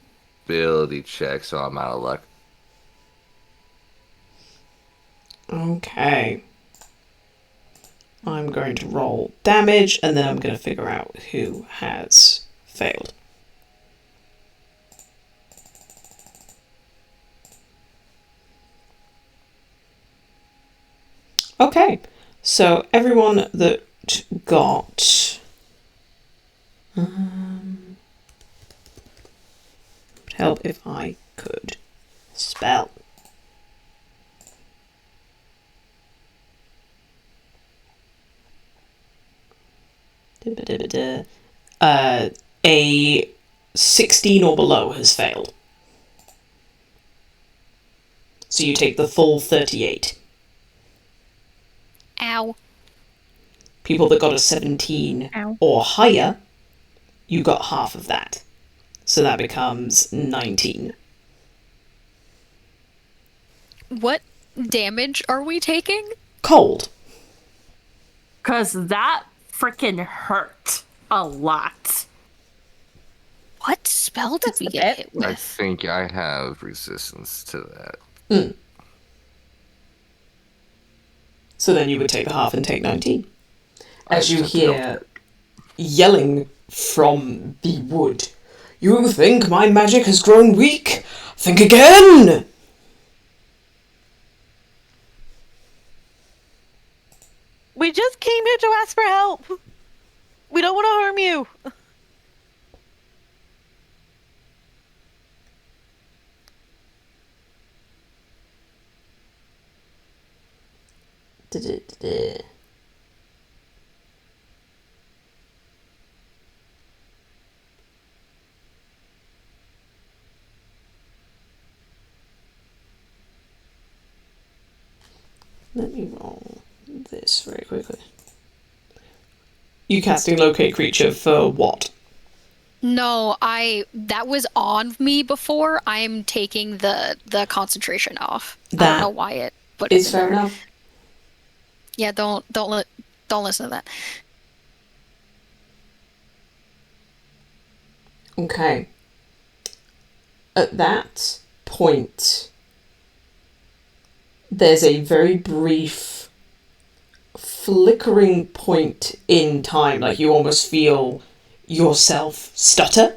ability check, so I'm out of luck. Okay. I'm going to roll damage, and then I'm going to figure out who has failed. Okay, so everyone that got... would help if I could spell. A 16 or below has failed. So you take the full 38. Ow. People that got a 17 Ow. or higher, you got half of that. So that becomes 19. What damage are we taking? Cold. Because that freaking hurt a lot. What spell did we get hit I with? think I have resistance to that. So then you would take the half and take 19. As you just have to hear yelling from the wood. You think my magic has grown weak? Think again! We just came here to ask for help. We don't want to harm you. Let me roll this very quickly. You casting locate creature for what? No, that was on me before. I'm taking the concentration off. I That don't know why it put it is in fair there. enough. Yeah, don't listen to that. Okay. At that point, there's a very brief flickering point in time, like you almost feel yourself stutter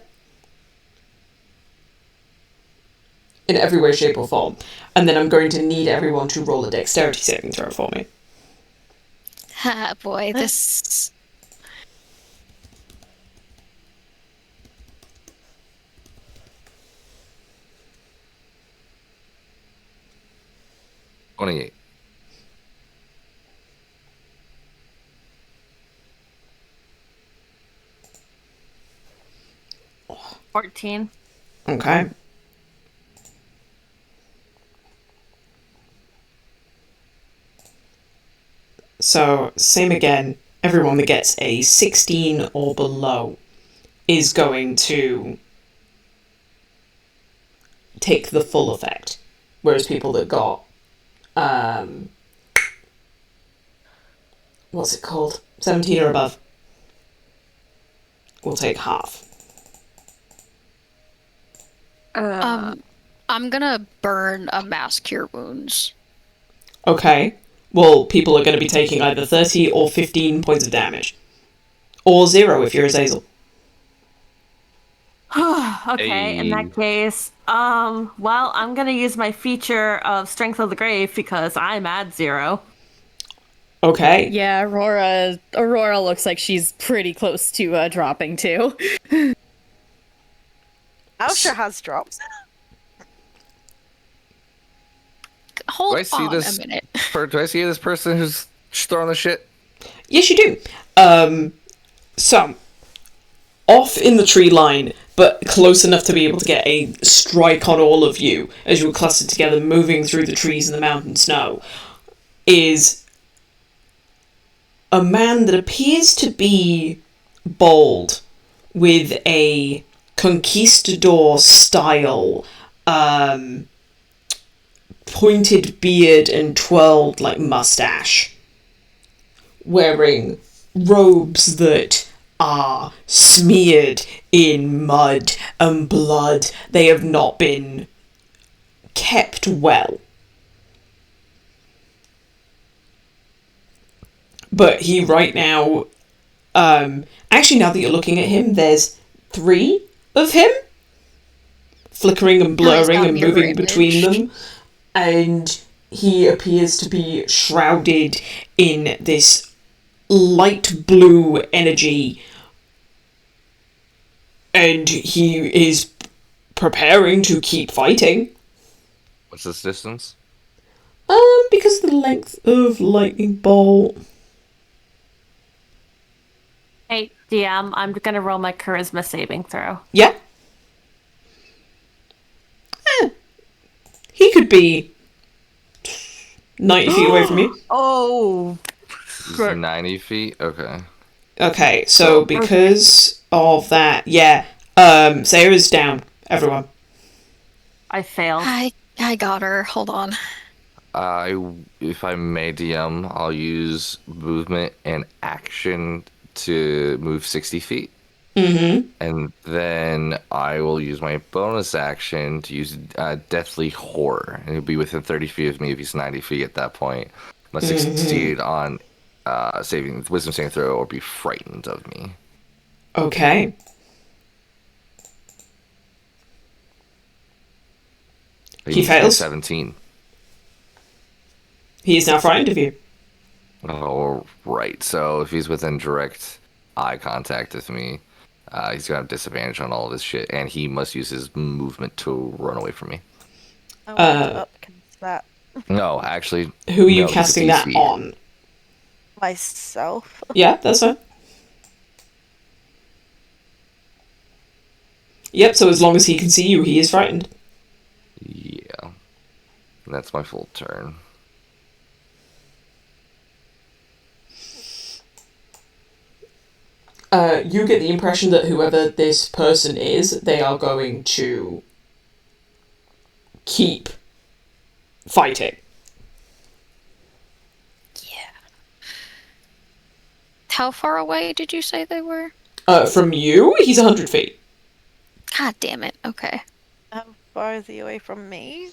in every way, shape, or form. And then I'm going to need everyone to roll a dexterity saving throw for me. Ah, boy, this. 28. $14. Okay. So, same again. Everyone that gets a 16 or below is going to take the full effect. Whereas people that got, what's it called? 17 or above will take half. I'm gonna burn a mass cure wounds. Okay. Well, people are going to be taking either 30 or 15 points of damage. Or 0 if you're Azazel. Okay, in that case, well, I'm gonna use my feature of Strength of the Grave because I'm at 0. Okay. Yeah, Aurora looks like she's pretty close to dropping too. Ausha has dropped. Hold Do I see on this? a minute. Do I see this person who's throwing the shit? Yes, you do. So, off in the tree line, but close enough to be able to get a strike on all of you as you were clustered together, moving through the trees and the mountain snow, is a man that appears to be bald with a conquistador style pointed beard and twirled like mustache, wearing robes that are smeared in mud and blood. They have not been kept well. But he right now, actually now that you're looking at him, there's 3 of him, flickering and blurring and moving between them, and he appears to be shrouded in this light blue energy, and he is preparing to keep fighting. What's this distance? Because of the length of lightning bolt. Hey, DM, I'm gonna roll my charisma saving throw. Yeah. He could be 90 feet away from you. Oh, This is 90 feet? Okay. Okay, so because of that, yeah, Sarah's down, everyone. I failed. I got her. Hold on. If I may DM, I'll use movement and action to move 60 feet. Mm-hmm. And then I will use my bonus action to use Deathly Horror. And he'll be within 30 feet of me if he's 90 feet at that point. Must succeed on wisdom saving throw or be frightened of me. Okay. He He needs to be fails. 17. He is now frightened of you. Oh, right. So if he's within direct eye contact with me, he's gonna have disadvantage on all of his shit, and he must use his movement to run away from me. I want to upcast that No, actually, Who are you no, he's a casting that DC. on? myself. Yeah, that's fine. Yep, so as long as he can see you, he is frightened. Yeah, that's my full turn. You get the impression that whoever this person is, they are going to keep fighting. How far away did you say they were? From you, he's 100 feet. God damn it. Okay. How far is he away from me?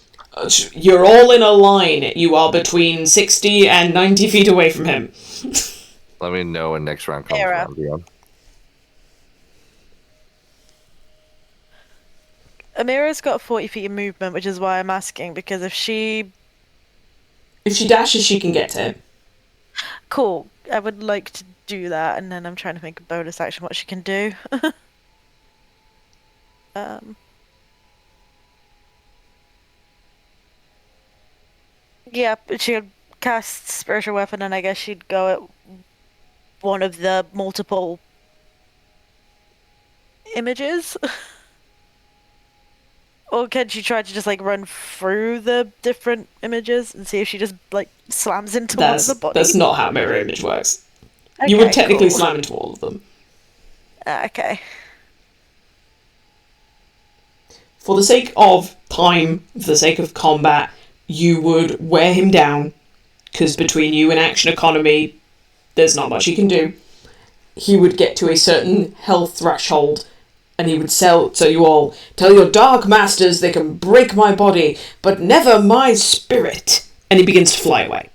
You're all in a line. You are between 60 and 90 feet away from him. Let me know when next round comes Era. around. Beyond. Amira's got 40 feet of movement, which is why I'm asking, because if she... If she dashes, she can get to him. Cool. I would like to do that, and then I'm trying to think of bonus action what she can do. Yeah, but she would cast Spiritual Weapon, and I guess she'd go at one of the multiple images. Or can she try to just like run through the different images and see if she just like slams into one of the bodies? That's not how mirror image works. You would technically slam into all of them. Okay. For the sake of time, for the sake of combat, you would wear him down, because between you and action economy, there's not much he can do. He would get to a certain health threshold, and he would so you all tell your dark masters they can break my body, but never my spirit. And he begins to fly away.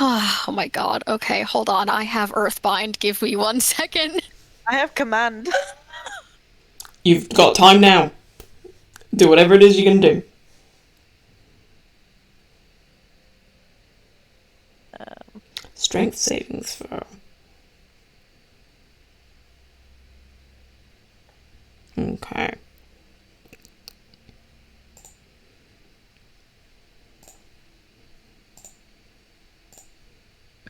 Oh my god. Okay, hold on. I have Earthbind. Give me 1 second. I have command. You've got time now. Do whatever it is you can do. Strength savings throw. Okay.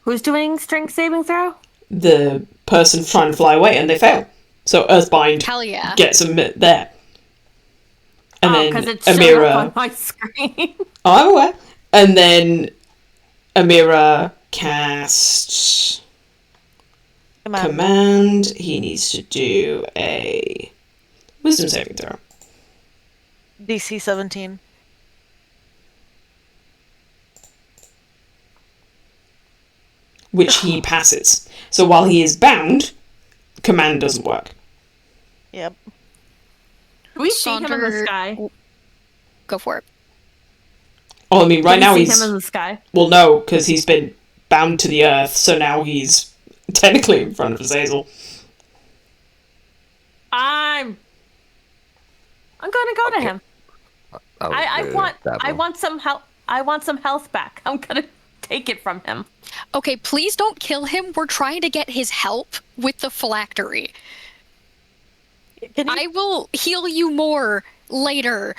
Who's doing strength saving throw? The person trying to fly away, and they fail. So Earthbind Hell yeah. gets them there. And then because it's showing up on my screen. Oh, I'm aware. And then Amira casts command. He needs to do a wisdom saving throw. DC 17. Which he passes. So while he is bound, command doesn't work. Yep. We see him in the Saunter- sky. Go for it. Oh, I mean, right Can now we see he's... him in the sky. Well, no, because he's been bound to the earth, so now he's technically in front of Azazel. I'm going to go to him. I want some help. I want some health back. I'm going to take it from him. Okay, please don't kill him. We're trying to get his help with the phylactery. I will heal you more later.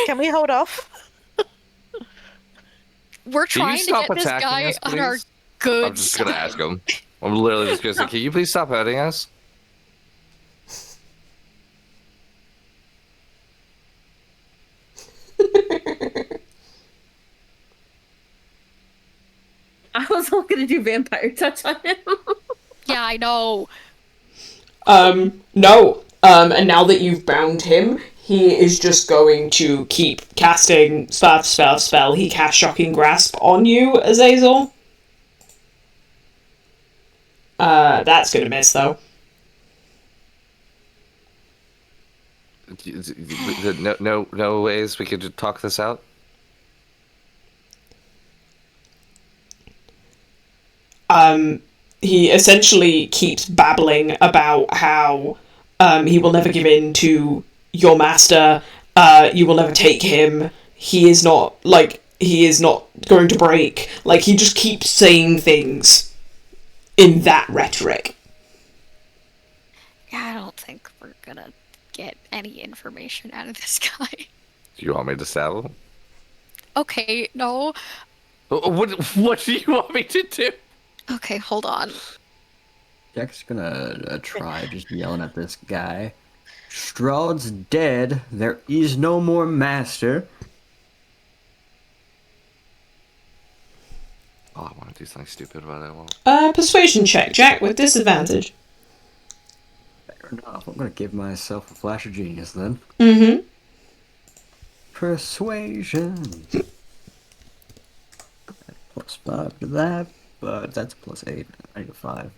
Can we hold off? We're trying to get this guy us, on our please? good I'm just gonna ask him. I'm literally just gonna say, can you please stop hurting us? I was all going to do vampire touch on him. Yeah, I know. No. And now that you've bound him, he is just going to keep casting spell. He casts Shocking Grasp on you, Azazel. That's gonna miss, though. No ways we could talk this out? He essentially keeps babbling about how he will never give in to your master, You will never take him. He is not going to break. Like, he just keeps saying things in that rhetoric. Yeah, I don't think we're gonna get any information out of this guy. Do you want me to stab him? Okay, no. What do you want me to do? Okay, hold on. Jack's gonna try just yelling at this guy. Strahd's dead. There is no more master. Oh, I want to do something stupid, but I won't. Persuasion check, Jack, with disadvantage. Fair enough. I'm gonna give myself a flash of genius then. Mm-hmm. Persuasion. +5 to that, but that's +8. I need a 5.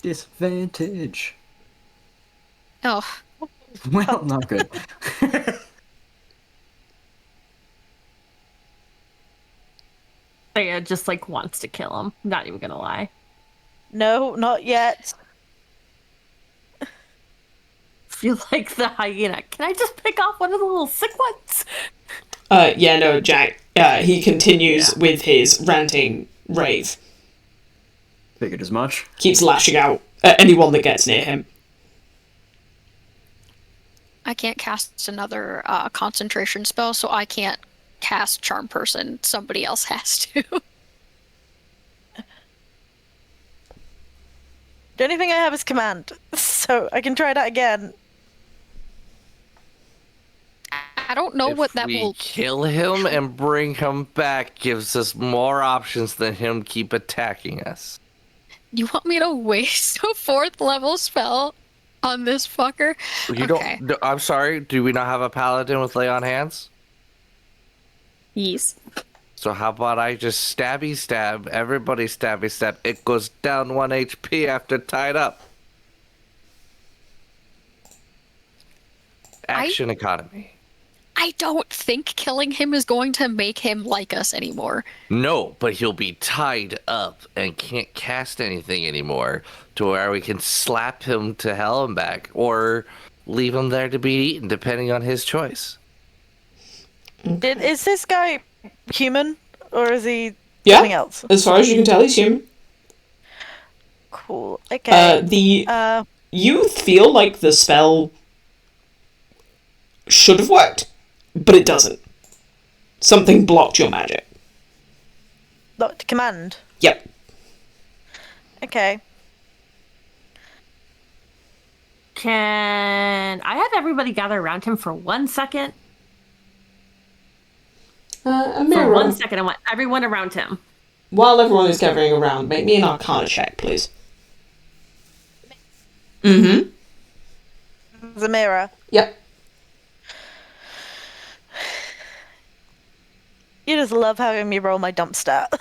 Disadvantage. Oh, Well, not good. Thea just like wants to kill him. Not even gonna lie. No, not yet. Feel like the hyena. Can I just pick off one of the little sick ones? Yeah, no, Jack. He continues with his ranting rave. Figured as much. Keeps lashing out at anyone that gets near him. I can't cast another concentration spell, so I can't cast Charm Person. Somebody else has to. The only thing I have is command, so I can try that again. I don't know what that we will. kill him and bring him back gives us more options than him keep attacking us. You want me to waste a 4th level spell on this fucker? You Okay. don't. I'm sorry. Do we not have a paladin with lay on hands? Yes. So how about I just stabby stab? Everybody stabby stab. It goes down 1 HP after tied up. Action economy. I don't think killing him is going to make him like us anymore. No, but he'll be tied up and can't cast anything anymore to where we can slap him to hell and back or leave him there to be eaten, depending on his choice. Is this guy human, or is he Yeah, something else? as far as you can tell, he's human. Cool. Okay. You feel like the spell should have worked, but it doesn't. Something blocked your magic. Not command. Yep. Okay. Can I have everybody gather around him for 1 second? For Amira, 1 second, I want everyone around him. while everyone is gathering around, make me an Arcana check, please. Mm-hmm. Zamira. Yep. You just love having me roll my dump stat.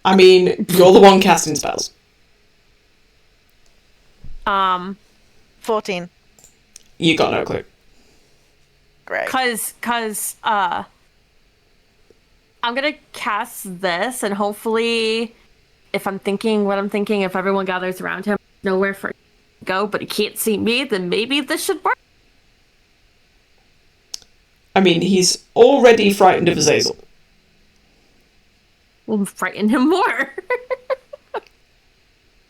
I mean, you're the one casting spells. 14. You got no clue. Great. Cause I'm gonna cast this, and hopefully, if I'm thinking what I'm thinking, if everyone gathers around him, nowhere for him to go, but he can't see me, then maybe this should work. I mean, he's already frightened of Azazel. We'll frighten him more.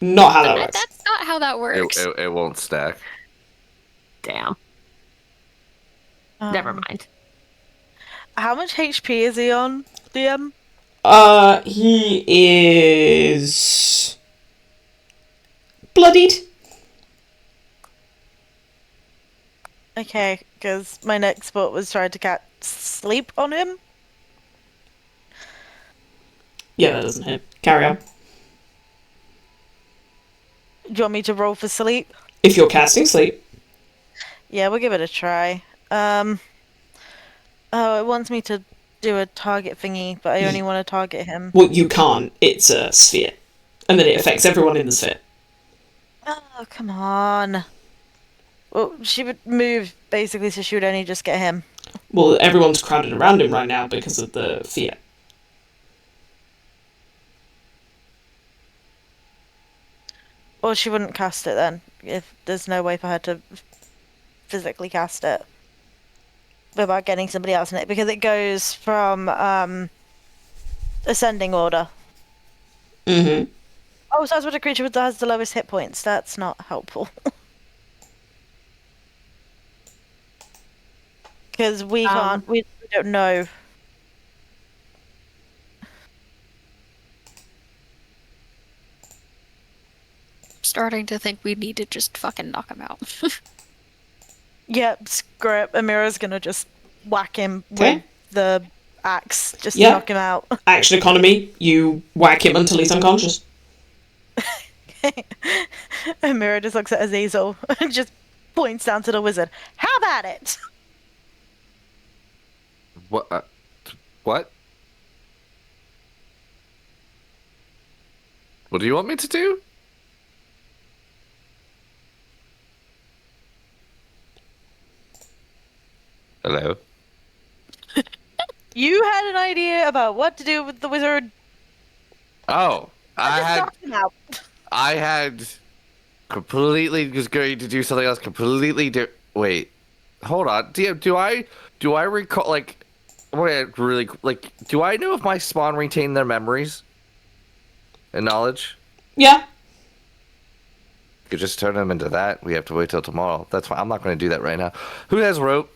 Not how that works. That's not how that works. It won't stack. Damn. Never mind. How much HP is he on, DM? He is bloodied. Okay, because my next thought was trying to cast sleep on him. Yeah, that doesn't hit. Carry on. Do you want me to roll for sleep? If you're casting sleep, Yeah, we'll give it a try. Oh, it wants me to do a target thingy, but I only want to target him. well, you can't. It's a sphere. And then it affects everyone in the sphere. Oh, come on. Well, she would move, basically, so she would only just get him. Well, everyone's crowded around him right now because of the fear. Or she wouldn't cast it then, if there's no way for her to physically cast it. about getting somebody else in it, because it goes from ascending order. Mm-hmm. Oh, so that's what a creature that has the lowest hit points. That's not helpful. Because we can't, we don't know. Starting to think we need to just fucking knock him out. Yep, screw it. Amira's gonna just whack him Okay. with the axe just Yeah. to knock him out. Action economy, you whack him until he's unconscious. Amira just looks at Azazel and just points down to the wizard. How about it? What? What? What do you want me to do? Hello? You had an idea about what to do with the wizard. Oh, Knock him out. I had completely was going to do something else completely different. Wait, hold on. Do I recall, like, wait, really, like, do I know if my spawn retain their memories and knowledge? Yeah. You could just turn them into that. We have to wait till tomorrow. That's fine. I'm not going to do that right now. Who has rope?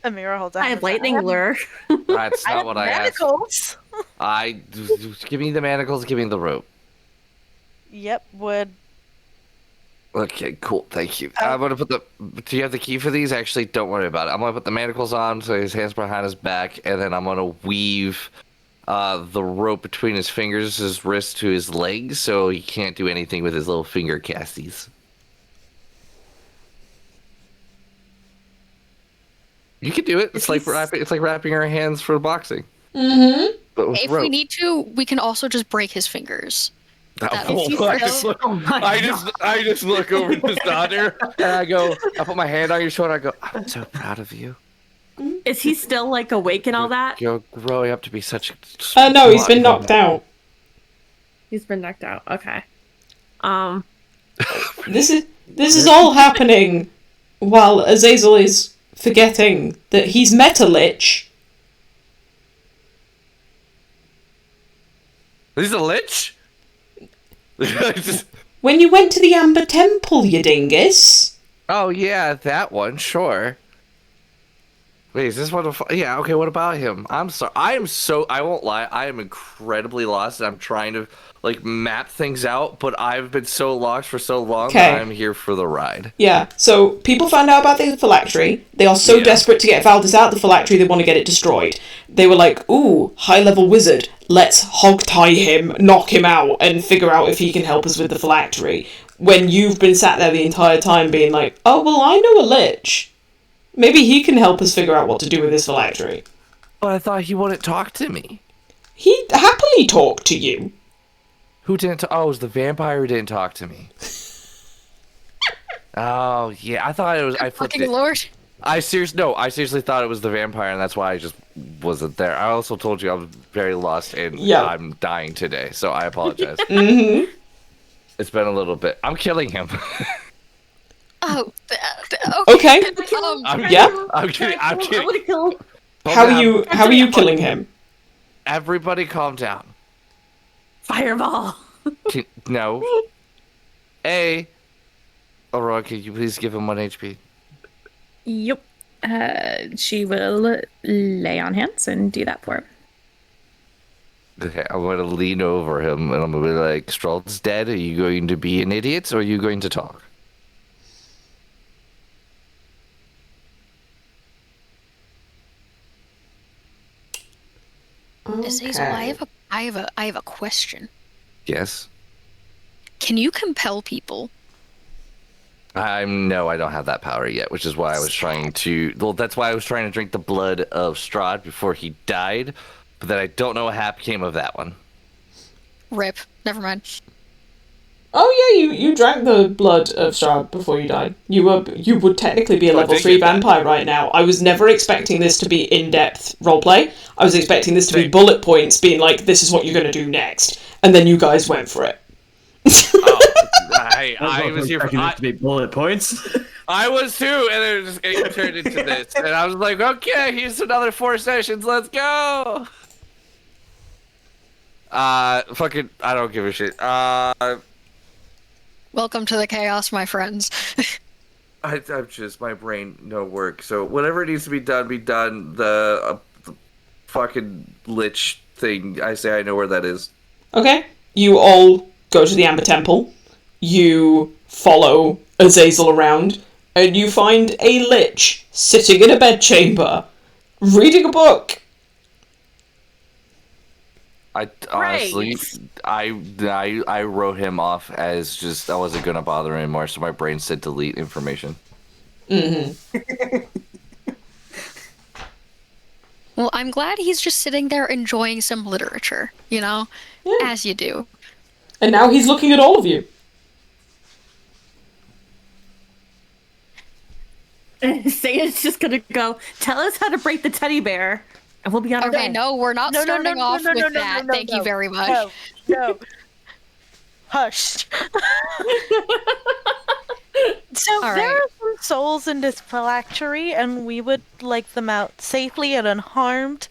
Amira holds out. I have lightning lure. That's not what I asked. Manacles. Give me the manacles. Give me the rope. Yep, would. Okay, cool. Thank you. I'm gonna put the. Do you have the key for these? Actually, don't worry about it. I'm gonna put the manacles on so his hands behind his back, and then I'm gonna weave the rope between his fingers, his wrist to his legs, so he can't do anything with his little finger casties. You can do it. It's like wrapping. It's like wrapping our hands for boxing. Mm-hmm. But with If rope. we need to, we can also just break his fingers. I just look over to Sonder and I go. I put my hand on your shoulder. I go. I'm so proud of you. Is he still like awake and all that? You're growing up to be such. No, he's been knocked out. He's been knocked out. Okay. This is all happening while Azazel is forgetting that he's met a lich. He's a lich? When you went to the Amber Temple, you dingus. Oh, yeah, that one, sure. Wait, is this one? Yeah, okay, what about him? I'm sorry. I won't lie, I am incredibly lost, and I'm trying to, like, map things out, but I've been so lost for so long that I'm here for the ride. Yeah, so people found out about the phylactery. They are so desperate to get Valdis out of the phylactery, they want to get it destroyed. They were like, ooh, high-level wizard, let's hog-tie him, knock him out, and figure out if he can help us with the phylactery. When you've been sat there the entire time being like, oh, well, I know a lich. Maybe he can help us figure out what to do with his phylactery. But I thought he wouldn't talk to me. He happily talked to you. Who didn't? Oh, it was the vampire who didn't talk to me. Oh, yeah, I thought it was. I flipped Fucking it. Lord. I seriously thought it was the vampire, and that's why I just wasn't there. I also told you I was very lost, and I'm dying today, so I apologize. Mm-hmm. It's been a little bit. I'm killing him. Oh, okay. I'm kidding. I want to kill him. How are you killing him? Everybody calm down. Fireball. No. Aurora, can you please give him 1 HP? Yep. She will lay on hands and do that for him. Okay, I'm going to lean over him and I'm going to be like, Strahd's dead. Are you going to be an idiot or are you going to talk? Azazel, I have a question. Yes. Can you compel people? No, I don't have that power yet, which is why I was trying to. Well, that's why I was trying to drink the blood of Strahd before he died, but then I don't know what came of that one. Rip. Never mind. Oh yeah, you drank the blood of Strahd before you died. You would technically be a level 3 vampire right now. I was never expecting this to be in-depth roleplay. I was expecting this to be bullet points, being like, this is what you're going to do next. And then you guys went for it. Oh, I was here for to be bullet points. I was too, and it turned into this, and I was like, okay, here's another 4 sessions, let's go. Fucking, I don't give a shit. Welcome to the chaos, my friends. I'm just, my brain no work. So whatever needs to be done, be done. The fucking lich thing, I say I know where that is. Okay. You all go to the Amber Temple. You follow Azazel around, and you find a lich sitting in a bedchamber, reading a book. I honestly, I wrote him off as just I wasn't gonna bother anymore, so my brain said delete information. Mm-hmm. Well, I'm glad he's just sitting there enjoying some literature, you know? Yeah. As you do. And now he's looking at all of you. Saya's just gonna go, tell us how to break the teddy bear, and we'll be on our Okay, way. no, we're not starting off with that. Thank you very much. No. Hush. So All there right. are some souls in this phylactery, and we would like them out safely and unharmed.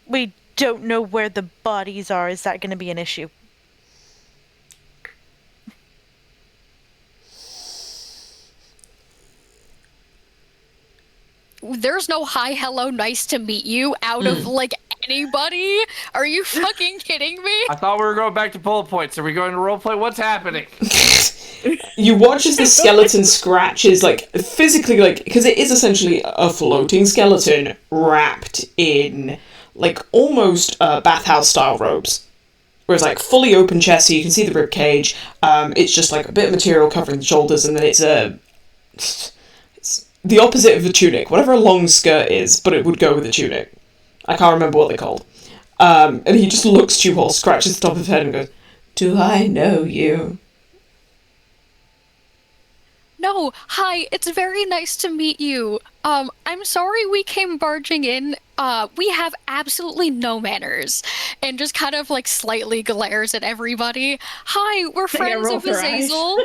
We don't know where the bodies are. Is that going to be an issue? There's no hi, hello, nice to meet you out of, like, anybody? Are you fucking kidding me? I thought we were going back to bullet points. Are we going to roleplay? What's happening? You watch as the skeleton scratches, like, physically, like, because it is essentially a floating skeleton wrapped in, like, almost bathhouse-style robes. Where it's, like, fully open chest, so you can see the rib cage. It's just, like, a bit of material covering the shoulders, and then it's the opposite of a tunic. Whatever a long skirt is, but it would go with a tunic. I can't remember what they're called. And he just looks to you all, scratches the top of his head, and goes, "Do I know you?" No, hi, it's very nice to meet you. I'm sorry we came barging in. We have absolutely no manners. And just kind of, like, slightly glares at everybody. Hi, we're friends of Azazel.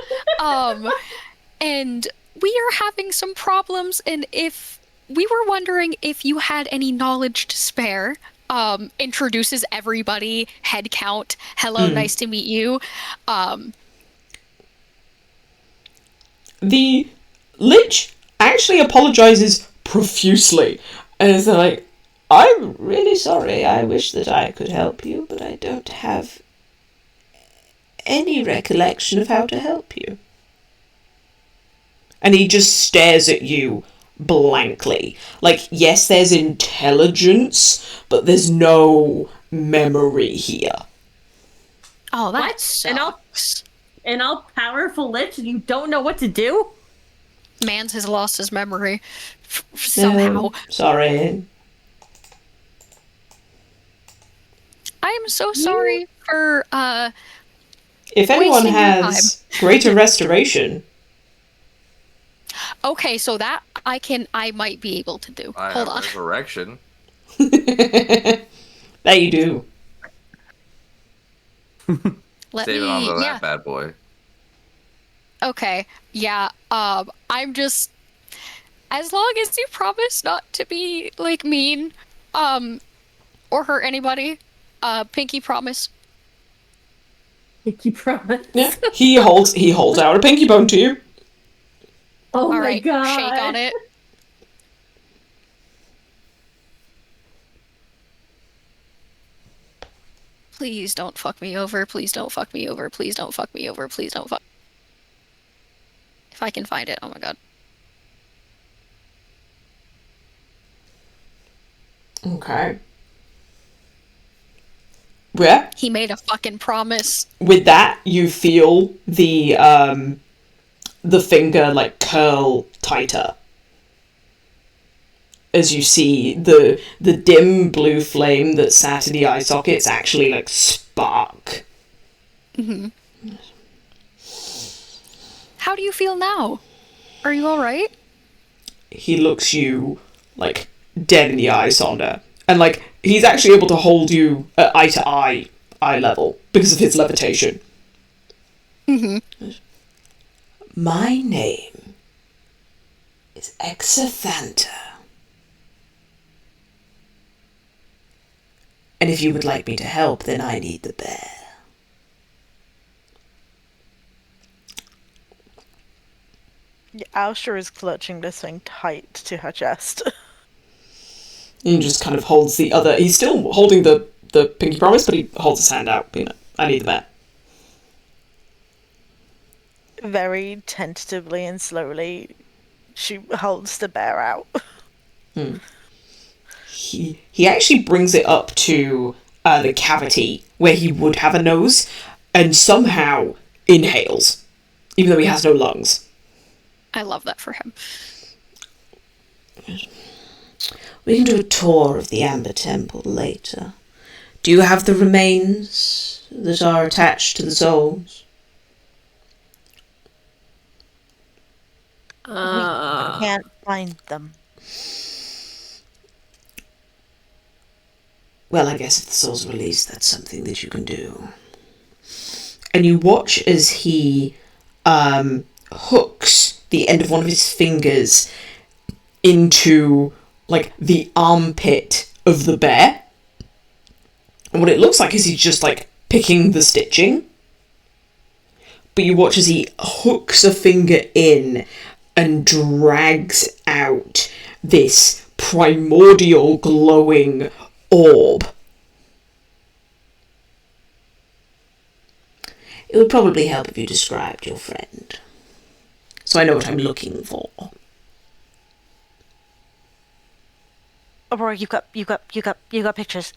And we are having some problems, and if we were wondering if you had any knowledge to spare. Introduces everybody, head count, hello, nice to meet you. The lich actually apologizes profusely, and is like, "I'm really sorry, I wish that I could help you, but I don't have any recollection of how to help you." And he just stares at you blankly. Like, yes, there's intelligence, but there's no memory here. Oh, that What? sucks. An all-powerful lich and you don't know what to do? Mans has lost his memory. Somehow. Sorry. I am so sorry for, If anyone wasting your has greater restoration... Okay, so that I might be able to do. I Hold have on. resurrection. That you do. Let Save it me, on to yeah. that bad boy. Okay, yeah, I'm just, as long as you promise not to be, like, mean, or hurt anybody, pinky promise. Pinky promise. Yeah. He holds out a pinky bone to you. Oh All my right, god. shake on it. Please don't fuck me over, please don't fuck me over, please don't fuck me over, please don't fuck. If I can find it, oh my god. Okay. Yeah. He made a fucking promise. With that, you feel the finger, like, curl tighter. As you see the dim blue flame that sat in the eye sockets actually, like, spark. Mm-hmm. How do you feel now? Are you alright? He looks you, like, dead in the eye, Sonder. And, like, he's actually able to hold you at eye level because of his levitation. My name is Exathanta. And if you would like me to help, then I need the bear. Alsher is clutching this thing tight to her chest. He just kind of holds the other... He's still holding the pinky promise, but he holds his hand out. You know, I need the bear. Very tentatively and slowly, she holds the bear out. He actually brings it up to the cavity where he would have a nose, and somehow inhales, even though he has no lungs. I love that for him. We can do a tour of the Amber Temple later. Do you have the remains that are attached to the souls? We can't find them. Well, I guess if the souls are released, that's something that you can do. And you watch as he hooks the end of one of his fingers into, like, the armpit of the bear. And what it looks like is he's just, like, picking the stitching. But you watch as he hooks a finger in and drags out this primordial glowing orb. It would probably help if you described your friend, so I know what I'm looking for. Aurora, you got pictures.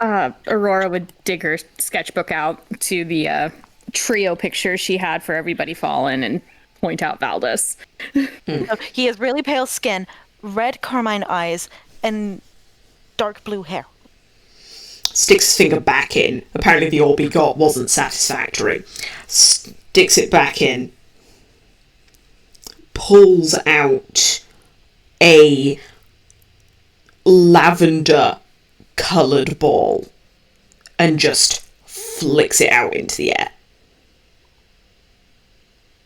Aurora would dig her sketchbook out to the trio picture she had for everybody fallen and point out Valdis. So he has really pale skin, red carmine eyes, and dark blue hair. Sticks his finger back in. Apparently the orb he got wasn't satisfactory. Sticks it back in. Pulls out a lavender coloured ball and just flicks it out into the air.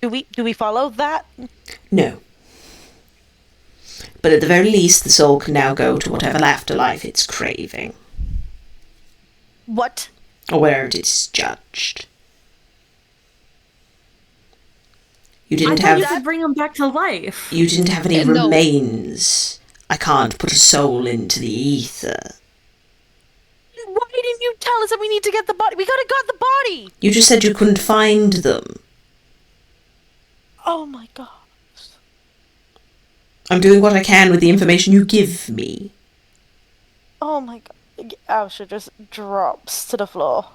Do we follow that? No. But at the very least, the soul can now go to whatever afterlife it's craving. What? Or where it is judged. You I didn't thought you have... could bring him back to life. You didn't have any No. remains. I can't put a soul into the ether. Why didn't you tell us that we need to get the body? We gotta got the body! You just said you couldn't find them. Oh my god. I'm doing what I can with the information you give me. Oh my god. Alsha just drops to the floor.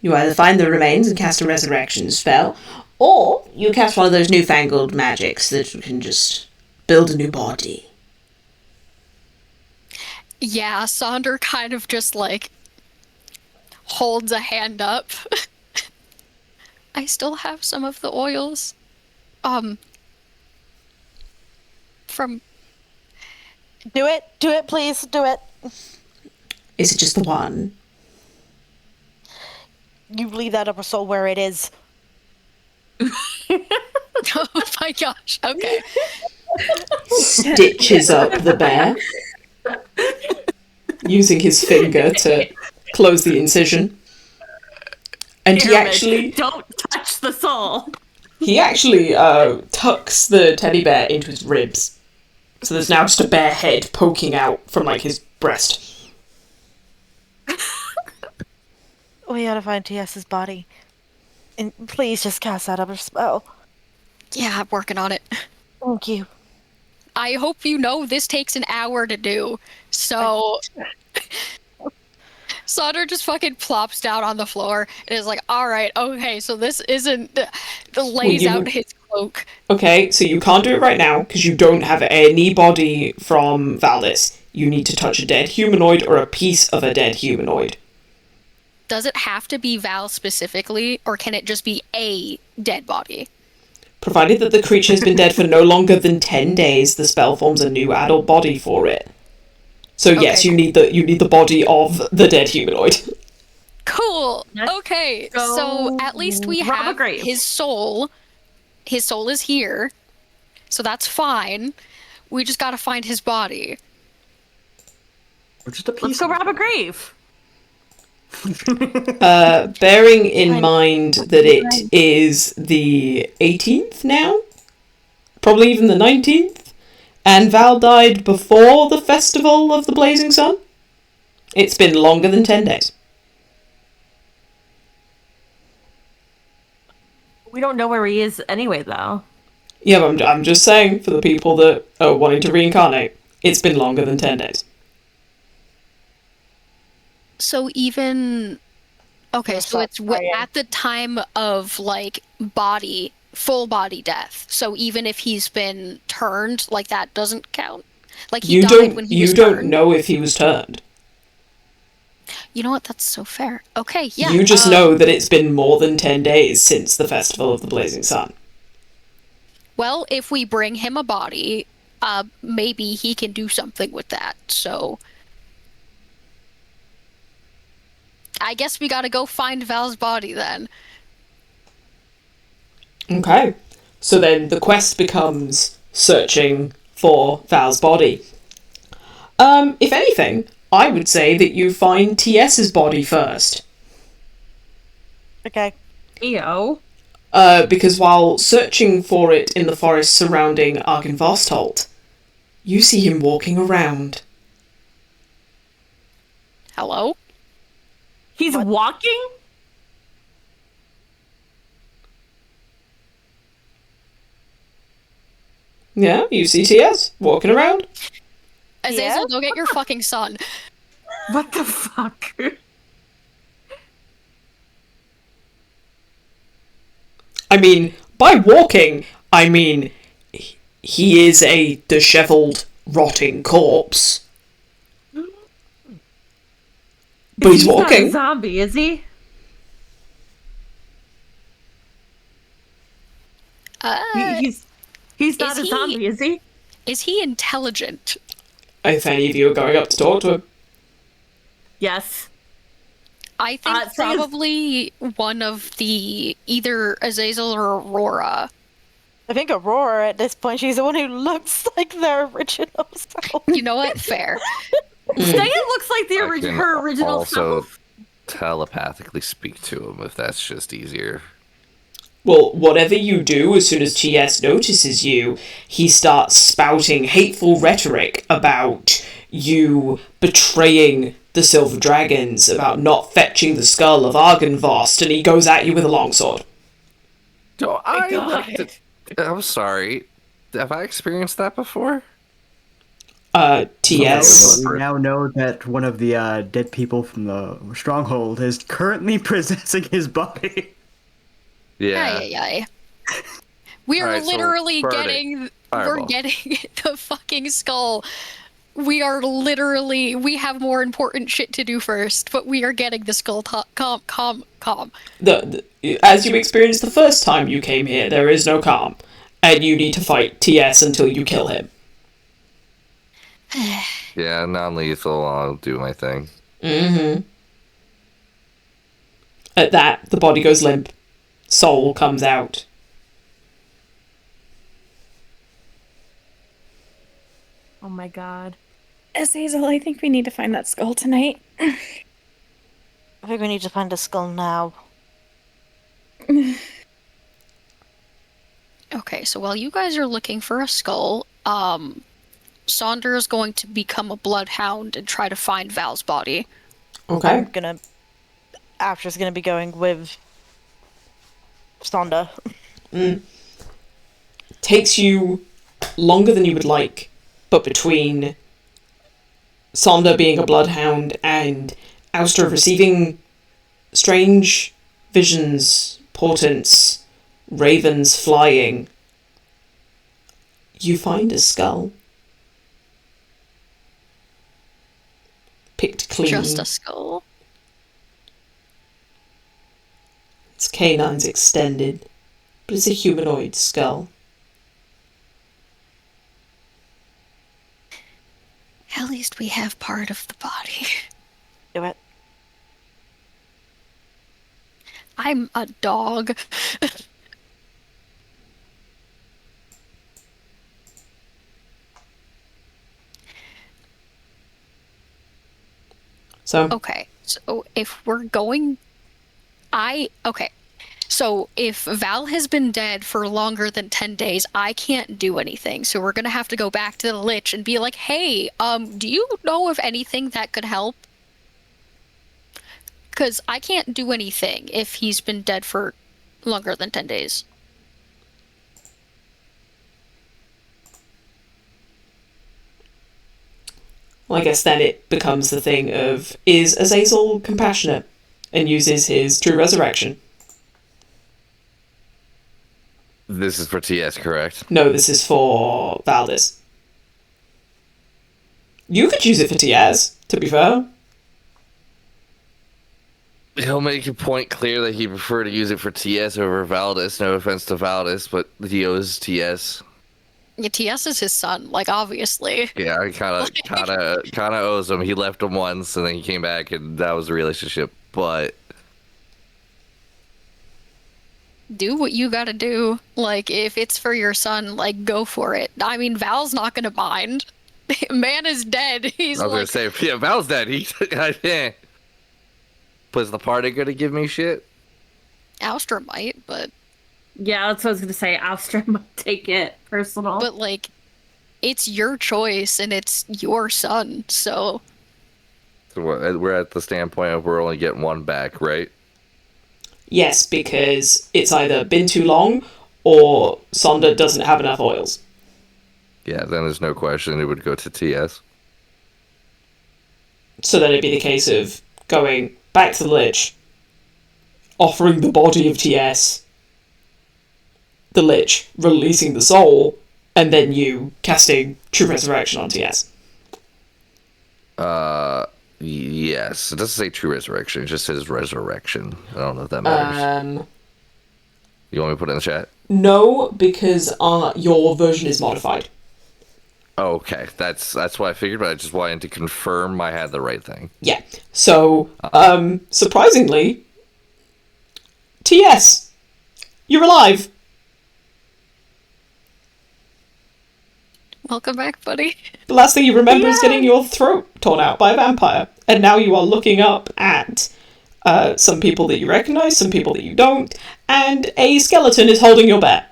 You either find the remains and cast a resurrection spell, or you cast one of those newfangled magics that can just build a new body. Yeah, Sonder kind of just, like, holds a hand up. I still have some of the oils. From... Do it, please, do it. Is it just the one? You leave that upper soul where it is. Oh my gosh, okay. Stitches up the bear, using his finger to close the incision. And Pyramid, don't touch the soul. he actually tucks the teddy bear into his ribs. So there's now just a bear head poking out from, like, his breast. We gotta find TS's body. And please just cast that upper spell. Yeah, I'm working on it. Thank you. I hope you know this takes an hour to do. So Sonder just fucking plops down on the floor and is like, alright, okay, so this isn't lays out his cloak. Okay, so you can't do it right now, because you don't have any body from Valdis. You need to touch a dead humanoid or a piece of a dead humanoid. Does it have to be Val specifically, or can it just be a dead body? Provided that the creature has been dead for no longer than 10 days, the spell forms a new adult body for it. So yes, Okay. you need the body of the dead humanoid. Cool. Let's Okay, go so at least we rob a have grave. his soul. His soul is here, so that's fine. We just gotta find his body. Or just a piece. Let's go of it. rob a grave. Bearing in mind that it is the 18th now, probably even the 19th, and Val died before the Festival of the Blazing Sun, it's been longer than 10 days. We don't know where he is anyway, though. Yeah, but I'm just saying, for the people that are wanting to reincarnate, it's been longer than 10 days. So even... Okay, Yes, so it's I am. at the time of, like, full body death. So even if he's been turned, like, that doesn't count. Like, he died when he was You don't turned. know if he was turned. You know what? That's so fair. Okay, yeah. You just know that it's been more than 10 days since the Festival of the Blazing Sun. Well, if we bring him a body, maybe he can do something with that, so... I guess we gotta go find Val's body then. Okay. So then the quest becomes searching for Val's body. If anything, I would say that you find TS's body first. Okay. Ew. Because while searching for it in the forest surrounding Argynvostholt, you see him walking around. Hello? He's walking? Yeah, you see TS walking around. Azazel, Yeah? go get your fucking son. What the fuck? I mean, by walking, I mean he is a dishevelled, rotting corpse. But he's Not a walking. zombie, is he? He's not Is a he- zombie, is he? Is he intelligent? If any of you are going up to talk to him. Yes. I think Say his- probably one of the either Azazel or Aurora. I think Aurora at this point, she's the one who looks like their original self. You know what? Fair. Staya looks like the I can her original also self. telepathically speak to him if that's just easier. Well, whatever you do, as soon as TS notices you, he starts spouting hateful rhetoric about you betraying the Silver Dragons, about not fetching the skull of Argynvost, and he goes at you with a longsword. No, I God. like to... I'm sorry. Have I experienced that before? TS. We now know that one of the dead people from the stronghold is currently possessing his body. Yeah. Ay. We are Alright, so literally burn it. getting Fireball. we're getting the fucking skull. We have more important shit to do first, but we are getting the skull. Calm. As you experienced the first time you came here, there is no calm, and you need to fight TS until you kill him. Yeah, non-lethal, I'll do my thing. At that, the body goes limp. Soul comes out. Oh my god. Azazel, I think we need to find that skull tonight. I think we need to find a skull now. Okay, so while you guys are looking for a skull, Sonder is going to become a bloodhound and try to find Val's body. Okay. After's gonna be going with Sonder. Takes you longer than you would like, but between Sonder being a bloodhound and Ouster receiving strange visions, portents, ravens flying, you find a skull. Picked clean. Just a skull. Its canines extended, but it's a humanoid skull. At least we have part of the body. Do it. I'm a dog. So, Okay, so if we're going, okay. So if Val has been dead for longer than 10 days, I can't do anything. So we're gonna have to go back to the Lich and be like, hey, do you know of anything that could help? Because I can't do anything if he's been dead for longer than 10 days. well, I guess then it becomes the thing of, is Azazel compassionate and uses his true resurrection? This is for TS, correct? No, this is for Valdis. You could use it for TS, to be fair. He'll make a point clear that he preferred to use it for TS over Valdis. No offense to Valdis, but he owes TS. Yeah, TS is his son, like, obviously. Yeah, I kind of owes him. He left him once, and then he came back, and that was the relationship. But Do what you gotta do. Like, if it's for your son, like, go for it. I mean, Val's not gonna mind. Man is dead. He's I was like, gonna say, yeah, Val's dead. He, but is the party gonna give me shit? Alstra might, but Yeah, that's what I was gonna say. Alstra might take it personal. but like, it's your choice and it's your son. So So we're at the standpoint of we're only getting one back, right? Yes, because it's either been too long or Sonda doesn't have enough oils. Yeah, then there's no question it would go to TS. So then it'd be the case of going back to the Lich, offering the body of TS, the Lich releasing the soul, and then you casting True Resurrection on TS. Yes. It doesn't say true resurrection, it just says resurrection. I don't know if that matters. You want me to put it in the chat? No, because your version is modified. Oh, okay. That's what I figured, but I just wanted to confirm I had the right thing. Yeah. So, surprisingly, TS, you're alive. welcome back, buddy. The last thing you remember is getting your throat torn out by a vampire. And now you are looking up at some people that you recognize, some people that you don't, and a skeleton is holding your bear.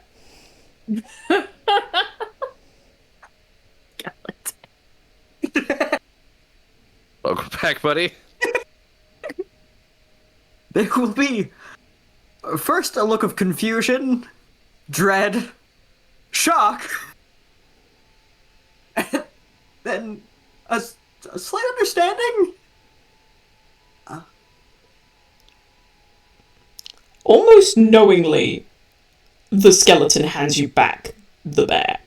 Welcome back, buddy. There will be first a look of confusion, dread, shock, and then a slight understanding. Almost knowingly, the skeleton hands you back the bear.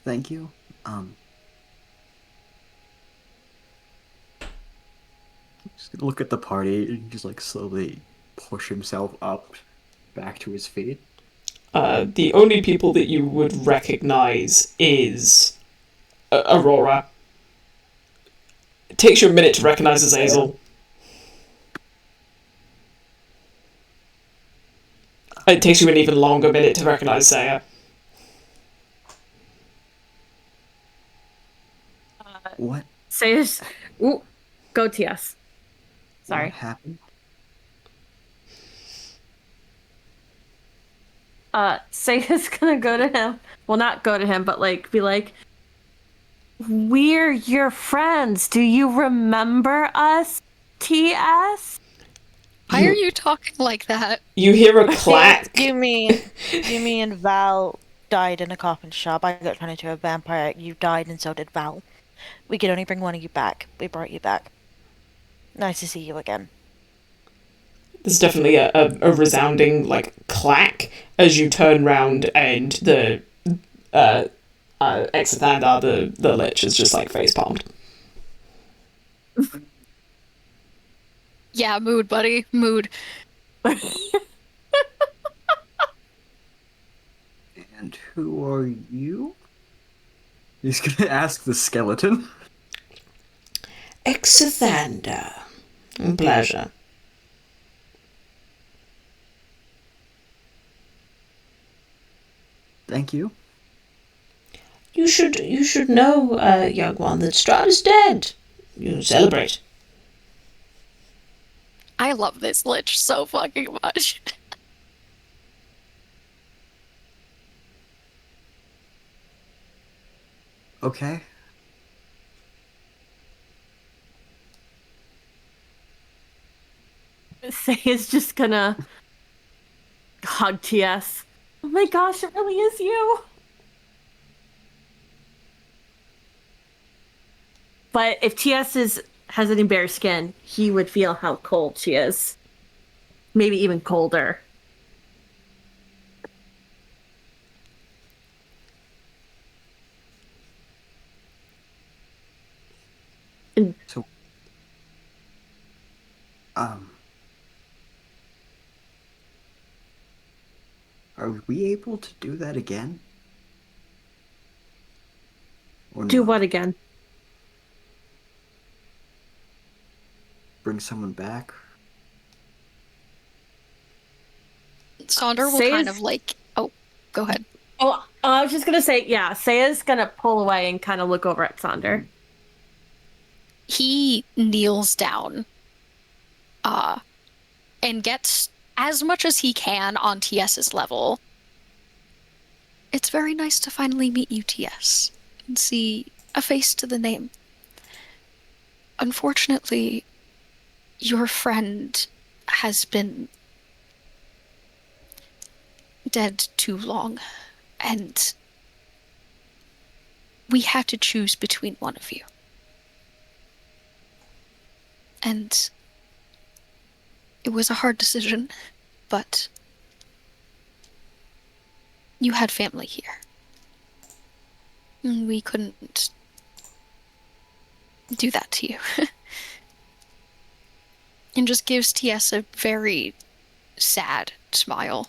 Thank you. Just gonna look at the party and just like slowly push himself up back to his feet. The only people that you would recognize is Aurora. It takes you a minute to recognize Azazel. It takes you an even longer minute to recognize Saya. What? Say this. Ooh, go TS. Sorry. What happened? Saya's gonna go to him. Well, not go to him, but like be like, "We're your friends. Do you remember us, TS?" Why are you talking like that? You hear a clack. You mean Val died in a carpenter shop? I got turned into a vampire. You died, and so did Val. We could only bring one of you back. We brought you back. Nice to see you again. There's definitely a resounding like clack as you turn round and the Exathandar, the Lich, is just like face palmed. Yeah, mood, buddy, mood. And who are you? He's gonna ask the skeleton. Exathandar. Pleasure. Thank you. You should know, young one, that Strahd is dead. You celebrate. I love this lich so fucking much. Okay. Say is just gonna hug TS. Oh my gosh, it really is you. But if has any bare skin, he would feel how cold she is. Maybe even colder. So, are we able to do that again? Or Do not? what again? Bring someone back? Sonder will Say kind is- of like, oh, go ahead. Oh, I was just gonna say, yeah, Saya's gonna pull away and kind of look over at Sonder. He kneels down and gets as much as he can on TS's level. It's very nice to finally meet you, TS, and see a face to the name. Unfortunately, your friend has been dead too long, and we had to choose between one of you. And it was a hard decision, but you had family here. And we couldn't do that to you. And just gives TS a very sad smile.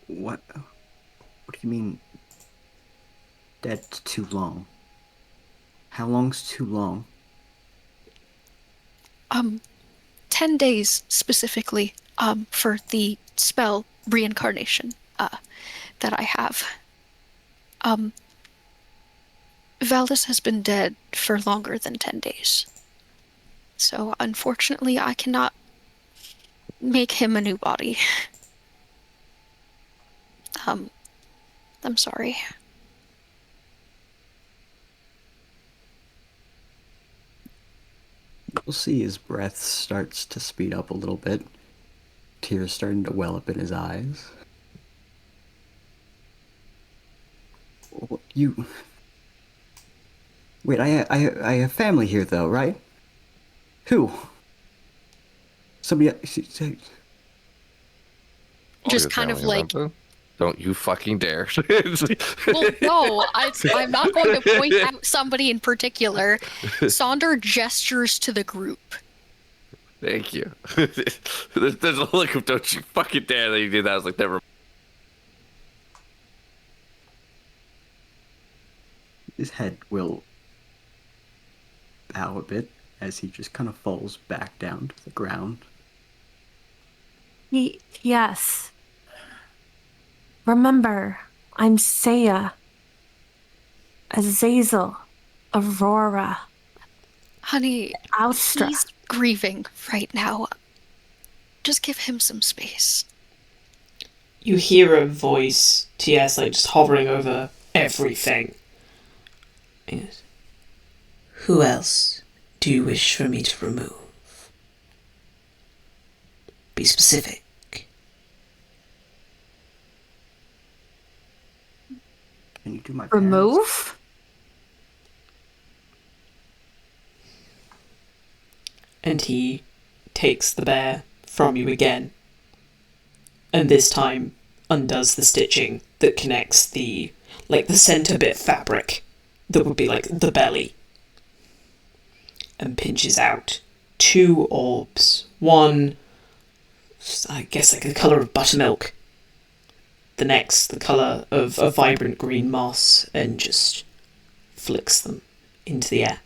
What do you mean, dead too long? How long's too long? 10 days specifically, for the spell reincarnation, that I have. Valdis has been dead for longer than 10 days. So unfortunately, I cannot make him a new body. I'm sorry. You'll see his breath starts to speed up a little bit. Tears starting to well up in his eyes. You... Wait, I have family here, though, right? Who? Somebody... Just Your kind of family like, member? Don't you fucking dare. well, no, I'm not going to point out somebody in particular. Sonder gestures to the group. Thank you. There's a look of don't you fucking dare that you do that. I was like, never. His head will bow a bit as he just kind of falls back down to the ground. Yes. Remember, I'm Saya, Azazel, Aurora, Honey, Austra. he's grieving right now. Just give him some space. You hear a voice, TS, like just hovering over everything. Yes. Who else do you wish for me to remove? Be specific. Can you do my parents? Remove? And he takes the bear from you again. And this time undoes the stitching that connects the center bit fabric that would be like the belly. And pinches out 2 orbs. One, I guess like the colour of buttermilk. The next, the colour of a vibrant green moss, and just flicks them into the air.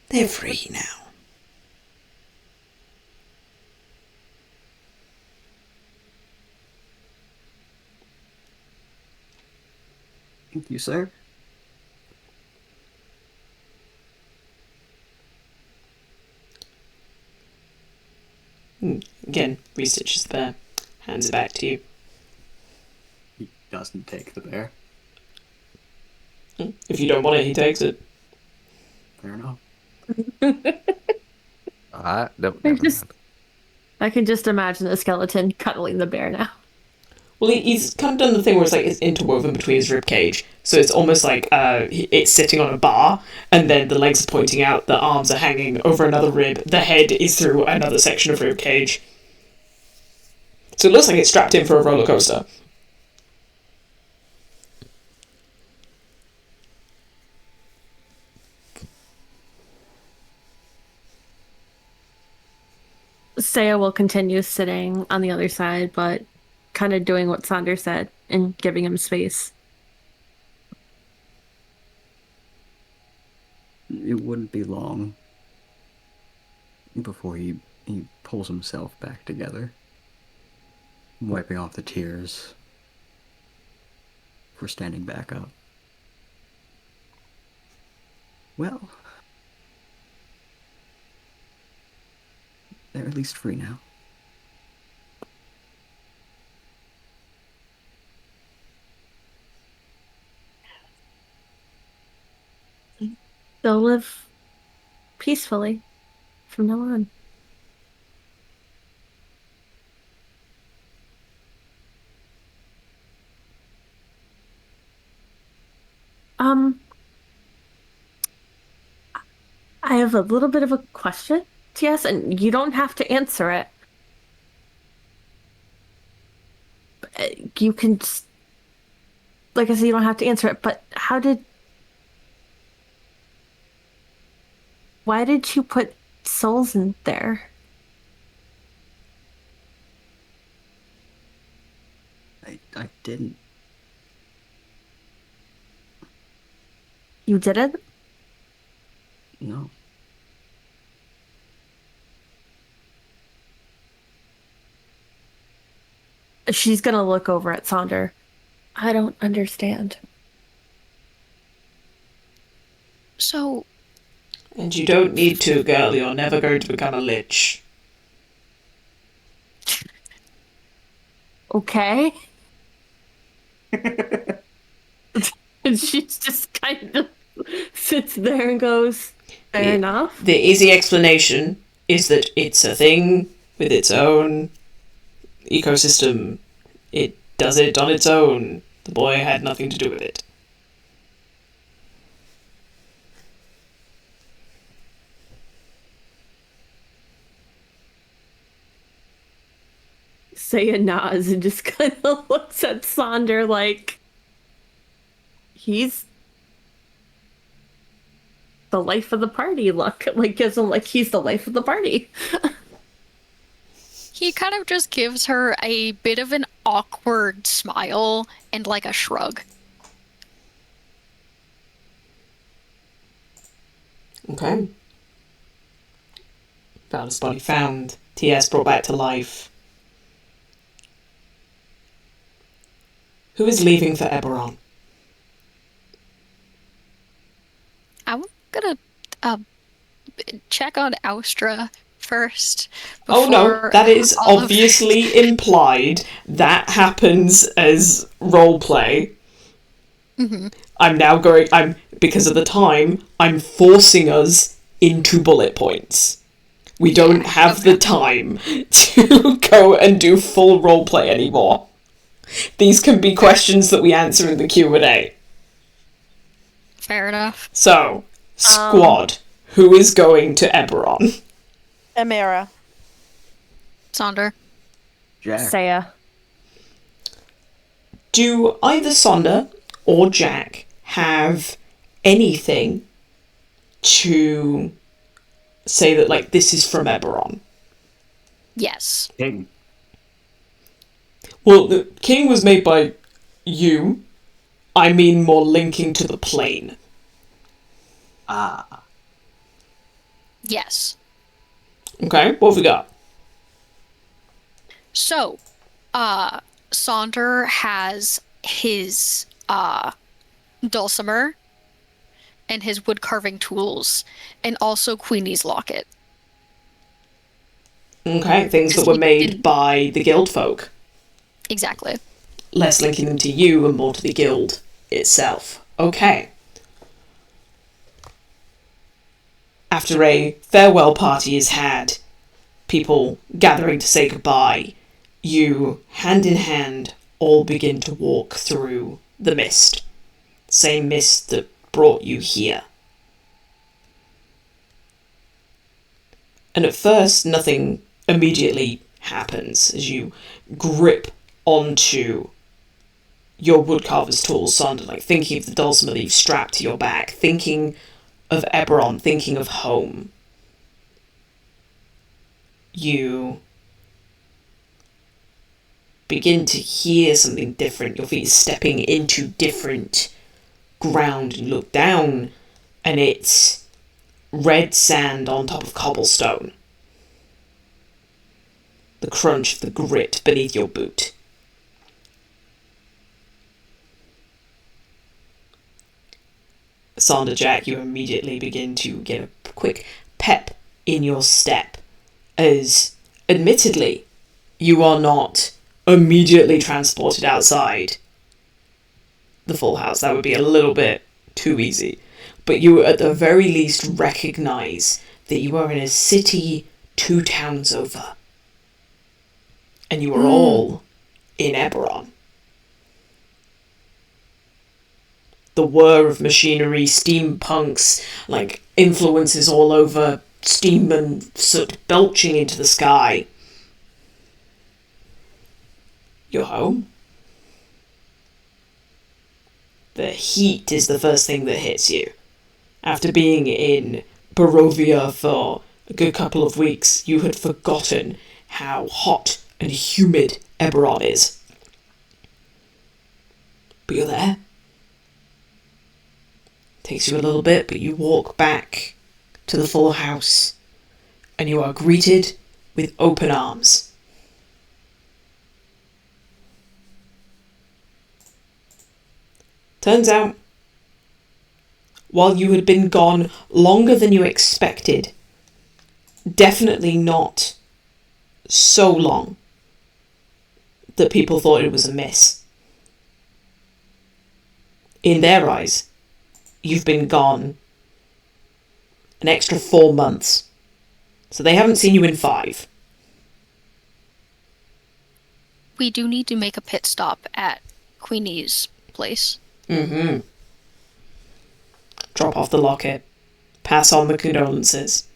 They're free now. you, sir. Again, researches the bear, hands it back to you. He doesn't take the bear. If you don't want it, he takes it. Fair enough. No, I never just- mind. I can just imagine the skeleton cuddling the bear now. Well, he's kind of done the thing where it's like it's interwoven between his rib cage, so it's almost like it's sitting on a bar, and then the legs are pointing out, the arms are hanging over another rib, the head is through another section of rib cage. So it looks like it's strapped in for a roller coaster. Saya will continue sitting on the other side, but kind of doing what Sander said and giving him space. It wouldn't be long before he pulls himself back together, wiping off the tears for standing back up. Well, they're at least free now. They'll live peacefully from now on. I have a little bit of a question, TS, and you don't have to answer it. You can just, like I said, you don't have to answer it, but why did you put souls in there? I didn't. You didn't? No. She's gonna look over at Sander. I don't understand. So, And you don't need to, girl, you're never going to become a lich. Okay. And she just kind of sits there and goes, fair enough. The easy explanation is that it's a thing with its own ecosystem. It does it on its own. The boy had nothing to do with it. Saya nods and just kind of looks at Sander like he's the life of the party. Look, like gives him like he's the life of the party. he kind of just gives her a bit of an awkward smile and like a shrug. Okay. Valus body found. TS brought back to life. Who is leaving for Eberron? I'm gonna check on Austra first. Oh no, before that is all of obviously implied. That happens as roleplay. I'm now because of the time, I'm forcing us into bullet points. We don't have the time to go and do full roleplay anymore. These can be questions that we answer in the Q&A. Fair enough. So, squad, who is going to Eberron? Amira. Sonder. Jack. Saya. Do either Sonder or Jack have anything to say that, like, this is from Eberron? Yes. King. Well, the king was made by you. I mean more linking to the plane. Ah. Yes. Okay, what have we got? So, Sonder has his dulcimer and his wood carving tools, and also Queenie's locket. Okay, things that Because were he made didn't- by the guild folk. Exactly. Less linking them to you and more to the guild itself. Okay. After a farewell party is had, people gathering to say goodbye, you, hand in hand, all begin to walk through the mist. Same mist that brought you here. And at first, nothing immediately happens as you grip onto your woodcarver's tools, Sander, like thinking of the dulcimer that you've strapped to your back, thinking of Eberron, thinking of home. You begin to hear something different. Your feet are stepping into different ground. You look down, and it's red sand on top of cobblestone. The crunch of the grit beneath your boot. Sander Jack, you immediately begin to get a quick pep in your step, as admittedly you are not immediately transported outside the full house. That would be a little bit too easy. But you at the very least recognise that you are in a city 2 towns over. And you are all in Eberron. The whir of machinery, steampunks, like influences all over, steam and soot belching into the sky. You're home. The heat is the first thing that hits you. After being in Barovia for a good couple of weeks, you had forgotten how hot and humid Eberron is. But you're there. Takes you a little bit, but you walk back to the full house, and you are greeted with open arms. Turns out, while you had been gone longer than you expected, definitely not so long that people thought it was a miss. In their eyes, you've been gone an extra 4 months. So they haven't seen you in 5. We do need to make a pit stop at Queenie's place. Mm-hmm. Drop off the locket. Pass on the condolences.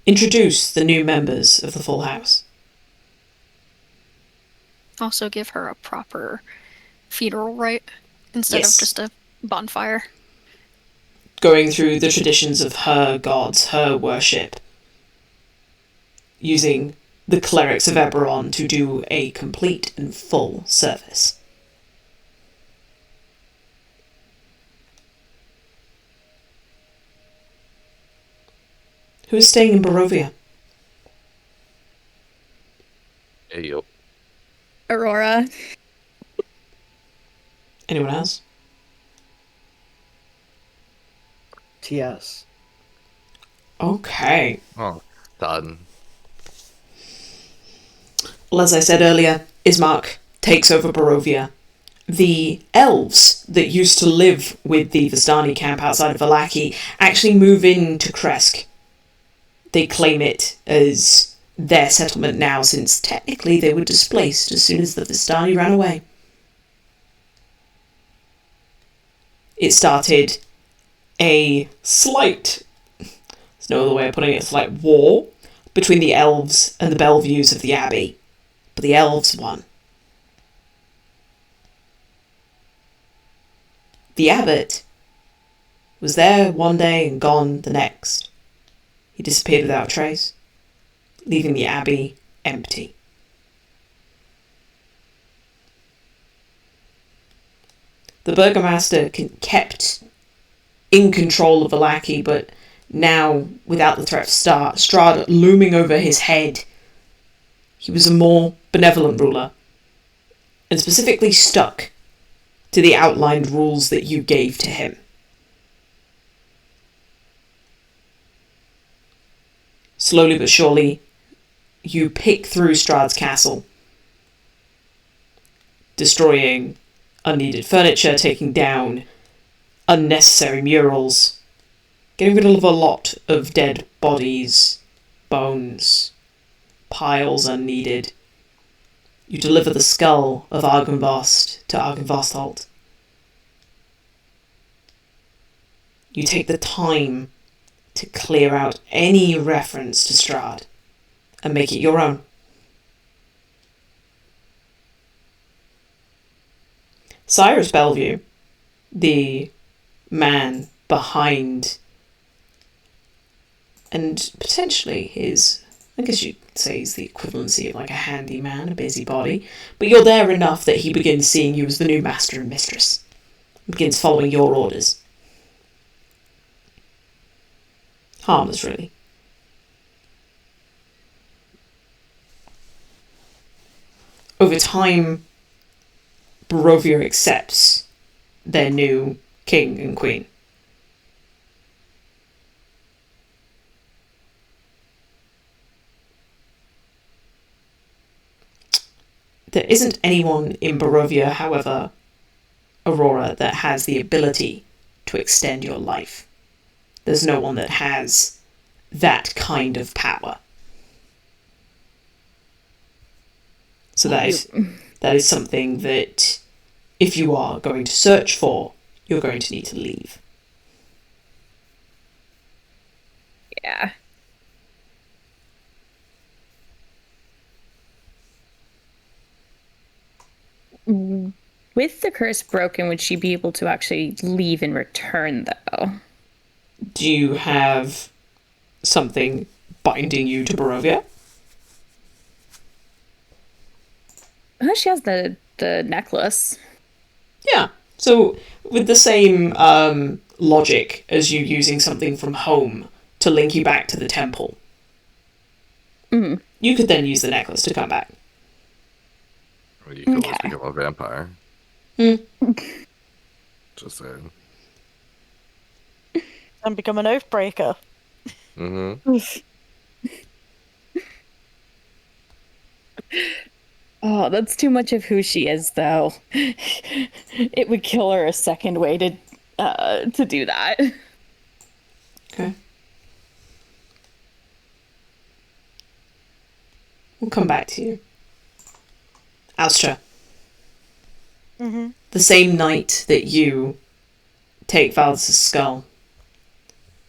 Introduce the new members of the full house. Also give her a proper funeral rite instead Yes. of just a bonfire. Going through the traditions of her gods, her worship. Using the clerics of Eberron to do a complete and full service. Who is staying in Barovia? Hey, yo. Aurora. Anyone else? TS. Okay. Oh, done. Well, as I said earlier, Ismark takes over Barovia. The elves that used to live with the Vistani camp outside of Vallaki actually move into Kresk. They claim it as their settlement now, since technically they were displaced as soon as the Vistani ran away. It started a slight, there's no other way of putting it, a slight war between the elves and the Bellevues of the Abbey. But the elves won. The abbot was there one day and gone the next. He disappeared without trace, leaving the abbey empty. The burgomaster kept in control of Vallaki, but now, without the threat of Strahd looming over his head, he was a more benevolent ruler, and specifically stuck to the outlined rules that you gave to him. Slowly but surely, you pick through Strahd's castle, destroying unneeded furniture, taking down unnecessary murals, getting rid of a lot of dead bodies, bones, piles unneeded. You deliver the skull of Argynvost to Argynvostholt. You take the time to clear out any reference to Strahd and make it your own. Cyrus Bellevue, the man behind and potentially his, I guess you'd say he's the equivalency of like a handyman, a busybody, but you're there enough that he begins seeing you as the new master and mistress, begins following your orders. Harmless, really. Over time, Barovia accepts their new king and queen. There isn't anyone in Barovia, however, Aurora, that has the ability to extend your life. There's no one that has that kind of power. So that is something that, if you are going to search for, you're going to need to leave. Yeah. With the curse broken, would she be able to actually leave and return, though? Do you have something binding you to Barovia? She has the necklace. Yeah. So, with the same logic as you using something from home to link you back to the temple, you could then use the necklace to come back. Or you could always become a vampire. Just saying. And become an oathbreaker. Oh, that's too much of who she is, though. It would kill her a second way to do that. Okay. We'll come back to you. Alstra. The same night that you take Valdis' skull,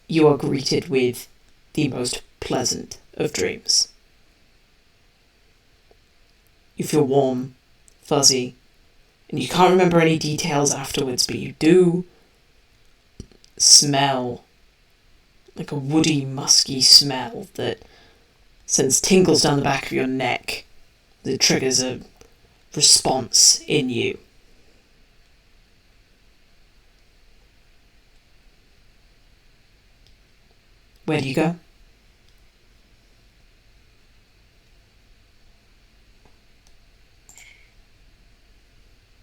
you are greeted with the most pleasant of dreams. You feel warm, fuzzy, and you can't remember any details afterwards, but you do smell like a woody, musky smell that sends tingles down the back of your neck, that triggers a response in you. Where do you go?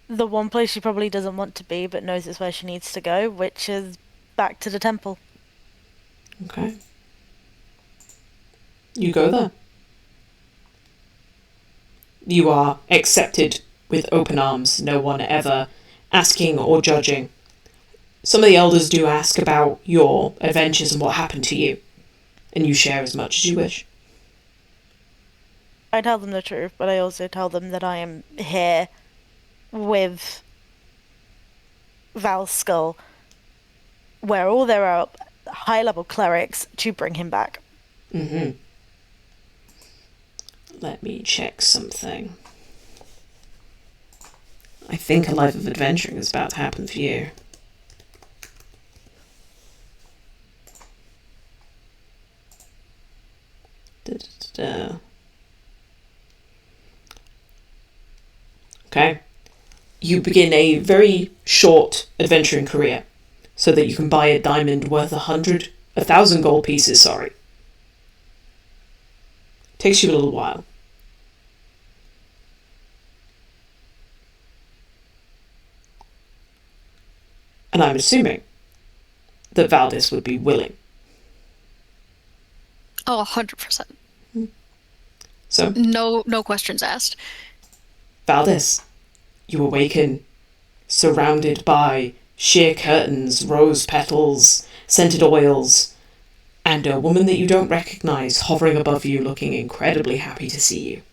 The one place she probably doesn't want to be, but knows it's where she needs to go, which is back to the temple. Okay. You go there. You are accepted with open arms, no one ever asking or judging. Some of the elders do ask about your adventures and what happened to you, and you share as much as you wish. I tell them the truth, but I also tell them that I am here with Val's skull, where all there are high-level clerics to bring him back. Let me check something. I think a life of adventuring is about to happen for you. Okay. You begin a very short adventuring career so that you can buy a diamond worth 1,000 gold pieces, sorry. Takes you a little while. And I'm assuming that Valdis would be willing. Oh, 100%. So, No questions asked. Valdis, you awaken surrounded by sheer curtains, rose petals, scented oils, and a woman that you don't recognize hovering above you, looking incredibly happy to see you.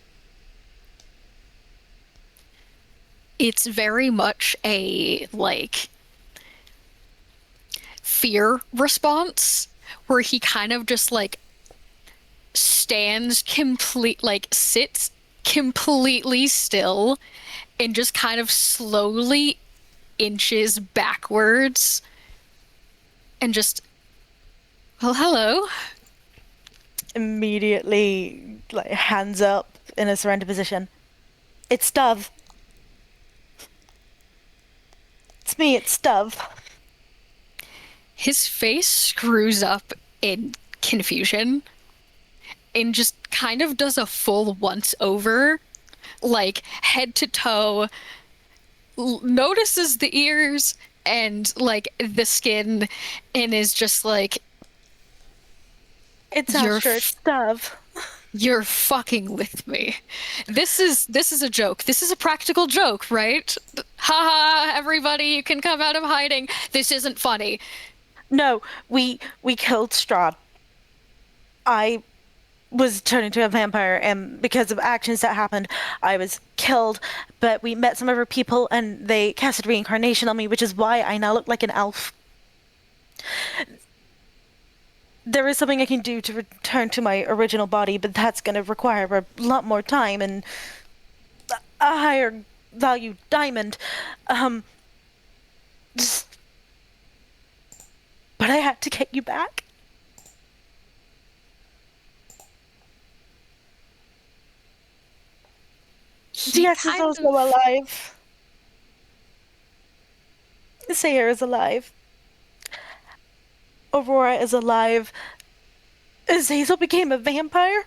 It's very much a, like, fear response where he kind of just, like, sits completely still and just kind of slowly inches backwards and just, well, hello. Immediately, like, hands up in a surrender position. It's Dove. It's me, it's Dove. His face screws up in confusion and just kind of does a full once over, like head to toe, notices the ears and like the skin, and is just like, It's You're Astra, it's Dove. you're fucking with me. This is a joke. This is a practical joke, right? Haha, everybody, you can come out of hiding. This isn't funny. No, we killed Strahd. I was turned into a vampire, and because of actions that happened, I was killed. But we met some other people, and they casted reincarnation on me, which is why I now look like an elf. There is something I can do to return to my original body, but that's going to require a lot more time and a higher value diamond. But I had to get you back. DS is also alive. Sayer is alive. Aurora is alive. Azazel became a vampire?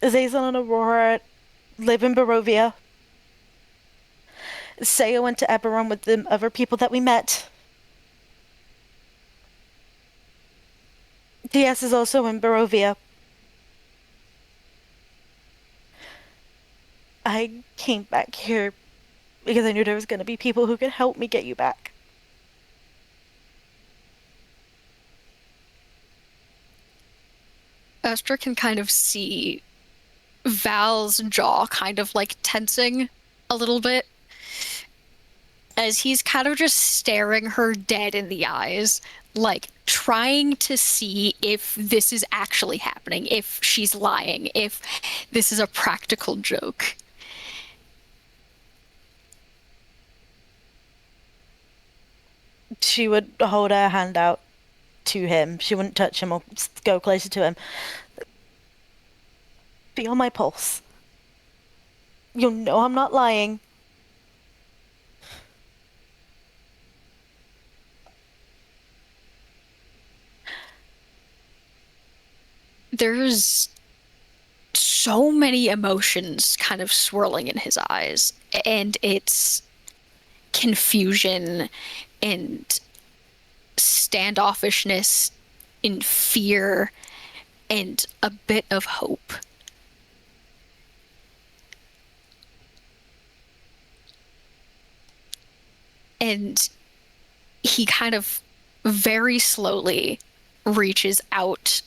Azazel and Aurora live in Barovia. Saya went to Eberron with the other people that we met. DS is also in Barovia. I came back here because I knew there was going to be people who could help me get you back. Astra can kind of see Val's jaw kind of like tensing a little bit as he's kind of just staring her dead in the eyes, like trying to see if this is actually happening, if she's lying, if this is a practical joke. She would hold her hand out to him. She wouldn't touch him or go closer to him. Feel my pulse. You'll know I'm not lying. There's so many emotions kind of swirling in his eyes, and it's confusion and standoffishness and fear and a bit of hope. And he kind of very slowly reaches out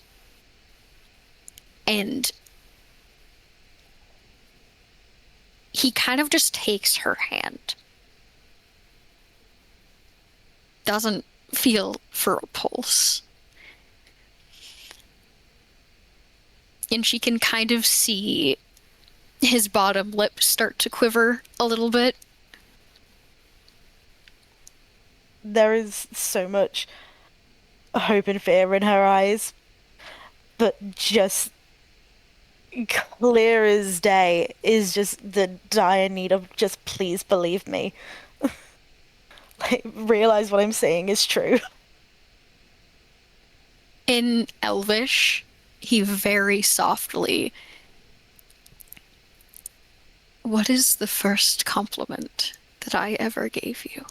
and he kind of just takes her hand. Doesn't feel for a pulse. And she can kind of see his bottom lip start to quiver a little bit. There is so much hope and fear in her eyes, but just clear as day is just the dire need of just please believe me. Like, realize what I'm saying is true. In Elvish, he very softly What is the first compliment that I ever gave you?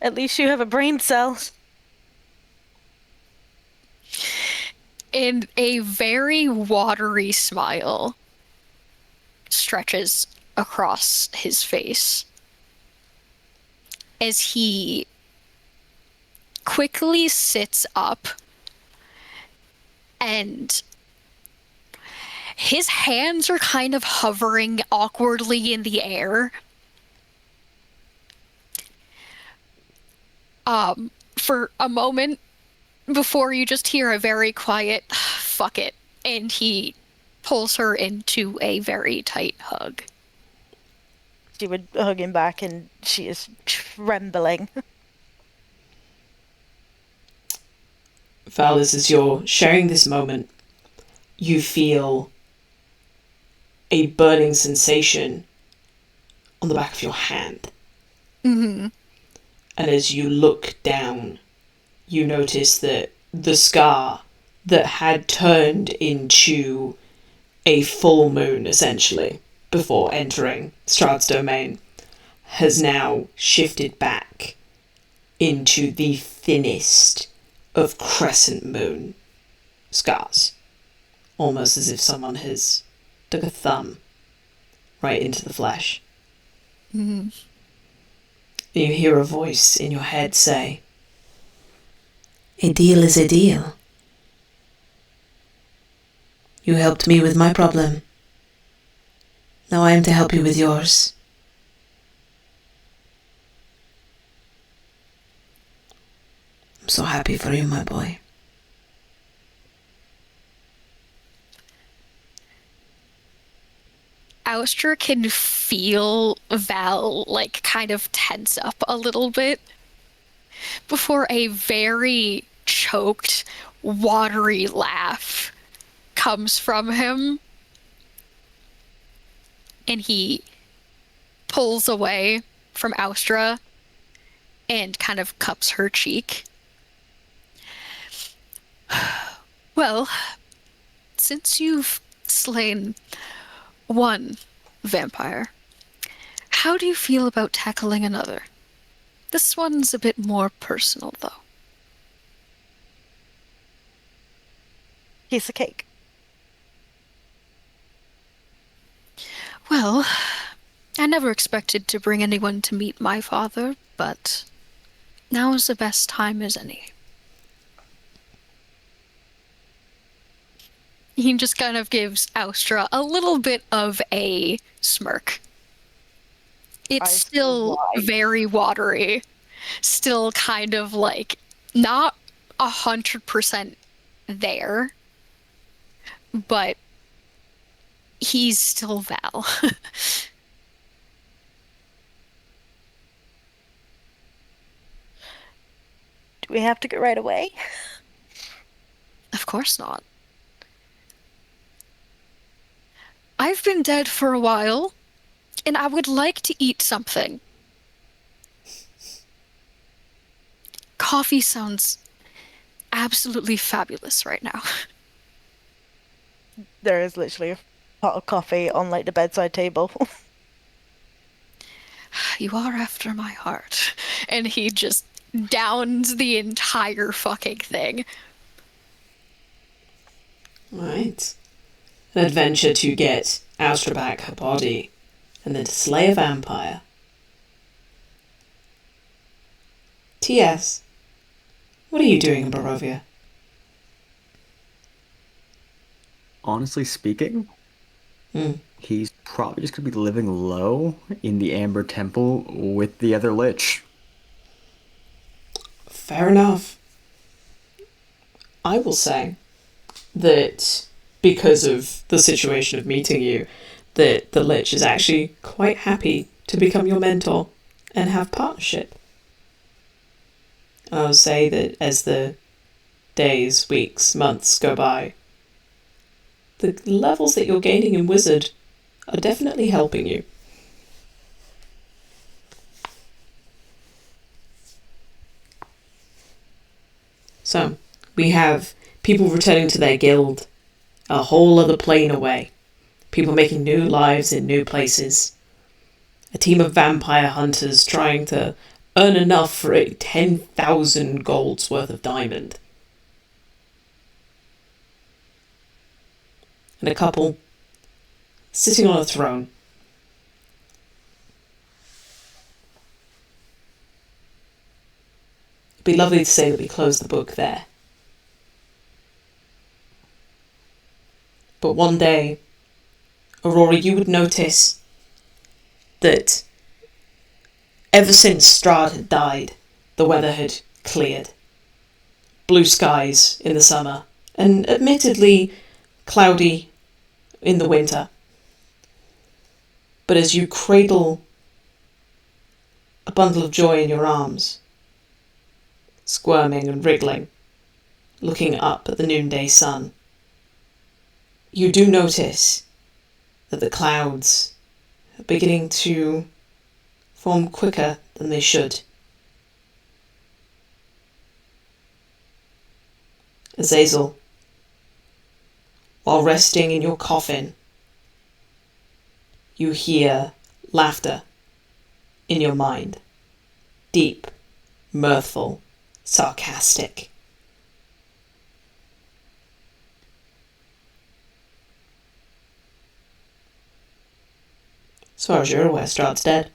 At least you have a brain cell. And a very watery smile stretches across his face as he quickly sits up, and his hands are kind of hovering awkwardly in the air. For a moment before you just hear a very quiet fuck it, and he pulls her into a very tight hug. She would hug him back, and she is trembling. Valis, as you're sharing this moment, you feel a burning sensation on the back of your hand. Mm-hmm. And as you look down, you notice that the scar that had turned into a full moon, essentially, before entering Strahd's domain, has now shifted back into the thinnest of crescent moon scars. Almost as if someone has stuck a thumb right into the flesh. Mm-hmm. You hear a voice in your head say, "A deal is a deal. You helped me with my problem. Now I am to help you with yours." I'm so happy for you, my boy. Austra can feel Val, like, kind of tense up a little bit before a very choked, watery laugh comes from him. And he pulls away from Austra and kind of cups her cheek. Well, since you've slain one vampire, how do you feel about tackling another? This one's a bit more personal, though. Piece of cake. Well, I never expected to bring anyone to meet my father, but now is the best time as any. He just kind of gives Austra a little bit of a smirk. It's still very watery. Still kind of like not 100% there, but he's still Val. Do we have to go right away? Of course not. I've been dead for a while, and I would like to eat something. Coffee sounds absolutely fabulous right now. There is literally a pot of coffee on like the bedside table. You are after my heart. And he just downs the entire fucking thing. Right. An adventure to get Austra back her body, and then to slay a vampire. T.S. What are you doing in Barovia? Honestly speaking, Hmm. he's probably just gonna be living low in the Amber Temple with the other Lich. Fair enough. I will say that because of the situation of meeting you, that the Lich is actually quite happy to become your mentor and have partnership. I would say that as the days, weeks, months go by, the levels that you're gaining in Wizard are definitely helping you. So, we have people returning to their guild a whole other plane away. People making new lives in new places. A team of vampire hunters trying to earn enough for a 10,000 golds worth of diamond. And a couple sitting on a throne. It'd be lovely to say that we close the book there. But one day, Aurora, you would notice that ever since Strahd had died, the weather had cleared. Blue skies in the summer, and admittedly cloudy in the winter. But as you cradle a bundle of joy in your arms, squirming and wriggling, looking up at the noonday sun, you do notice that the clouds are beginning to form quicker than they should. Azazel, while resting in your coffin, you hear laughter in your mind. Deep, mirthful, sarcastic. As far as you're aware, Strahd's dead.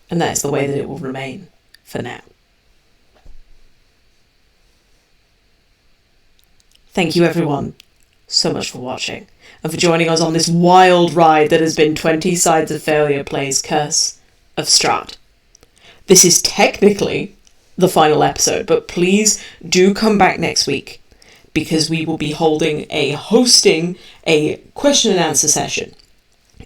And that is the way that it will remain for now. Thank you everyone so much for watching and for joining us on this wild ride that has been 20 Sides of Failure plays Curse of Strahd. This is technically the final episode, but please do come back next week because we will be hosting a question and answer session.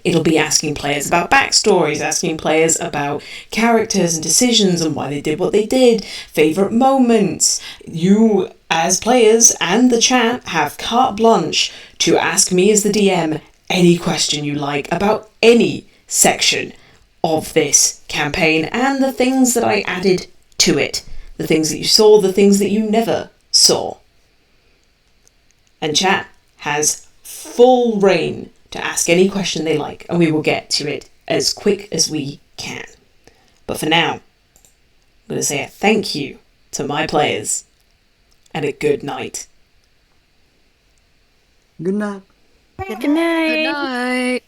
It'll be asking players about backstories, asking players about characters and decisions and why they did what they did, favourite moments. You, as players and the chat, have carte blanche to ask me as the DM any question you like about any section of this campaign and the things that I added to it. The things that you saw, the things that you never saw. And chat has full reign to ask any question they like, and we will get to it as quick as we can. But for now, I'm going to say a thank you to my players, and a good night. Good night. Good night. Good night.